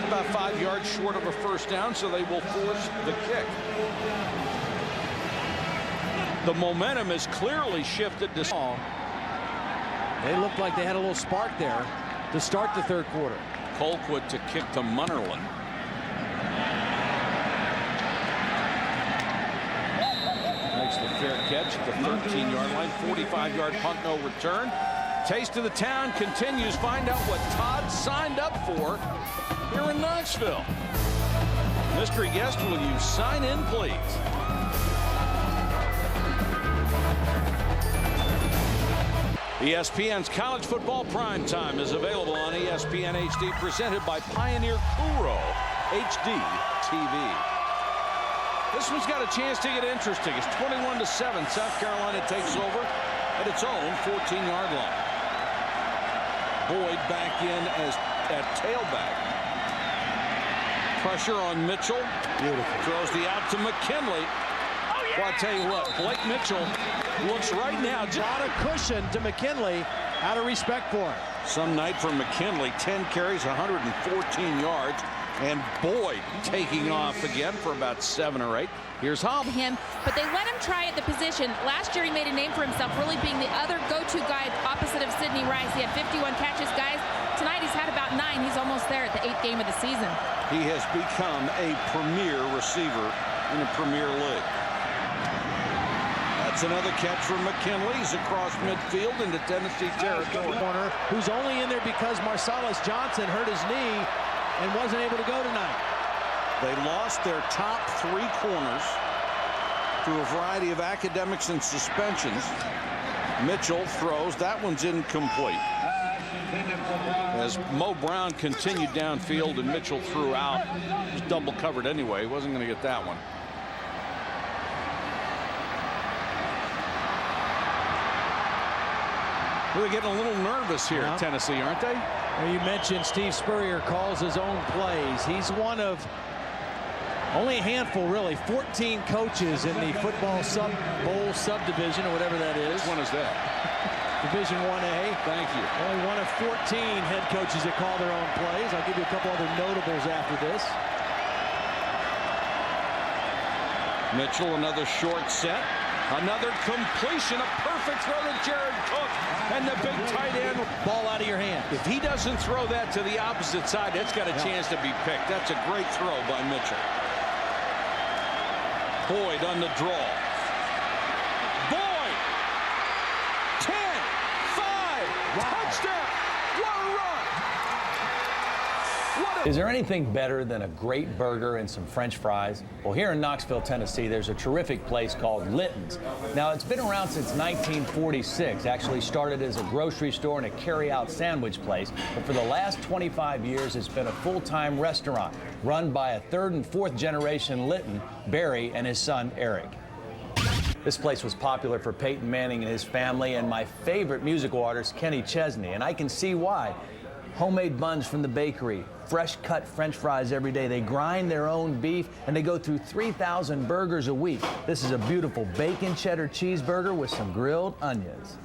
About 5 yards short of a first down, so they will force the kick. The momentum has clearly shifted to Saul. They looked like they had a little spark there to start the 3rd quarter. Colquitt to kick to Munnerlyn. Makes the fair catch at the 13-yard line. 45-yard punt, no return. Taste of the Town continues. Find out what Todd signed up for here in Knoxville. Mystery guest, will you sign in, please? ESPN's College Football Primetime is available on ESPN HD, presented by Pioneer Kuro HD TV. This one's got a chance to get interesting. It's 21-7. South Carolina takes over at its own 14-yard line. Boyd back in as at tailback. Pressure on Mitchell. Beautiful. Throws the out to McKinley. Well, I tell you what, Blake Mitchell looks right now. A lot of cushion to McKinley. Out of respect for him. Some night for McKinley. 10 carries, 114 yards. And Boyd taking off again for about 7 or 8. Here's Hobb. But they let him try at the position. Last year he made a name for himself, really being the other go-to guy opposite of Sidney Rice. He had 51 catches, guys. Tonight he's had about 9. He's almost there at the 8th game of the season. He has become a premier receiver in a Premier League. That's another catch from McKinley. He's across midfield into Tennessee territory. Corner, who's only in there because Marcellus Johnson hurt his knee and wasn't able to go tonight. They lost their top 3 corners through a variety of academics and suspensions. Mitchell throws. That one's incomplete. As Mo Brown continued downfield and Mitchell threw out. He was double covered anyway. He wasn't going to get that one. They're getting a little nervous here at Tennessee, aren't they? Well, you mentioned Steve Spurrier calls his own plays. He's one of only a handful, really, 14 coaches in the football bowl subdivision, or whatever that is. Which one is that? Division 1A. Thank you. Only one of 14 head coaches that call their own plays. I'll give you a couple other notables after this. Mitchell, another short set. Another completion, a perfect throw to Jared Cook, and the big tight end. Ball out of your hand. If he doesn't throw that to the opposite side, it's got a chance to be picked. That's a great throw by Mitchell. Boyd on the draw. Boyd! 10, 5, touchdown! What a run! What a Is there anything better than a great burger and some French fries? Well, here in Knoxville, Tennessee, there's a terrific place called Litton's. Now, it's been around since 1946. Actually started as a grocery store and a carry-out sandwich place. But for the last 25 years, it's been a full-time restaurant run by a third and fourth generation Litton, Barry, and his son, Eric. This place was popular for Peyton Manning and his family, and my favorite musical artist, Kenny Chesney, and I can see why. Homemade buns from the bakery, fresh cut French fries every day. They grind their own beef and they go through 3,000 burgers a week. This is a beautiful bacon cheddar cheeseburger with some grilled onions.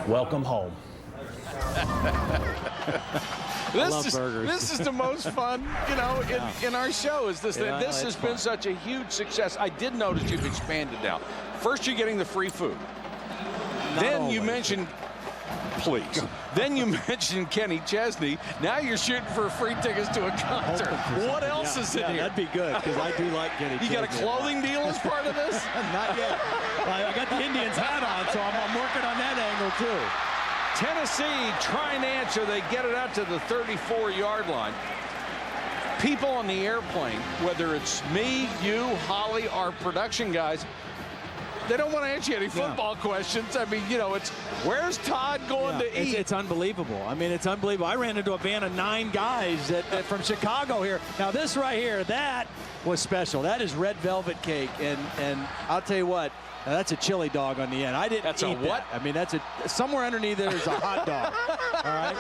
Welcome home. This is the most fun, in our show. Is this? This has been such a huge success. I did notice you've expanded now. First, you're getting the free food. Then you mentioned, please. Then you mentioned Kenny Chesney. Now you're shooting for free tickets to a concert. What else is in here? That'd be good, because I do like Kenny Chesney. You got a clothing deal as part of this? Not yet. I got the Indians hat on, so I'm working on that angle too. Tennessee trying to answer. They get it out to the 34-yard line. People on the airplane, whether it's me, you, Holly, our production guys, they don't want to answer any football questions. I mean, it's where's Todd going to eat? It's unbelievable. I mean, it's unbelievable. I ran into a van of 9 guys that from Chicago here. Now, this right here, that was special. That is red velvet cake, and I'll tell you what. Now, that's a chili dog on the end. I didn't That's eat a what? That. I mean, that's somewhere underneath there is a hot dog. All right.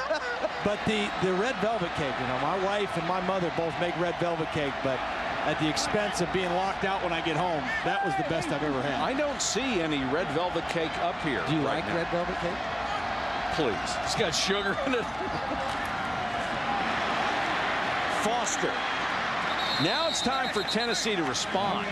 But the red velvet cake, my wife and my mother both make red velvet cake, but at the expense of being locked out when I get home, that was the best I've ever had. I don't see any red velvet cake up here. Do you right like now. red velvet cake? Please. It's got sugar in it. Foster. Now it's time for Tennessee to respond.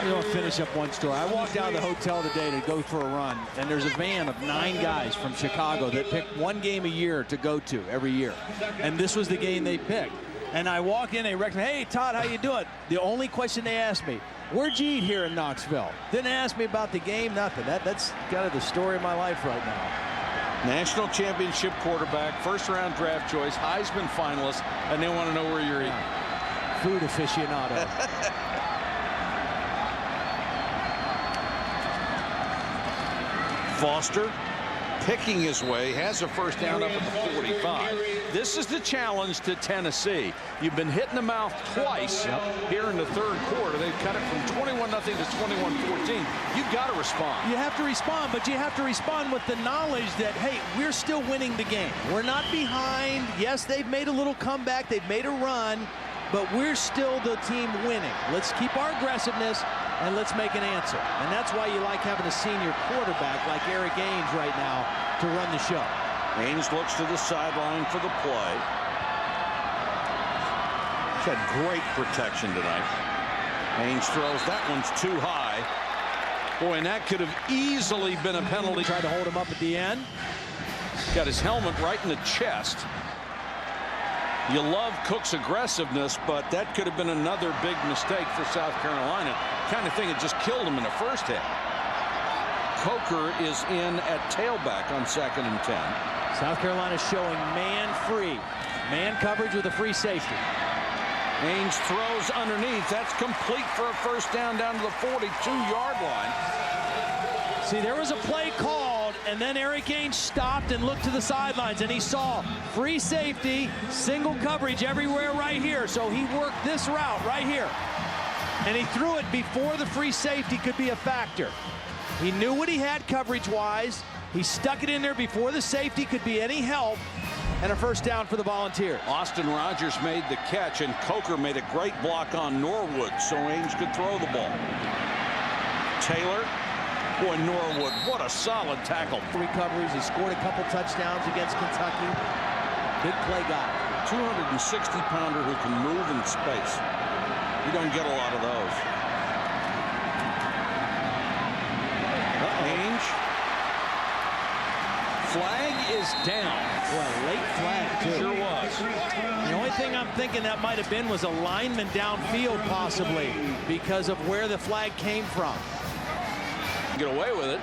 I'll finish up one story. I walked out of the hotel today to go for a run, and there's a van of 9 guys from Chicago that pick one game a year to go to every year. And this was the game they picked. And I walk in, they recommend, hey, Todd, how you doing? The only question they asked me, where'd you eat here in Knoxville? Didn't ask me about the game, nothing. That's kind of the story of my life right now. National championship quarterback, first-round draft choice, Heisman finalist, and they want to know where you're eating. Food aficionado. Foster picking his way, has a first down up at the 45. This is the challenge to Tennessee. You've been hit in the mouth twice here in the third quarter. They've cut it from 21-0 to 21-14. You've got to respond. You have to respond, but you have to respond with the knowledge that, hey, we're still winning the game. We're not behind. Yes, they've made a little comeback. They've made a run, but we're still the team winning. Let's keep our aggressiveness, and let's make an answer. And that's why you like having a senior quarterback like Eric Ainge right now to run the show. Ainge looks to the sideline for the play. He's had great protection tonight. Ainge throws. That one's too high. Boy, and that could have easily been a penalty. Tried to hold him up at the end. Got his helmet right in the chest. You love Cook's aggressiveness, but that could have been another big mistake for South Carolina. Kind of thing that just killed him in the first half. Coker is in at tailback on 2nd and 10. South Carolina showing man free. Man coverage with a free safety. Ainge throws underneath. That's complete for a first down to the 42-yard line. See, there was a play called, and then Eric Ainge stopped and looked to the sidelines, and he saw free safety, single coverage everywhere right here. So he worked this route right here. And he threw it before the free safety could be a factor. He knew what he had coverage-wise. He stuck it in there before the safety could be any help, and a first down for the Volunteers. Austin Rogers made the catch, and Coker made a great block on Norwood so Ainge could throw the ball. Taylor. Boy, Norwood, what a solid tackle. Recoveries. He scored a couple touchdowns against Kentucky. Big play guy. 260-pounder who can move in space. You don't get a lot of those. Ainge. Flag is down. Well, late flag, too. Sure was. The only thing I'm thinking that might have been was a lineman downfield, possibly, because of where the flag came from. Get away with it,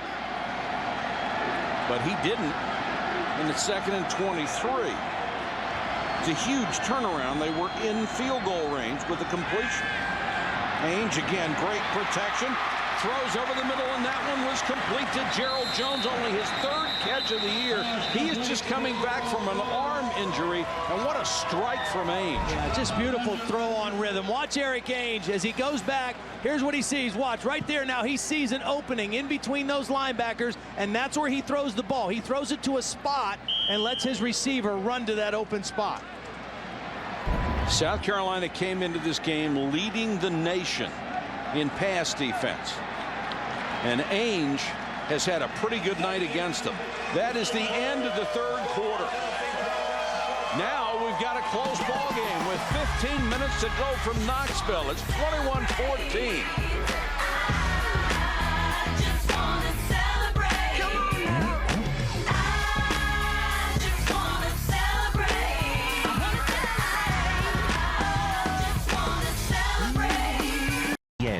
but he didn't. and it's 2nd and 23. It's a huge turnaround. They were in field goal range with the completion. Ainge again, great protection. Throws over the middle, and that one was complete to Gerald Jones, only his 3rd catch of the year. He is just coming back from an arm injury, and what a strike from Ainge. Yeah, just beautiful throw on rhythm. Watch Eric Ainge as he goes back. Here's what he sees. Watch right there now. He sees an opening in between those linebackers, and that's where he throws the ball. He throws it to a spot and lets his receiver run to that open spot. South Carolina came into this game leading the nation in pass defense. And Ainge has had a pretty good night against them. That is the end of the 3rd quarter. Now we've got a close ball game with 15 minutes to go from Knoxville. It's 21-14.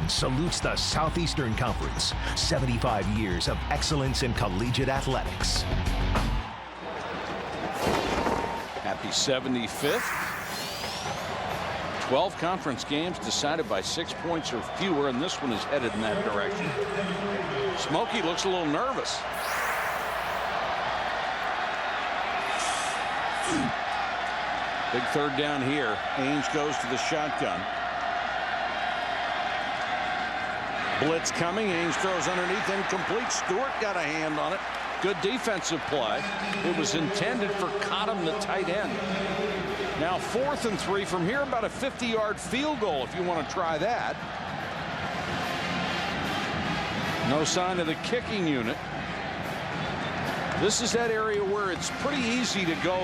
Salutes the Southeastern Conference. 75 years of excellence in collegiate athletics. Happy 75th. 12 conference games decided by 6 points or fewer, and this one is headed in that direction. Smokey looks a little nervous. Big 3rd down here. Ainge goes to the shotgun. Blitz coming. Ainge throws underneath, incomplete. Stewart got a hand on it. Good defensive play. It was intended for Cottom, the tight end. Now 4th and 3 from here, about a 50-yard field goal if you want to try that. No sign of the kicking unit. This is that area where it's pretty easy to go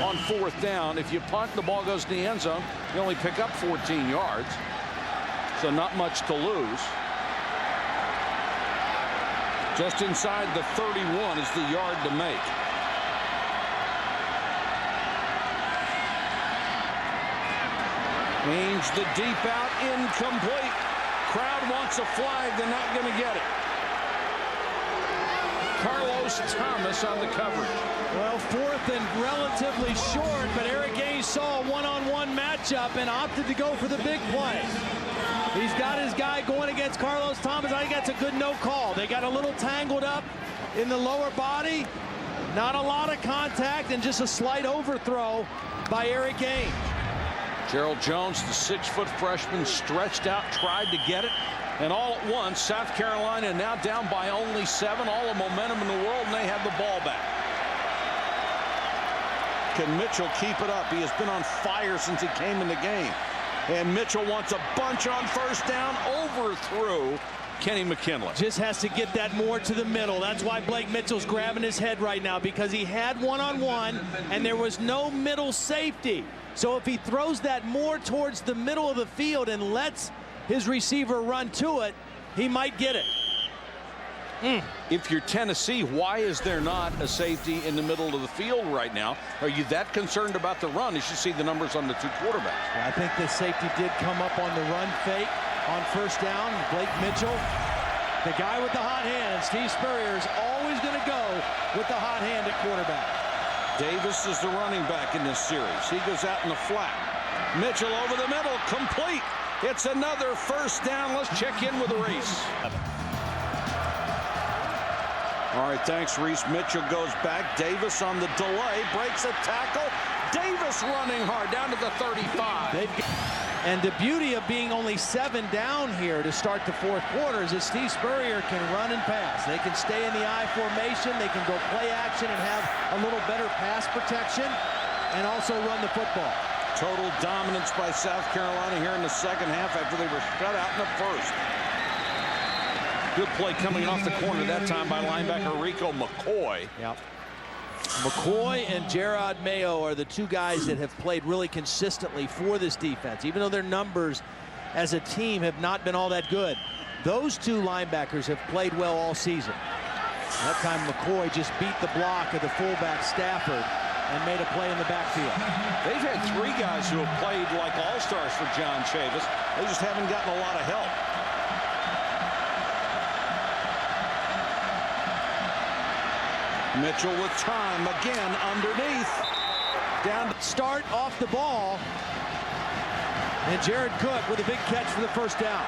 on 4th down. If you punt, the ball goes to the end zone. You only pick up 14 yards. So not much to lose. Just inside the 31 is the yard to make. Ainge the deep out, incomplete. Crowd wants a flag, they're not going to get it. Carlos Thomas on the coverage. Well, 4th and relatively short, but Eric Ainge saw a one-on-one matchup and opted to go for the big play. He's got his guy going against Carlos Thomas. I think that's a good no call. They got a little tangled up in the lower body. Not a lot of contact and just a slight overthrow by Eric Ainge. Gerald Jones, the 6-foot freshman, stretched out, tried to get it. And all at once, South Carolina now down by only 7. All the momentum in the world, and they have the ball back. Can Mitchell keep it up? He has been on fire since he came in the game. And Mitchell wants a bunch on 1st down, overthrew Kenny McKinley. Just has to get that more to the middle. That's why Blake Mitchell's grabbing his head right now, because he had one-on-one and there was no middle safety. So if he throws that more towards the middle of the field and lets his receiver run to it, he might get it. If you're Tennessee, why is there not a safety in the middle of the field right now? Are you that concerned about the run? You should see the numbers on the 2 quarterbacks. Yeah, I think the safety did come up on the run fake on 1st down. Blake Mitchell, the guy with the hot hand. Steve Spurrier is always going to go with the hot hand at quarterback. Davis is the running back in this series. He goes out in the flat. Mitchell over the middle, complete. It's another 1st down. Let's check in with Reese. All right, thanks, Reese. Mitchell goes back. Davis on the delay, breaks a tackle. Davis running hard down to the 35. And the beauty of being only 7 down here to start the 4th quarter is that Steve Spurrier can run and pass. They can stay in the I formation. They can go play action and have a little better pass protection and also run the football. Total dominance by South Carolina here in the 2nd half after they were shut out in the 1st. Good play coming off the corner that time by linebacker Rico McCoy. Yep. McCoy and Gerard Mayo are the 2 guys that have played really consistently for this defense, even though their numbers as a team have not been all that good. Those 2 linebackers have played well all season. That time McCoy just beat the block of the fullback Stafford and made a play in the backfield. They've had 3 guys who have played like all-stars for John Chavis. They just haven't gotten a lot of help. Mitchell with time again underneath. Down to start off the ball. And Jared Cook with a big catch for the first down.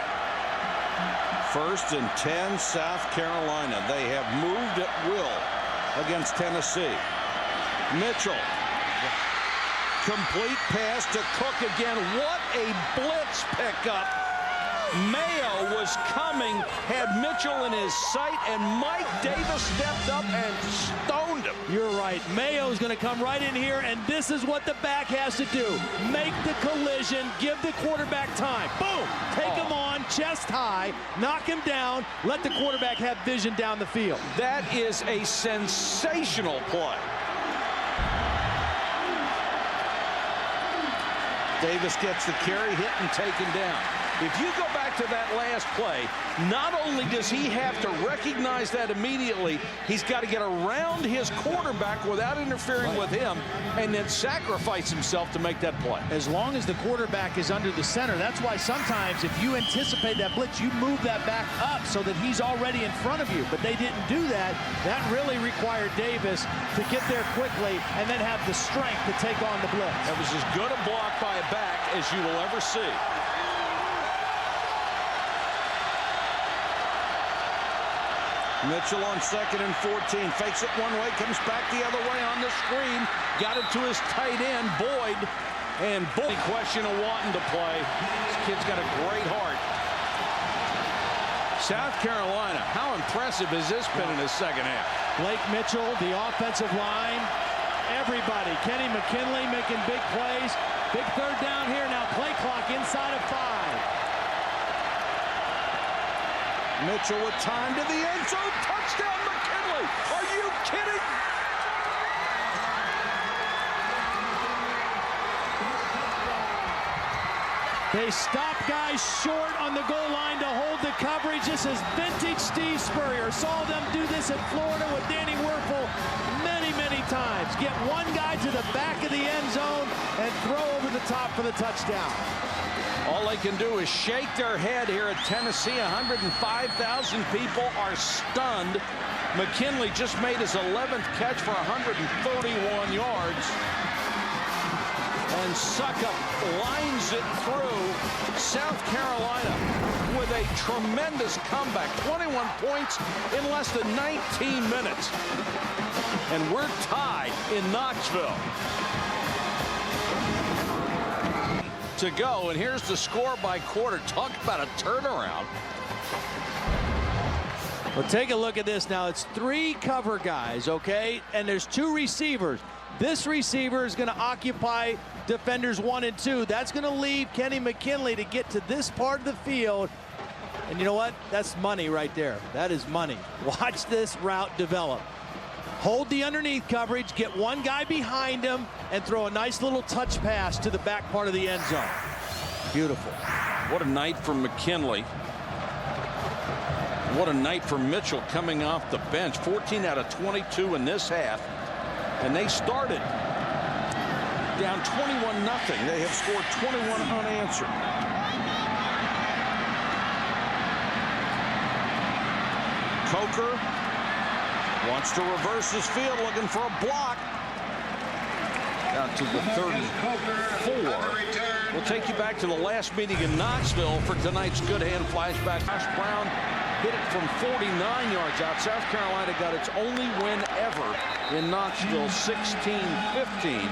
1st and 10, South Carolina. They have moved at will against Tennessee. Mitchell. Complete pass to Cook again. What a blitz pickup. Mayo was coming, had Mitchell in his sight, and Mike Davis stepped up and stoned him. You're right. Mayo's going to come right in here, and this is what the back has to do. Make the collision, give the quarterback time. Boom! Take him on, chest high, knock him down, let the quarterback have vision down the field. That is a sensational play. Davis gets the carry, hit and taken down. If you go back to that last play, not only does he have to recognize that immediately, he's got to get around his quarterback without interfering with him and then sacrifice himself to make that play. As long as the quarterback is under the center, that's why sometimes if you anticipate that blitz, you move that back up so that he's already in front of you. But they didn't do that. That really required Davis to get there quickly and then have the strength to take on the blitz. That was as good a block by a back as you will ever see. Mitchell on 2nd and 14, fakes it one way, comes back the other way on the screen, got it to his tight end, Boyd, and Boyd question of wanting to play. This kid's got a great heart. South Carolina, how impressive has this been in his second half? Blake Mitchell, the offensive line, everybody. Kenny McKinley making big plays. Big third down here now, play clock inside of 5. Mitchell with time to the end zone. Touchdown, McKinley. Are you kidding? They stop guys short on the goal line to hold the coverage. This is vintage Steve Spurrier. Saw them do this in Florida with Danny Werfel many, many times. Get one guy to the back of the end zone and throw over the top for the touchdown. All they can do is shake their head here at Tennessee. 105,000 people are stunned. McKinley just made his 11th catch for 131 yards. And Suckup lines it through. South Carolina with a tremendous comeback. 21 points in less than 19 minutes. And we're tied in Knoxville. To go, and here's the score by quarter. Talk about a turnaround. Well, take a look at this now. It's 3 cover guys, okay? And there's 2 receivers. This receiver is going to occupy defenders 1 and 2. That's going to leave Kenny McKinley to get to this part of the field. And you know what? That's money right there. That is money. Watch this route develop. Hold the underneath coverage, get one guy behind him, and throw a nice little touch pass to the back part of the end zone. Beautiful. What a night for McKinley. What a night for Mitchell coming off the bench. 14 out of 22 in this half. And they started down 21-0. They have scored 21 unanswered. Coker wants to reverse his field, looking for a block. Down to the 34. We'll take you back to the last meeting in Knoxville for tonight's good hand flashback. Josh Brown hit it from 49 yards out. South Carolina got its only win ever in Knoxville, 16-15.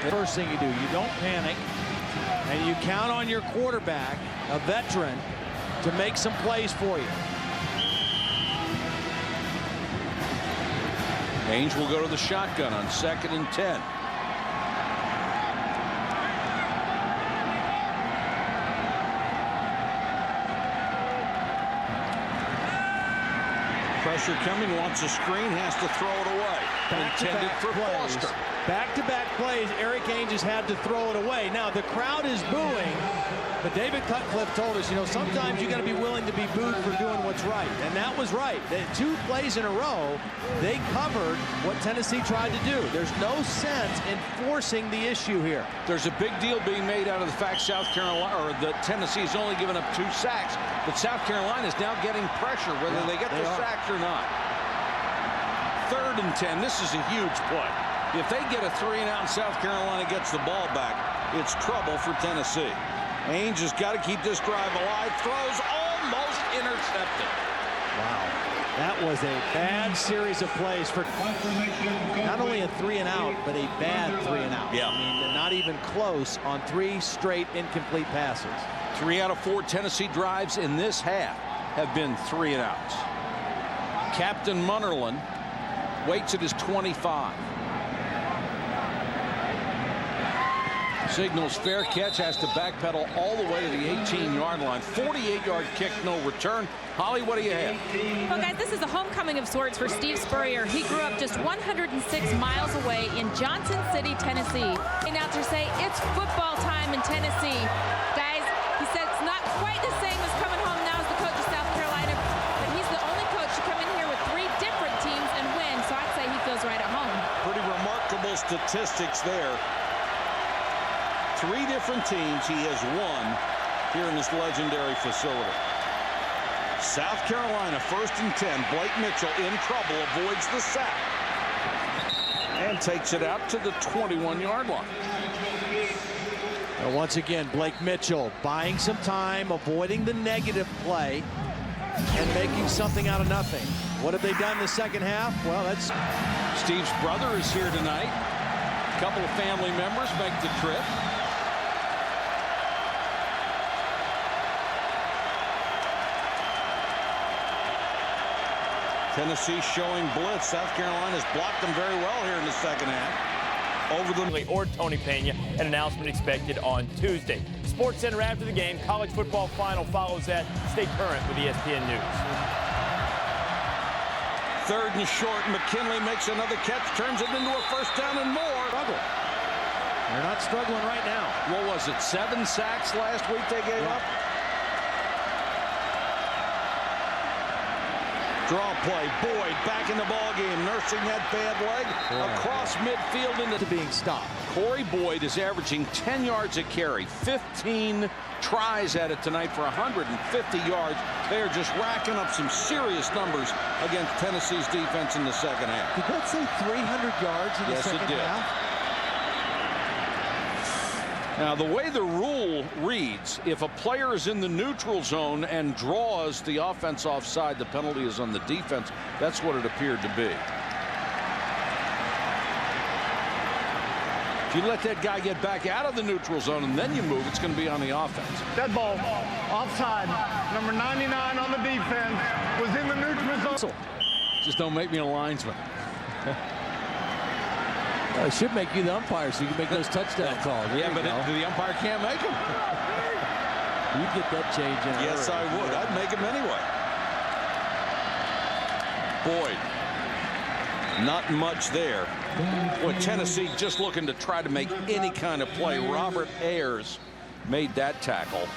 The first thing you do, you don't panic, and you count on your quarterback, a veteran, to make some plays for you. Ainge will go to the shotgun on 2nd and 10. Pressure coming, wants a screen, has to throw it away. Intended for Foster. Back-to-back plays, Eric Ainge has had to throw it away. Now, the crowd is booing, but David Cutcliffe told us, you know, sometimes you got to be willing to be booed for doing what's right. And that was right. 2 plays in a row, they covered what Tennessee tried to do. There's no sense in forcing the issue here. There's a big deal being made out of the fact South Carolina, or that Tennessee's only given up 2 sacks, but South Carolina is now getting pressure, whether they get the sacks or not. 3rd and 10. This is a huge play. If they get a 3-and-out and South Carolina gets the ball back, it's trouble for Tennessee. Ainge has got to keep this drive alive. Throws almost intercepted. Wow. That was a bad series of plays for not only a 3-and-out, but a bad 3-and-out. Yeah. I mean, not even close on 3 straight incomplete passes. 3 out of 4 Tennessee drives in this half have been 3-and-outs. Captain Munnerlyn waits at his 25. Signals fair catch, has to backpedal all the way to the 18-yard line. 48-yard kick, no return. Holly, what do you have? Well, guys, this is a homecoming of sorts for Steve Spurrier. He grew up just 106 miles away in Johnson City, Tennessee. Announcers say it's football time in Tennessee. Guys, he said it's not quite the same as coming home now as the coach of South Carolina, but he's the only coach to come in here with 3 different teams and win, so I'd say he feels right at home. Pretty remarkable statistics there. 3 different teams he has won here in this legendary facility. South Carolina 1st and 10. Blake Mitchell in trouble, avoids the sack, and takes it out to the 21-yard line. Well, once again, Blake Mitchell buying some time, avoiding the negative play, and making something out of nothing. What have they done in the second half? Well, that's... Steve's brother is here tonight. A couple of family members make the trip. Tennessee showing blitz. South Carolina's blocked them very well here in the second half. Over the or Tony Pena, an announcement expected on Tuesday. Sports Center after the game. College football final follows that. Stay current with ESPN News. 3rd and short. McKinley makes another catch, turns it into a 1st down and more. Struggle. They're not struggling right now. What was it? 7 sacks last week they gave up? Draw play. Boyd back in the ball game, nursing that bad leg across midfield into being stopped. Corey Boyd is averaging 10 yards a carry, 15 tries at it tonight for 150 yards. They are just racking up some serious numbers against Tennessee's defense in the second half. Did that say 300 yards in the second half? Now, the way the rule reads, if a player is in the neutral zone and draws the offense offside, the penalty is on the defense. That's what it appeared to be. If you let that guy get back out of the neutral zone and then you move, it's going to be on the offense. Dead ball, offside. Number 99 on the defense was in the neutral zone. Just don't make me a linesman. It should make you the umpire so you can make those touchdown calls. Yeah, but the umpire can't make them. You'd get that change in. Yes, I would. I'd make him anyway. Boyd. Not much there. Boy, Tennessee just looking to try to make any kind of play. Robert Ayers made that tackle.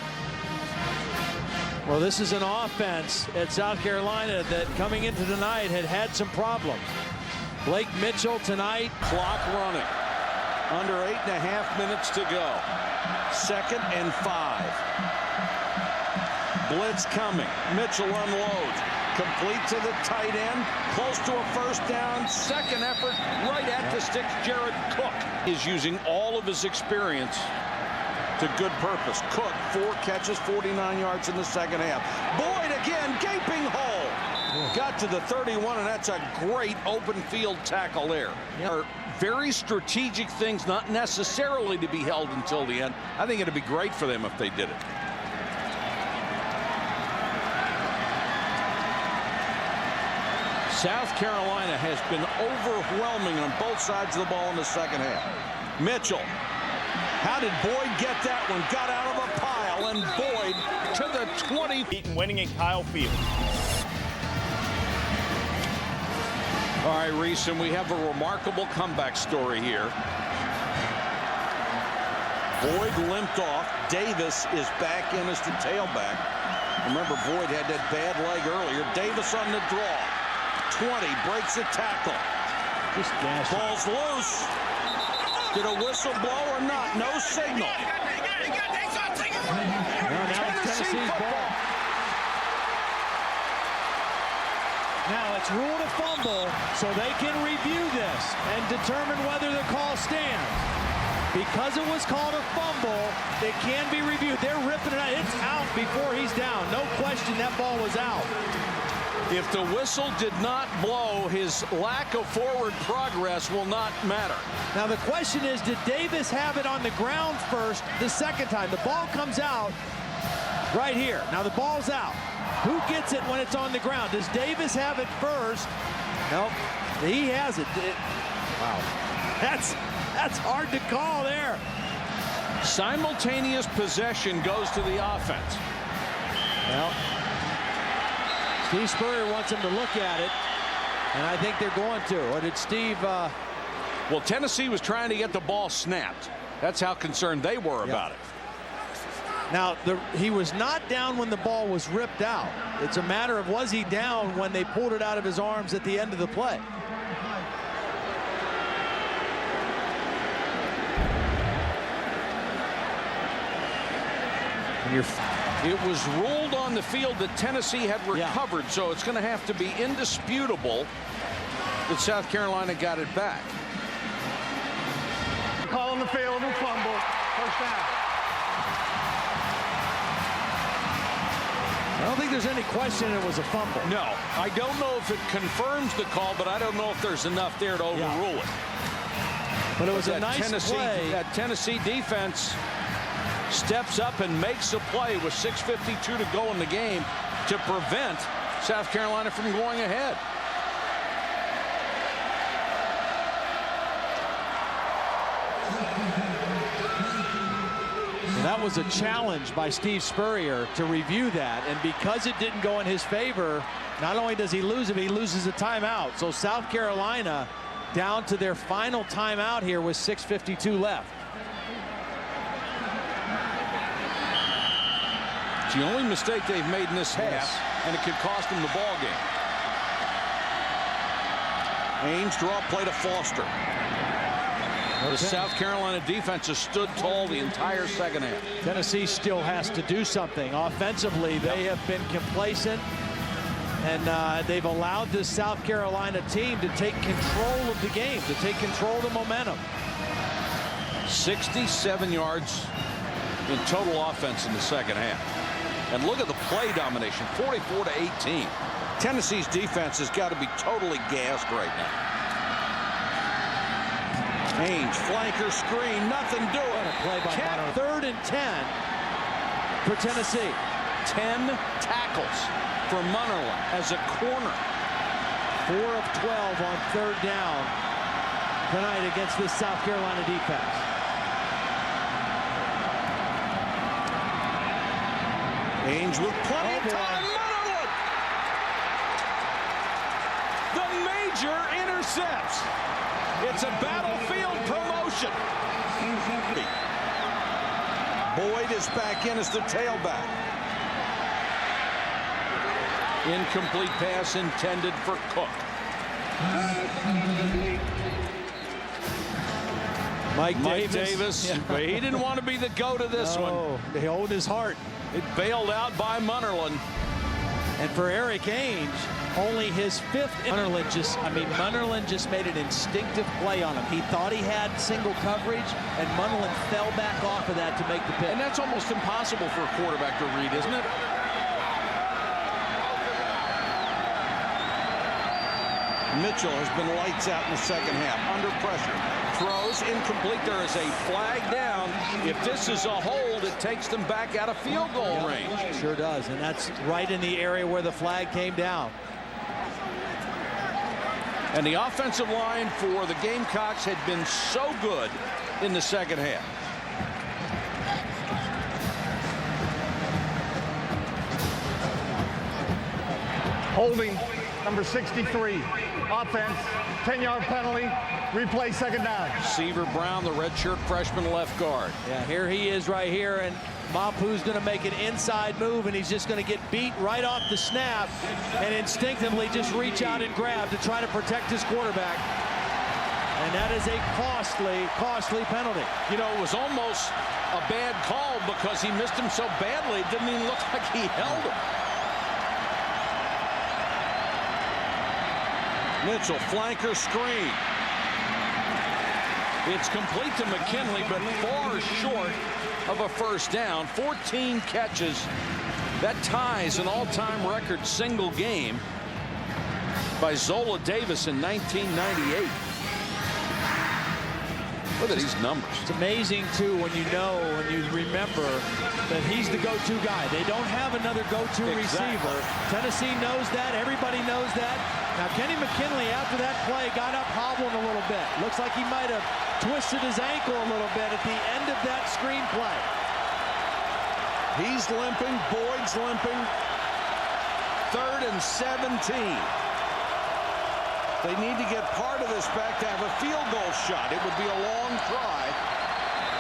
Well, this is an offense at South Carolina that coming into tonight had some problems. Blake Mitchell tonight. Clock running. Under 8.5 minutes to go. 2nd and 5. Blitz coming. Mitchell unloads. Complete to the tight end. Close to a 1st down. Second effort right at the sticks. Jared Cook is using all of his experience to good purpose. Cook, 4 catches, 49 yards in the second half. Boyd again, gaping hole. Got to the 31, and that's a great open field tackle there. Yep. Very strategic things, not necessarily to be held until the end. I think it'd be great for them if they did it. South Carolina has been overwhelming on both sides of the ball in the second half. Mitchell. How did Boyd get that one? Got out of a pile, and Boyd to the 20. Beaten winning in Kyle Field. All right, Reese, and we have a remarkable comeback story here. Boyd limped off. Davis is back in as the tailback. Remember, Boyd had that bad leg earlier. Davis on the draw. 20, breaks a tackle. Just gassed. Ball's loose. Did a whistle blow or not? No signal. Now it's Tennessee's ball. Now it's ruled a fumble, so they can review this and determine whether the call stands. Because it was called a fumble, it can be reviewed. They're ripping it out. It's out before he's down. No question that ball was out. If the whistle did not blow, his lack of forward progress will not matter. Now the question is, did Davis have it on the ground first the second time? The ball comes out right here. Now the ball's out. Who gets it when it's on the ground? Does Davis have it first? Nope. He has it. Wow. That's hard to call there. Simultaneous possession goes to the offense. Well, Steve Spurrier wants him to look at it, and I think they're going to. Or did Steve? Well, Tennessee was trying to get the ball snapped. That's how concerned they were about it. Now, he was not down when the ball was ripped out. It's a matter of, was he down when they pulled it out of his arms at the end of the play? It was ruled on the field that Tennessee had recovered, so it's going to have to be indisputable that South Carolina got it back. Call on the field and fumble. First down. I don't think there's any question it was a fumble. No, I don't know if it confirms the call, but I don't know if there's enough there to overrule it. But it was a nice play. That Tennessee defense steps up and makes a play with 6:52 to go in the game to prevent South Carolina from going ahead. And that was a challenge by Steve Spurrier to review that, and because it didn't go in his favor, not only does he lose it, but he loses a timeout. So South Carolina down to their final timeout here with 6:52 left. It's the only mistake they've made in this half, and it could cost them the ball game. Ames draw play to Foster. The South Carolina defense has stood tall the entire second half. Tennessee still has to do something offensively. They have been complacent, and they've allowed this South Carolina team to take control of the game, to take control of the momentum. 67 yards in total offense in the second half. And look at the play domination, 44-18. Tennessee's defense has got to be totally gassed right now. Haynes, flanker screen, nothing doing. A play by Monroe. 3rd and 10 for Tennessee. 10 tackles for Munnerlyn as a corner. 4 of 12 on 3rd down tonight against this South Carolina defense. Haynes with plenty of time. Munnerlyn! The major intercepts. It's a battlefield promotion. Boyd is back in as the tailback. Incomplete pass intended for Cook. Mike Davis. Yeah. He didn't want to be the go to this one. He owed his heart. It bailed out by Munnerlyn. And for Eric Ainge, only his 5th. Munnerlyn just made an instinctive play on him. He thought he had single coverage, and Munnerlyn fell back off of that to make the pick. And that's almost impossible for a quarterback to read, isn't it? Mitchell has been lights out in the second half, under pressure. Throws incomplete. There is a flag down. If this is a hold, it takes them back out of field goal range. Sure does, and that's right in the area where the flag came down. And the offensive line for the Gamecocks had been so good in the second half. Holding, number 63. Offense, 10-yard penalty, replay, second down. Seaver Brown, the redshirt freshman left guard. Yeah, here he is right here, and Mapu's going to make an inside move, and he's just going to get beat right off the snap and instinctively just reach out and grab to try to protect his quarterback. And that is a costly penalty. You know, it was almost a bad call because he missed him so badly, it didn't even look like he held him. Mitchell, flanker screen. It's complete to McKinley, but far short of a first down. 14 catches. That ties an all-time record single game by Zola Davis in 1998. Look at these numbers. It's amazing, too, when you remember that he's the go-to guy. They don't have another go-to receiver. Tennessee knows that. Everybody knows that. Now, Kenny McKinley, after that play, got up hobbling a little bit. Looks like he might have twisted his ankle a little bit at the end of that screen play. He's limping. Boyd's limping. 3rd and 17. They need to get part of this back to have a field goal shot. It would be a long try.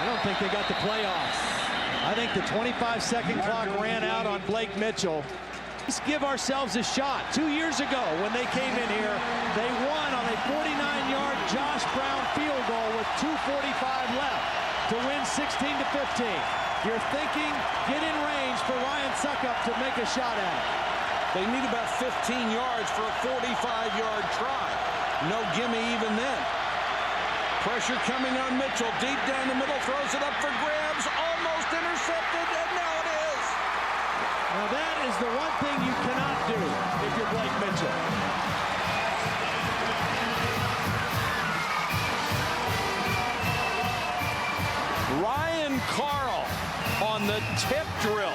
I don't think they got the playoffs. I think the 25-second clock ran out on Blake Mitchell. Let's give ourselves a shot. 2 years ago, when they came in here, they won on a 49-yard Josh Brown field goal with 2:45 left to win 16-15. You're thinking, get in range for Ryan Suckup to make a shot at it. They need about 15 yards for a 45-yard try. No gimme even then. Pressure coming on Mitchell. Deep down the middle. Throws it up for grabs. Almost intercepted. And now it is. Now that is the one thing you cannot do if you're Blake Mitchell. Ryan Carl on the tip drill.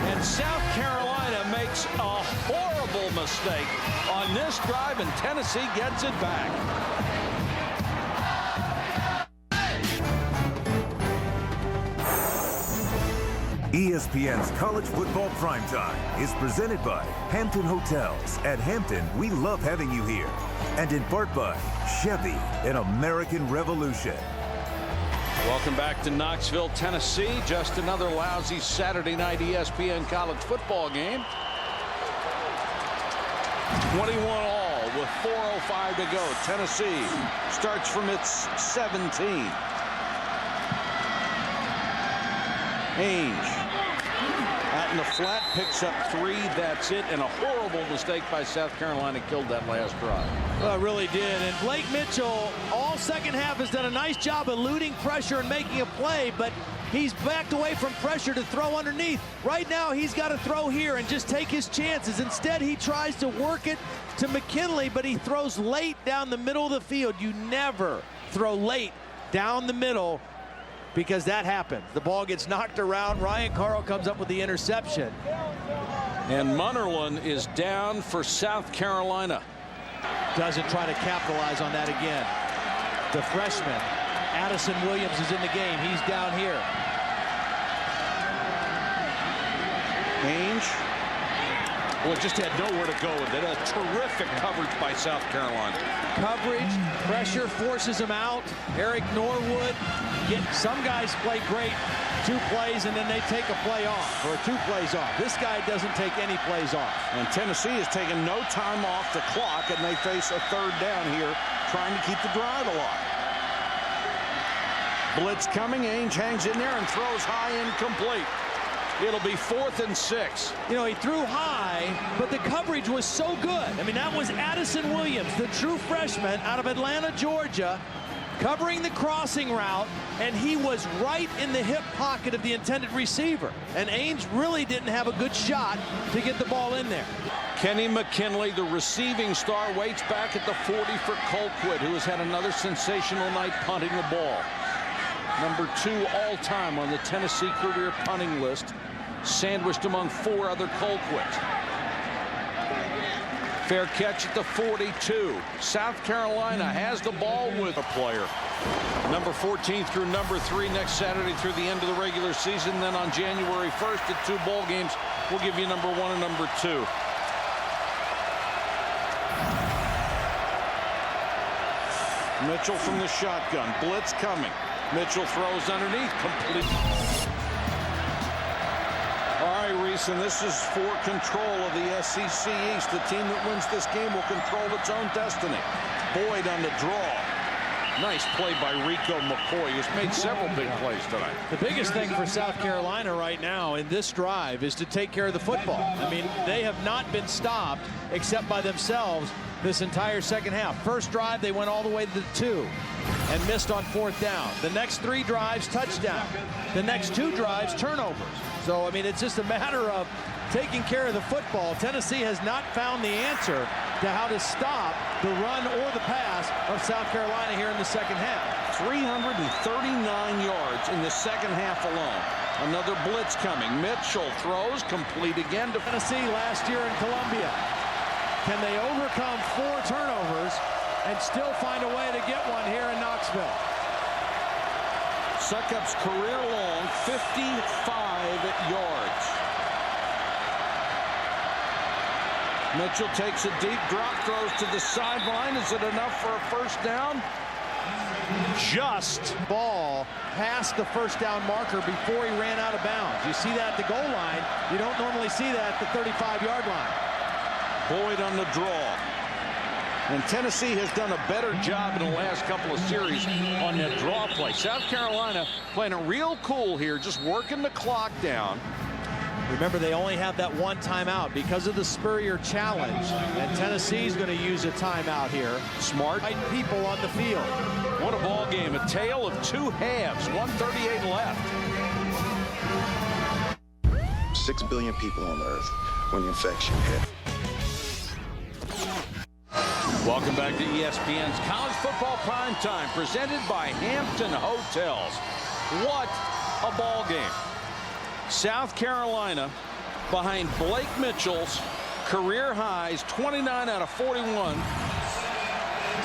And South Carolina makes a horrible mistake on this drive, and Tennessee gets it back. ESPN's College Football Primetime is presented by Hampton Hotels. At Hampton, we love having you here. And in part by Chevy, an American Revolution. Welcome back to Knoxville, Tennessee. Just another lousy Saturday night ESPN college football game. 21 all with 4:05 to go. Tennessee starts from its 17. Ainge out in the flat, picks up 3. That's it. And a horrible mistake by South Carolina killed that last drive. Well, it really did. And Blake Mitchell, all second half, has done a nice job eluding pressure and making a play, but he's backed away from pressure to throw underneath. Right now, he's got to throw here and just take his chances. Instead, he tries to work it to McKinley, but he throws late down the middle of the field. You never throw late down the middle, because that happens. The ball gets knocked around. Ryan Carl comes up with the interception. And Munnerlyn is down for South Carolina. Doesn't try to capitalize on that again. The freshman, Addison Williams, is in the game. He's down here. Ainge. Well, it just had nowhere to go with it. A terrific coverage by South Carolina. Coverage, pressure forces him out. Eric Norwood, some guys play great 2 plays and then they take a play off, or 2 plays off. This guy doesn't take any plays off. And Tennessee has taken no time off the clock, and they face a 3rd down here, trying to keep the drive alive. Blitz coming. Ainge hangs in there and throws high, incomplete. It'll be 4th and 6. You know, he threw high, but the coverage was so good. I mean, that was Addison Williams, the true freshman out of Atlanta, Georgia, covering the crossing route, and he was right in the hip pocket of the intended receiver. And Ainge really didn't have a good shot to get the ball in there. Kenny McKinley, the receiving star, waits back at the 40 for Colquitt, who has had another sensational night punting the ball. Number 2 all-time on the Tennessee career punting list, sandwiched among 4 other Colquitts. Fair catch at the 42. South Carolina has the ball with a player. Number 14 through number 3 next Saturday through the end of the regular season. Then on January 1st at 2 bowl games, we'll give you number 1 and number 2. Mitchell from the shotgun. Blitz coming. Mitchell throws underneath, complete. All right, Reese, and this is for control of the SEC East. The team that wins this game will control its own destiny. Boyd on the draw. Nice play by Rico McCoy, who's made several big plays tonight. The biggest thing for South Carolina right now in this drive is to take care of the football. I mean, they have not been stopped except by themselves. this entire second half. First drive, they went all the way to the 2 and missed on 4th down. The next 3 drives, touchdown. The next 2 drives, turnovers. So, I mean, it's just a matter of taking care of the football. Tennessee has not found the answer to how to stop the run or the pass of South Carolina here in the second half. 339 yards in the second half alone. Another blitz coming. Mitchell throws, complete again to Tennessee last year in Columbia. Can they overcome 4 turnovers and still find a way to get one here in Knoxville? Succop's career long 55 yards. Mitchell takes a deep drop, throws to the sideline. Is it enough for a first down? Just ball past the first down marker before he ran out of bounds. You see that at the goal line. You don't normally see that at the 35-yard line. Boyd on the draw. And Tennessee has done a better job in the last couple of series on that draw play. South Carolina playing it real cool here, just working the clock down. Remember, they only have that 1 timeout because of the Spurrier challenge, and Tennessee's going to use a timeout here. Smart people on the field. What a ball game. A tale of 2 halves. 1:38 left. 6 billion people on Earth when the infection hit. Welcome back to ESPN's College Football Primetime, presented by Hampton Hotels. What a ball game. South Carolina behind Blake Mitchell's career highs, 29 out of 41,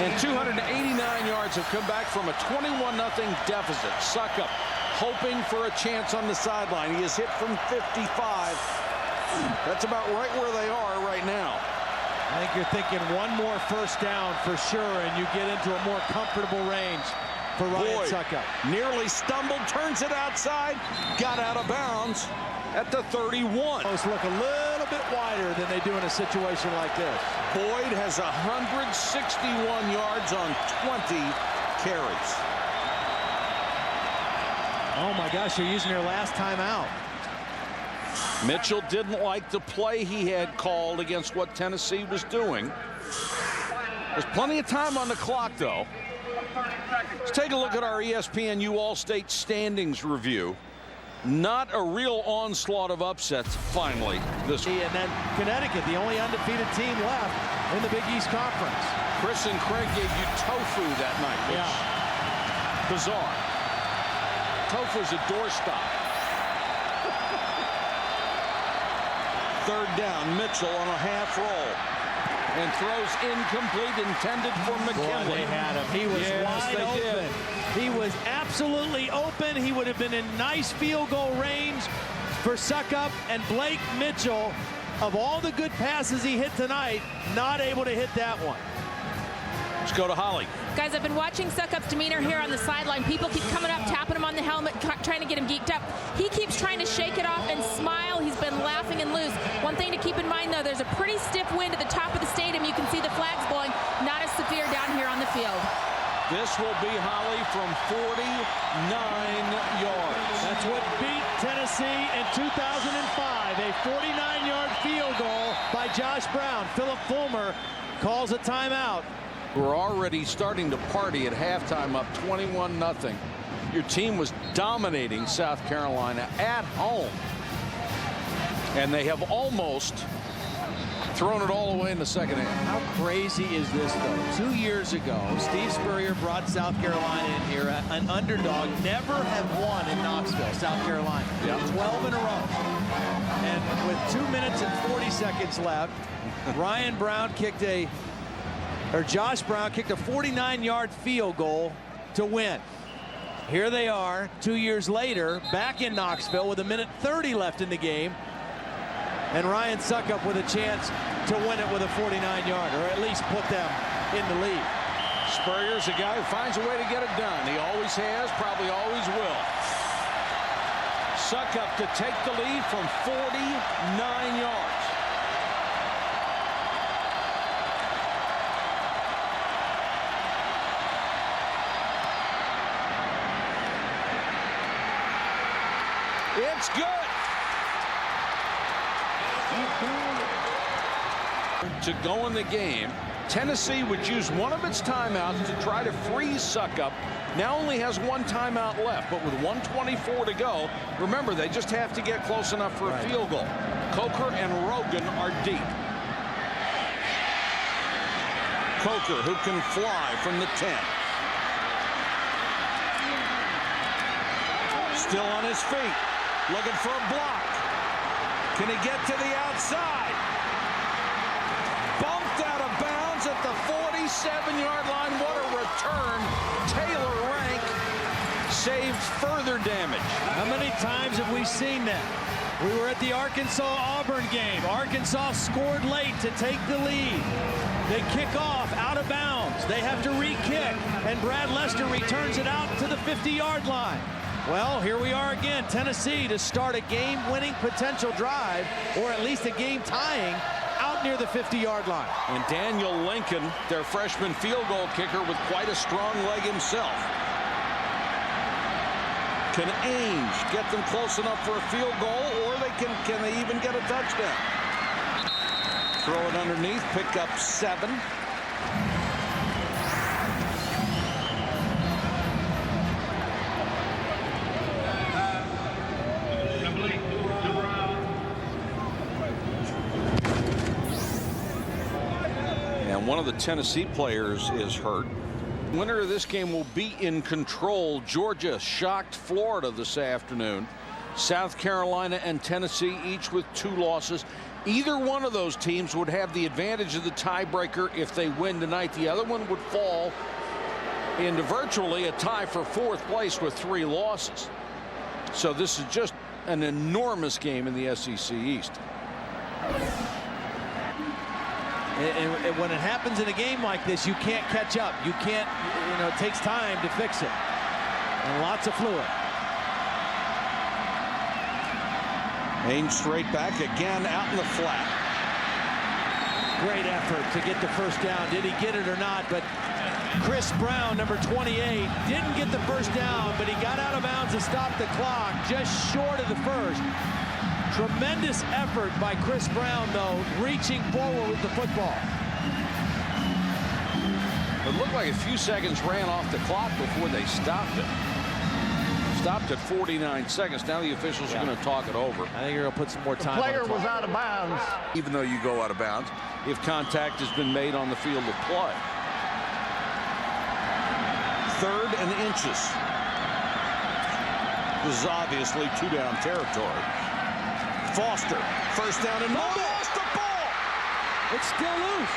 and 289 yards have come back from a 21-0 deficit. Succop hoping for a chance on the sideline. He is hit from 55. That's about right where they are right now. I think you're thinking one more first down for sure, and you get into a more comfortable range for Ryan Succop. Nearly stumbled, turns it outside, got out of bounds at the 31. Those look a little bit wider than they do in a situation like this. Boyd has 161 yards on 20 carries. Oh my gosh, they're using their last timeout. Mitchell didn't like the play he had called against what Tennessee was doing. There's plenty of time on the clock, though. Let's take a look at our ESPN All-State standings review. Not a real onslaught of upsets, finally, this week. And then Connecticut, the only undefeated team left in the Big East Conference. Chris and Craig gave you tofu that night, which bizarre. Tofu's a doorstop. Third down, Mitchell on a half roll. And throws incomplete, intended for McKinley. Boy, they had him. He was wide open. He was absolutely open. He would have been in nice field goal range for Succop, and Blake Mitchell, of all the good passes he hit tonight, not able to hit that one. Let's go to Holly. Guys, I've been watching Succop's demeanor here on the sideline. People keep coming up, tapping him on the helmet, trying to get him geeked up. He keeps trying to shake it off and smile. He's been laughing and loose. One thing to keep in mind, though, there's a pretty stiff wind at the top of the stadium. You can see the flags blowing. Not as severe down here on the field. This will be Holly from 49 yards. That's what beat Tennessee in 2005. A 49-yard field goal by Josh Brown. Philip Fulmer calls a timeout. We're already starting to party at halftime, up 21-0. Your team was dominating South Carolina at home. And they have almost thrown it all away in the second half. How crazy is this, though? 2 years ago, Steve Spurrier brought South Carolina in here, an underdog, never have won in Knoxville, South Carolina. 12 in a row. And with 2 minutes and 40 seconds left, Josh Brown kicked a 49-yard field goal to win. Here they are 2 years later, back in Knoxville with 1:30 left in the game. And Ryan Succop with a chance to win it with a 49-yard, or at least put them in the lead. Spurrier's a guy who finds a way to get it done. He always has, probably always will. Succop to take the lead from 49 yards. It's good. To go in the game, Tennessee would use one of its timeouts to try to freeze Succop. Now only has one timeout left, but with 1:24 to go, remember, they just have to get close enough for a field goal. Coker and Rogan are deep. Coker, who can fly from the 10. Still on his feet, looking for a block. Can he get to the outside? Bumped out of bounds at the 47-yard line. What a return. Taylor Rank saved further damage. How many times have we seen that? We were at the Arkansas-Auburn game. Arkansas scored late to take the lead. They kick off out of bounds. They have to re-kick, and Brad Lester returns it out to the 50-yard line. Well, here we are again. Tennessee to start a game-winning potential drive, or at least a game-tying, out near the 50-yard line. And Daniel Lincoln, their freshman field goal kicker, with quite a strong leg himself. Can Ainge get them close enough for a field goal, or can they even get a touchdown? Throw it underneath, pick up 7. And one of the Tennessee players is hurt. Winner of this game will be in control. Georgia shocked Florida this afternoon. South Carolina and Tennessee each with 2 losses. Either one of those teams would have the advantage of the tiebreaker if they win tonight. The other one would fall into virtually a tie for 4th place with 3 losses. So this is just an enormous game in the SEC East. And when it happens in a game like this, you can't catch up. You can't, it takes time to fix it. And lots of fluid. Ainge straight back again out in the flat. Great effort to get the first down. Did he get it or not? But Chris Brown, number 28, didn't get the first down, but he got out of bounds to stop the clock just short of the first. Tremendous effort by Chris Brown, though, reaching forward with the football. It looked like a few seconds ran off the clock before they stopped it. Stopped at 49 seconds. Now the officials are going to talk it over. I think you're going to put some more time on the clock. The player was out of bounds. Even though you go out of bounds, if contact has been made on the field of play. 3rd and inches. This is obviously 2-down territory. Foster, first down and more. Lost the ball. It's still loose.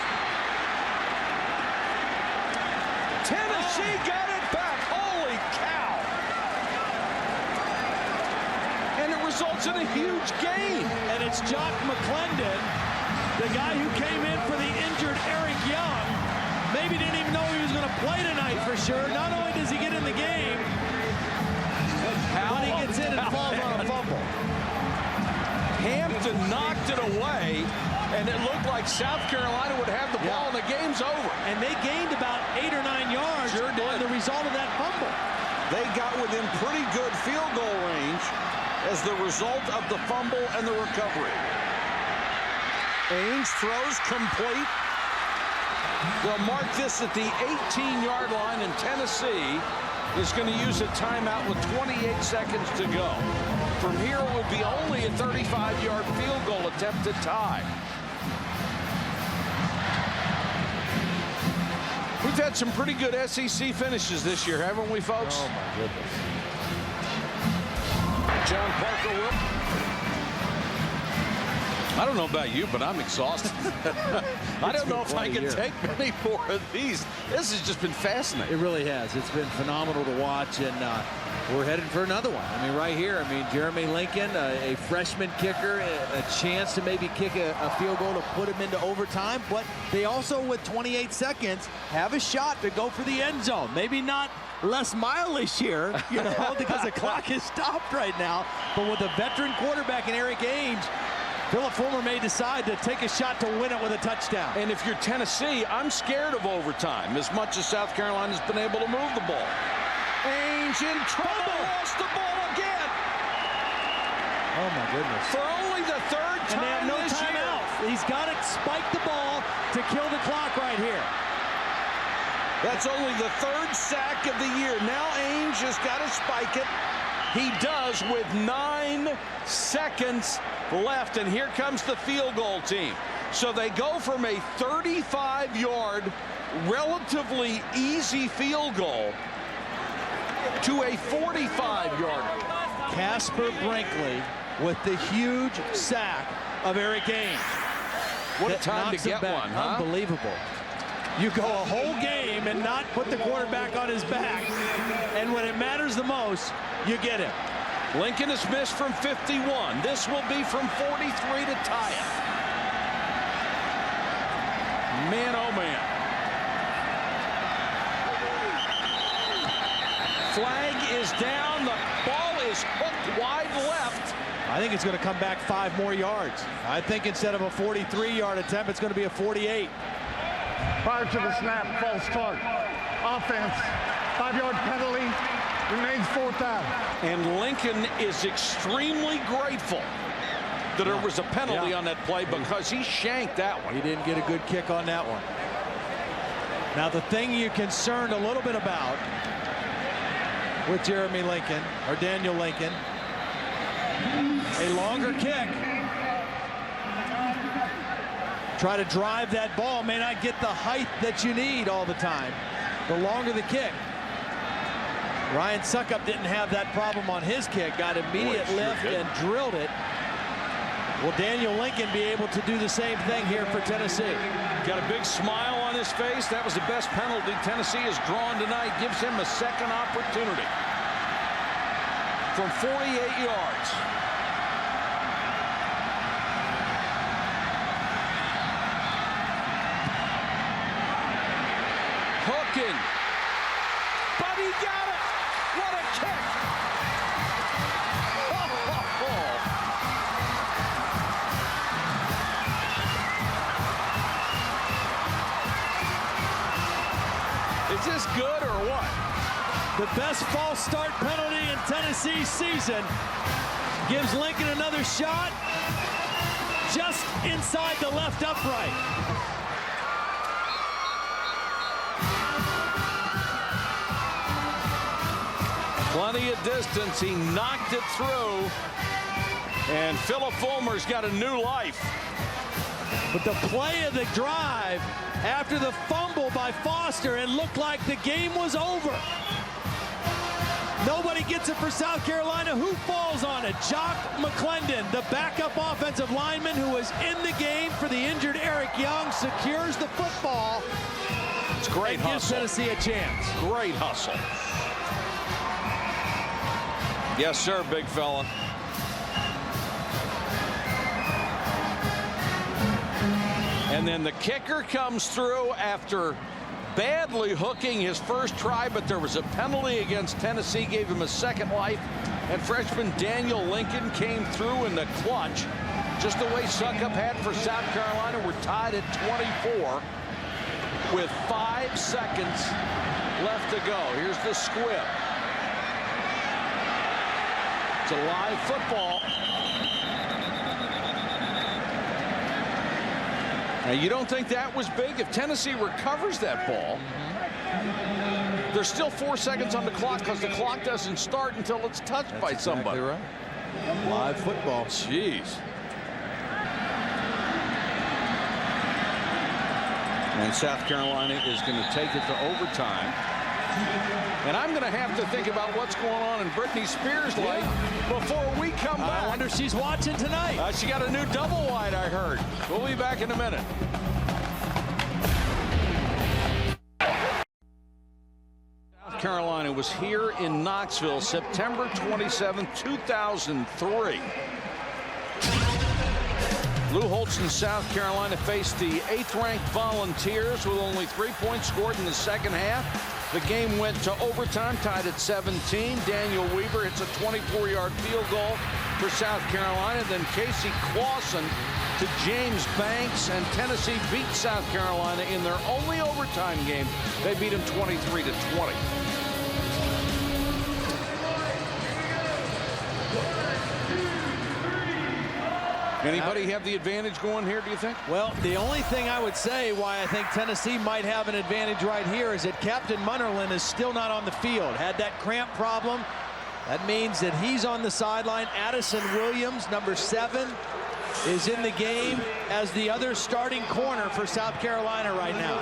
Tennessee got it back. Holy cow. And it results in a huge gain. And it's Jock McClendon, the guy who came in for the injured Eric Young. Maybe didn't even know he was going to play tonight for sure. Not only does he get in the game, but he gets in and falls on a fumble. Hampton knocked it away, and it looked like South Carolina would have the ball, and the game's over. And they gained about 8 or 9 yards on the result of that fumble. They got within pretty good field goal range as the result of the fumble and the recovery. Ainge throws complete. They'll mark this at the 18-yard line, and Tennessee is going to use a timeout with 28 seconds to go. From here, it would be only a 35-yard field goal attempt to tie. We've had some pretty good SEC finishes this year, haven't we, folks? Oh, my goodness. John Parker will. I don't know about you, but I'm exhausted. I don't know if I can take many more of these. This has just been fascinating. It really has. It's been phenomenal to watch, and we're headed for another one. I mean, right here, Jeremy Lincoln, a freshman kicker, a chance to maybe kick a field goal to put him into overtime, but they also, with 28 seconds, have a shot to go for the end zone. Maybe not Les Miles here, because the clock is stopped right now, but with a veteran quarterback in Eric Ainge, Philip Fulmer may decide to take a shot to win it with a touchdown. And if you're Tennessee, I'm scared of overtime as much as South Carolina's been able to move the ball. Ainge in trouble, lost the ball again. Oh, my goodness. For only the third And they time have no this year. timeouts. He's got to spike the ball to kill the clock right here. That's only the third sack of the year. Now Ainge has got to spike it. He does with 9 seconds left, and here comes the field goal team. So they go from a 35-yard, relatively easy field goal to a 45-yard. Casper Brinkley with the huge sack of Eric Ainge. What a That time to knocks him get back. one, huh? Unbelievable. You go a whole game and not put the quarterback on his back, and when it matters the most, you get him. Lincoln has missed from 51. This will be from 43 to tie it. Man, oh man. Flag is down. The ball is hooked wide left. I think it's going to come back 5 more yards. I think instead of a 43-yard attempt, it's going to be a 48. Prior to the snap, false start. Offense, 5-yard penalty, remains 4th down. And Lincoln is extremely grateful that there was a penalty on that play because he shanked that one. He didn't get a good kick on that one. Now, the thing you're concerned a little bit about with Jeremy Lincoln, or Daniel Lincoln, a longer kick. Try to drive that ball, may not get the height that you need all the time. The longer the kick. Ryan Suckup didn't have that problem on his kick, got immediate lift and drilled it. Will Daniel Lincoln be able to do the same thing here for Tennessee? Got a big smile on his face. That was the best penalty Tennessee has drawn tonight. Gives him a second opportunity from 48 yards. Hooking. But he got it. What a kick. Is this good or what? The best false start penalty in Tennessee's season gives Lincoln another shot just inside the left upright. Plenty of distance. He knocked it through. And Philip Fulmer's got a new life. But the play of the drive after the fumble by Foster, it looked like the game was over. Nobody gets it for South Carolina. Who falls on it? Jock McClendon, the backup offensive lineman who was in the game for the injured Eric Young, secures the football. It's great and gives hustle. Tennessee a chance. Great hustle. Yes, sir, big fella. And then the kicker comes through after badly hooking his first try, but there was a penalty against Tennessee, gave him a second life. And freshman Daniel Lincoln came through in the clutch, just the way Suckup had for South Carolina. We're tied at 24 with 5 seconds left to go. Here's the squib. It's a live football. Now, you don't think that was big? If Tennessee recovers that ball, there's still 4 seconds on the clock because the clock doesn't start until it's touched by somebody. Right. Live football. Jeez. And South Carolina is going to take it to overtime. And I'm going to have to think about what's going on in Britney Spears' life before we come back. I wonder if she's watching tonight. She got a new double wide, I heard. We'll be back in a minute. South Carolina was here in Knoxville September 27, 2003. Lou Holtz in South Carolina faced the 8th-ranked Volunteers with only 3 points scored in the second half. The game went to overtime, tied at 17. Daniel Weaver hits a 24-yard field goal for South Carolina. Then Casey Clausen to James Banks, and Tennessee beat South Carolina in their only overtime game. They beat them 23-20. Anybody have the advantage going here, do you think? Well, the only thing I would say why I think Tennessee might have an advantage right here is that Captain Munnerlyn is still not on the field. Had that cramp problem. That means that he's on the sideline. Addison Williams, number 7, is in the game as the other starting corner for South Carolina right now.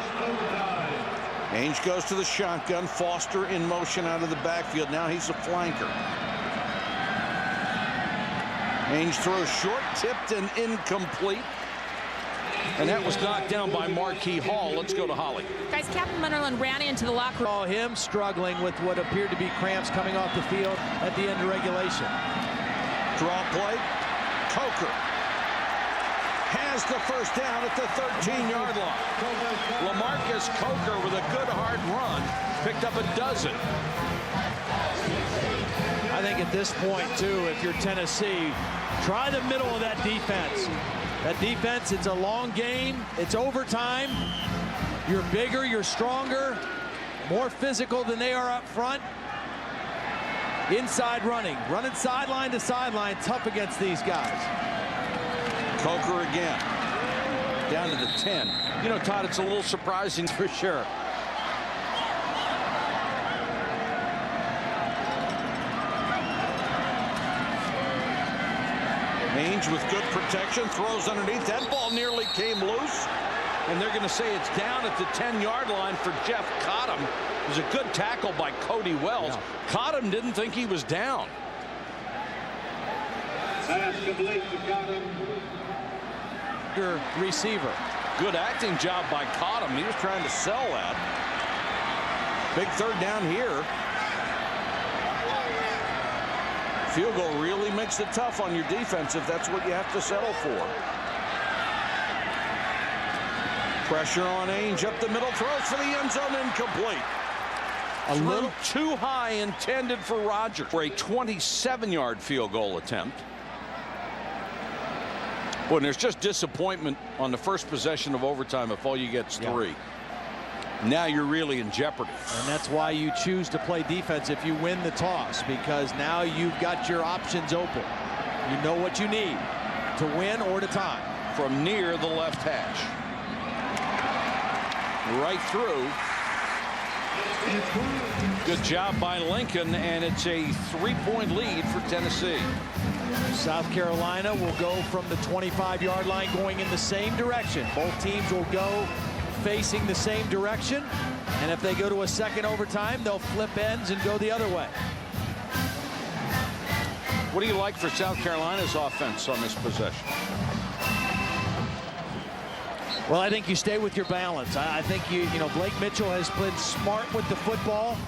Ainge goes to the shotgun. Foster in motion out of the backfield. Now he's a flanker. Ainge throws short, tipped and incomplete. And that was knocked down by Marquis Hall. Let's go to Holly. Guys, Captain Munnerlyn ran into the locker room. Saw him struggling with what appeared to be cramps coming off the field at the end of regulation. Draw play. Coker has the first down at the 13-yard line. LaMarcus Coker with a good hard run picked up a dozen. I think at this point, too, if you're Tennessee, try the middle of that defense. That defense, it's a long game. It's overtime. You're bigger, you're stronger, more physical than they are up front. Inside running sideline to sideline, tough against these guys. Coker again, down to the 10. You know, Todd, it's a little surprising for sure. Ainge with good protection, throws underneath. That ball nearly came loose. And they're going to say it's down at the 10-yard line for Jeff Cottom. It was a good tackle by Cody Wells. Yeah. Cottom didn't think he was down. Receiver. Good acting job by Cottom. He was trying to sell that. Big third down here. Field goal really makes it tough on your defense if that's what you have to settle for. Pressure on Ainge up the middle, throws for the end zone, incomplete. A little too high intended for Rodgers for a 27-yard field goal attempt. Boy, and there's just disappointment on the first possession of overtime if all you get's 3. Yeah. Now you're really in jeopardy. And that's why you choose to play defense if you win the toss, because now you've got your options open. You know what you need to win or to tie. From near the left hash. Right through. Good job by Lincoln, and it's a 3-point lead for Tennessee. South Carolina will go from the 25-yard line going in the same direction. Both teams will go facing the same direction, and if they go to a second overtime, they'll flip ends and go the other way. What do you like for South Carolina's offense on this possession? Well, I think you stay with your balance. I think you know Blake Mitchell has been smart with the football.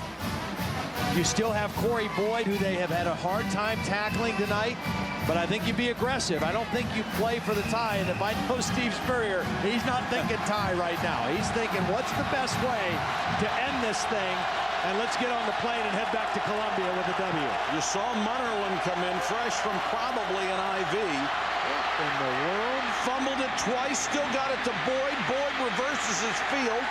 You still have Corey Boyd, who they have had a hard time tackling tonight. But I think you be aggressive. I don't think you play for the tie. And if I know Steve Spurrier, he's not thinking tie right now. He's thinking, what's the best way to end this thing? And let's get on the plane and head back to Columbia with a W. You saw Munnerlyn come in fresh from probably an IV. In the world. Fumbled it twice, still got it to Boyd. Boyd reverses his field.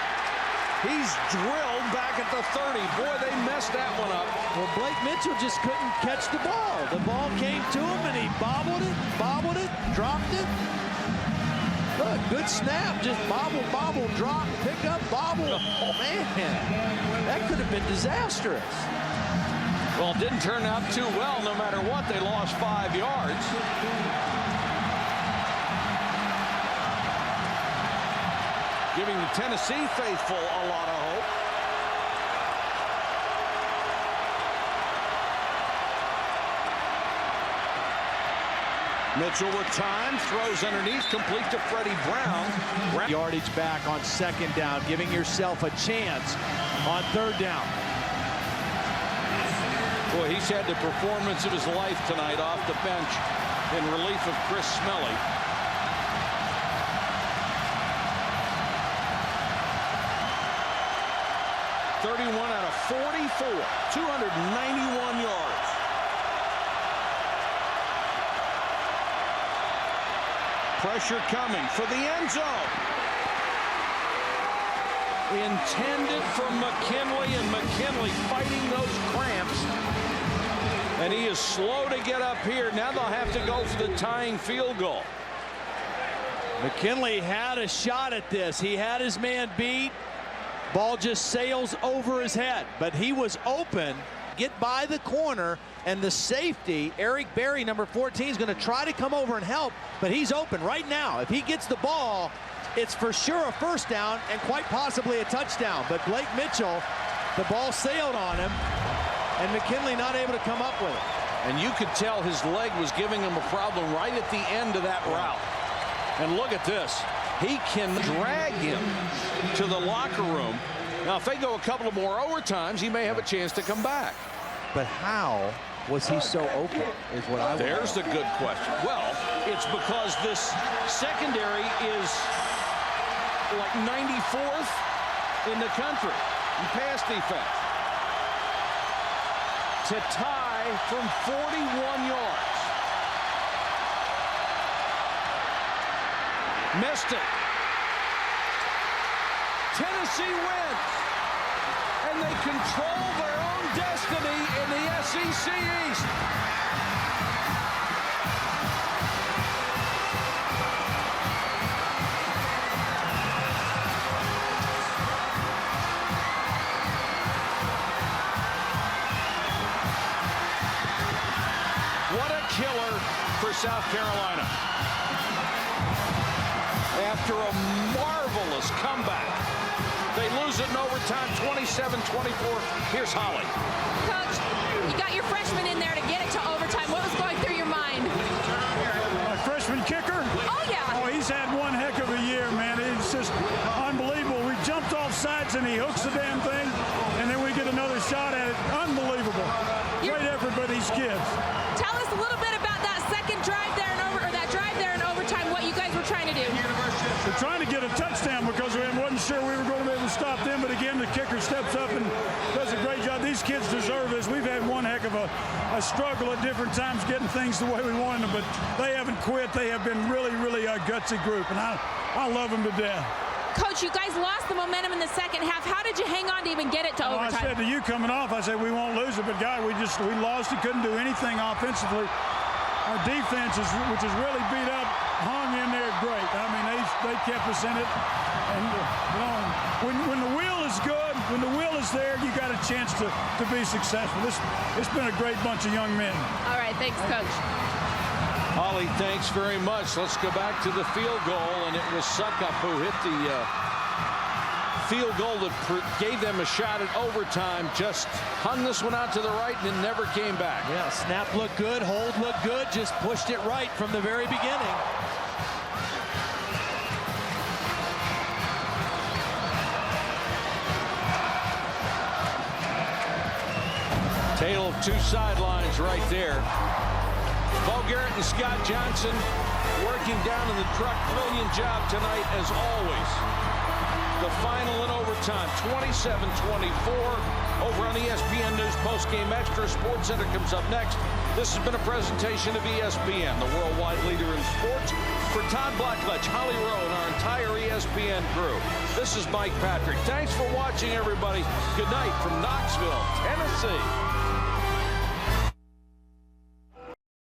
He's drilled back at the 30. Boy, they messed that one up. Well, Blake Mitchell just couldn't catch the ball. The ball came to him, and he bobbled it, dropped it. Look, good snap. Just bobble, drop, pick up, bobble. Oh, man, that could have been disastrous. Well, it didn't turn out too well. No matter what, they lost 5 yards. Giving the Tennessee faithful a lot of hope. Mitchell with time, throws underneath, complete to Freddie Brown. Yardage back on second down, giving yourself a chance on third down. Boy, he's had the performance of his life tonight off the bench in relief of Chris Smelly. Out of 44, 291 yards. Pressure coming for the end zone. Intended for McKinley, and McKinley fighting those cramps. And he is slow to get up here. Now they'll have to go for the tying field goal. McKinley had a shot at this. He had his man beat. Ball just sails over his head, but he was open. Get by the corner, and the safety, Eric Berry, number 14, is going to try to come over and help, but he's open right now. If he gets the ball, it's for sure a first down and quite possibly a touchdown. But Blake Mitchell, the ball sailed on him, and McKinley not able to come up with it. And you could tell his leg was giving him a problem right at the end of that route. And look at this. He can drag him to the locker room. Now, if they go a couple of more overtimes, he may have a chance to come back. But how was he so open is what I There's the good question. Well, it's because this secondary is like 94th in the country in pass defense. To tie from 41 yards. Missed it. Tennessee wins, and they control their own destiny in the SEC East. What a killer for South Carolina. After a marvelous comeback, they lose it in overtime, 27-24. Here's Holly. Coach, you got your freshman in there to get it to overtime. What was going through your mind? My freshman kicker? Oh, yeah. Oh, he's had one heck of a year, man. It's just unbelievable. We jumped off sides and he hooks the damn thing, and then we get another shot at it. Unbelievable. Great effort by these kids. Tell us a little bit about that second drive there that drive there in overtime, what you guys were trying to do. We're trying to get a touchdown because we wasn't sure we were going to be able to stop them, but again, the kicker steps up and does a great job. These kids deserve this. We've had one heck of a struggle at different times getting things the way we wanted them, but they haven't quit. They have been really, really a gutsy group, and I love them to death. Coach, you guys lost the momentum in the second half. How did you hang on to even get it to overtime? I said to you coming off, I said we won't lose it, but God, we lost it, couldn't do anything offensively. Our defense, which is really beat up, hung in there great. I mean, they kept us in it. And when the wheel is good, when the wheel is there, you got a chance to be successful. It's been a great bunch of young men. All right, thanks, Coach. Holly, thanks very much. Let's go back to the field goal, and it was Suckup who hit the field goal that gave them a shot at overtime. Just hung this one out to the right and it never came back. Yeah, snap looked good, hold looked good, just pushed it right from the very beginning. Tale of two sidelines right there. Bo Garrett and Scott Johnson working down in the truck. Brilliant job tonight, as always. The final in overtime, 27-24. Over on ESPN News Postgame Extra. Sports Center comes up next. This has been a presentation of ESPN, the worldwide leader in sports. For Todd Blackledge, Holly Rowe, and our entire ESPN crew, this is Mike Patrick. Thanks for watching, everybody. Good night from Knoxville, Tennessee.